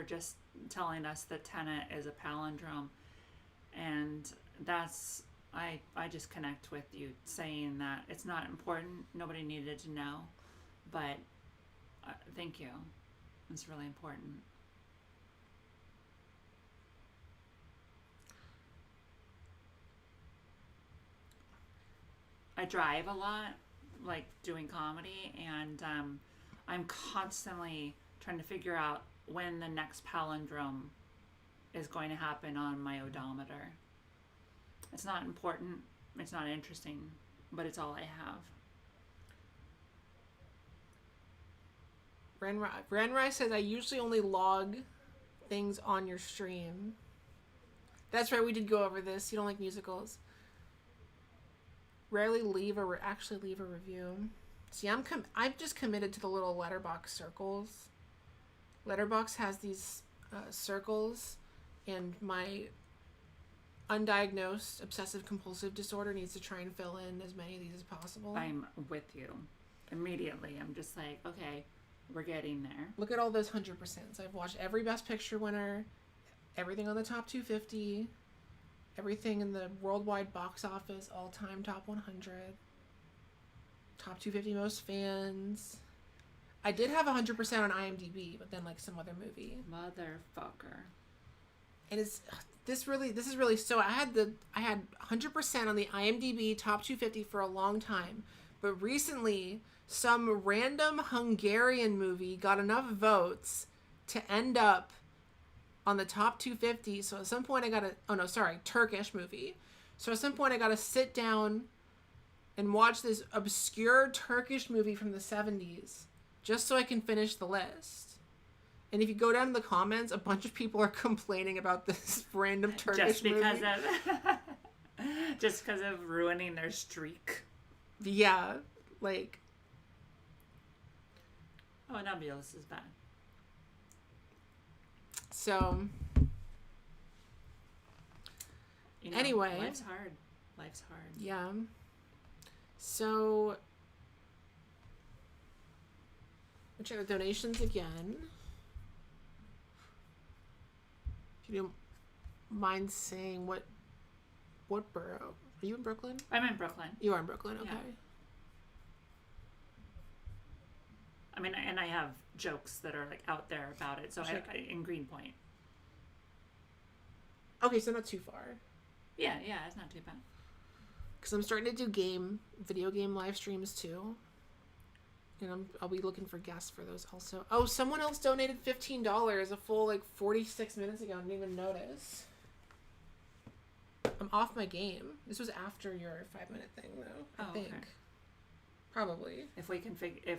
just telling us that Tenet is a palindrome, and that's I just connect with you saying that it's not important. Nobody needed to know, but thank you. It's really important. I drive a lot, like doing comedy, and I'm constantly trying to figure out when the next palindrome is going to happen on my odometer. It's not important. It's not interesting. but it's all I have. Renrai says, I usually only log things on your stream. That's right, we did go over this. You don't like musicals. Rarely actually leave a review. See, I've just committed to the little letterbox circles. Letterbox has these circles, and my undiagnosed obsessive compulsive disorder needs to try and fill in as many of these as possible. I'm with you. Immediately, I'm just like, okay, we're getting there. Look at all those 100%. I've watched every Best Picture winner, everything on the top 250, everything in the worldwide box office, all-time top 100, top 250 most fans. I did have 100% on IMDb, but then like some other movie. Motherfucker. And this is really so. I had 100% on the IMDb top 250 for a long time, but recently some random Hungarian movie got enough votes to end up on the top 250. So at some point Turkish movie. So at some point I got to sit down and watch this obscure Turkish movie from the 70s just so I can finish the list. And if you go down in the comments, a bunch of people are complaining about this random Turkish movie. Just because of ruining their streak. Yeah, like. Oh, Nabios is bad. So. Anyway. Life's hard. Yeah. So. Which are the donations again? If you don't mind saying what borough? Are you in Brooklyn? I'm in Brooklyn. You are in Brooklyn, okay. Yeah. I mean, and I have jokes that are like out there about it. So in Greenpoint. Okay, so not too far. Yeah, it's not too bad. Because I'm starting to do video game live streams too. And I'll be looking for guests for those also. Oh, someone else donated $15 a full 46 minutes ago. I didn't even notice. I'm off my game. This was after your 5-minute thing, though. I think. Okay. Probably. If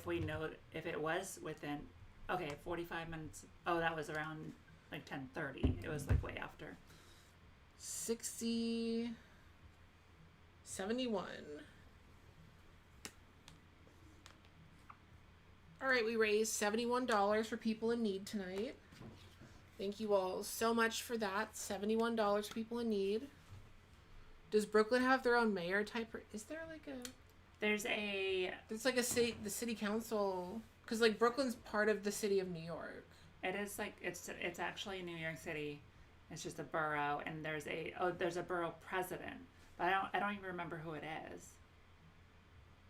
we know if it was within, 45 minutes. Oh, that was around 10:30. It was way after. 60, 71. All right, we raised $71 for people in need tonight. Thank you all so much for that. $71 for people in need. Does Brooklyn have their own mayor type? Is there There's a... It's the city council. Because Brooklyn's part of the city of New York. It is it's actually New York City. It's just a borough, and there's a borough president. But I don't even remember who it is.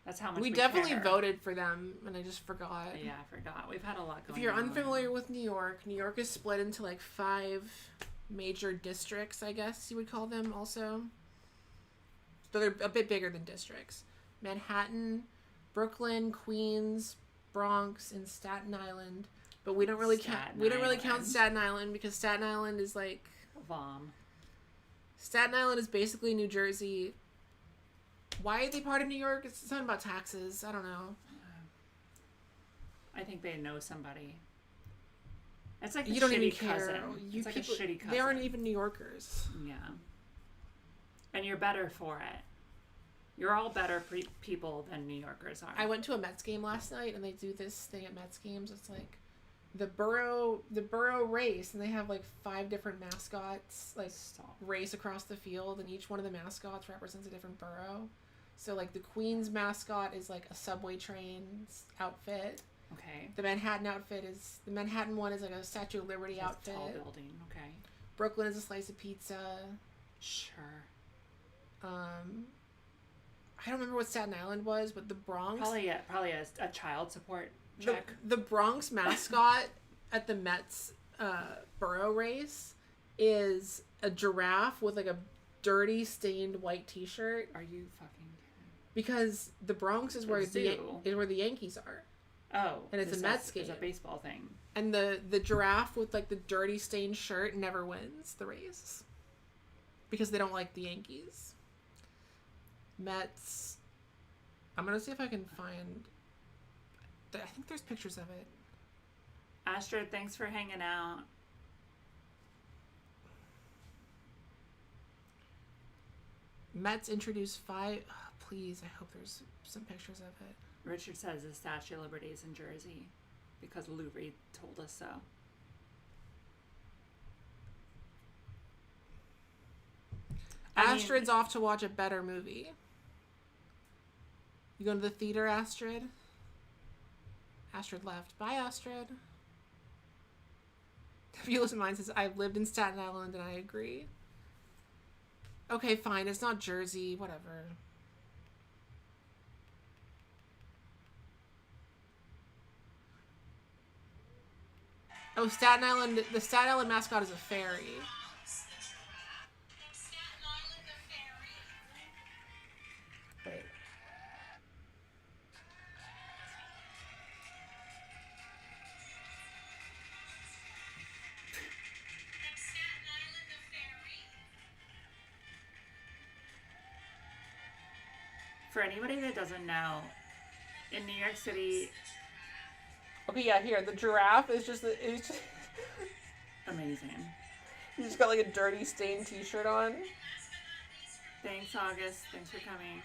That's how much we definitely care. Voted for them, and I just forgot. Yeah, I forgot. We've had a lot going on. If you're unfamiliar with New York is split into 5 major districts, I guess you would call them also. So they're a bit bigger than districts. Manhattan, Brooklyn, Queens, Bronx, and Staten Island. But we don't really count Staten Island because Staten Island is Vom. Staten Island is basically New Jersey. Why are they part of New York? It's something about taxes. I don't know. I think they know somebody. It's like you don't even cousin. Care. It's like a shitty cousin. They aren't even New Yorkers. Yeah. And you're better for it. You're all better people than New Yorkers are. I went to a Mets game last night, and they do this thing at Mets games. It's the borough race, and they have 5 different mascots race across the field, and each one of the mascots represents a different borough. So the Queens mascot is a subway train outfit. Okay. The Manhattan one is a Statue of Liberty outfit. Tall building. Okay. Brooklyn is a slice of pizza. Sure. I don't remember what Staten Island was, but the Bronx probably a child support check. The Bronx mascot at the Mets borough race is a giraffe with a dirty stained white T-shirt. Are you fucking kidding? Because the Bronx is where the Yankees are. Oh, and it's a Mets game. It's a baseball thing. And the giraffe with the dirty stained shirt never wins the race because they don't like the Yankees. Mets, I'm gonna see if I can find. I think there's pictures of it. Astrid, thanks for hanging out. Mets introduced 5. Oh, please, I hope there's some pictures of it. Richard says the Statue of Liberty is in Jersey because Lou Reed told us so. Astrid's off to watch a better movie. You going to the theater, Astrid? Astrid left. Bye, Astrid. Fabulous Mind says, I've lived in Staten Island and I agree. Okay, fine. It's not Jersey. Whatever. Oh, Staten Island. The Staten Island mascot is a fairy. Wait. For anybody that doesn't know, in New York City... Okay, yeah, here. The giraffe is just... It's just amazing. You just got like a dirty stained t-shirt on. Thanks, August. Thanks for coming.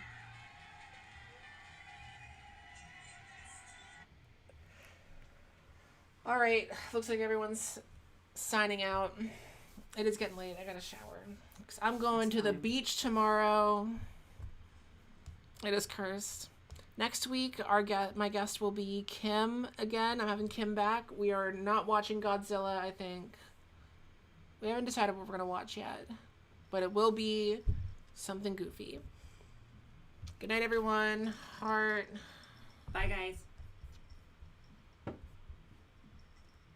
All right. Looks like everyone's signing out. It is getting late. I gotta shower. I'm going to the beach tomorrow. It is cursed. Next week, my guest will be Kim again. I'm having Kim back. We are not watching Godzilla, I think. We haven't decided what we're going to watch yet. But it will be something goofy. Good night, everyone. Heart. Bye, guys.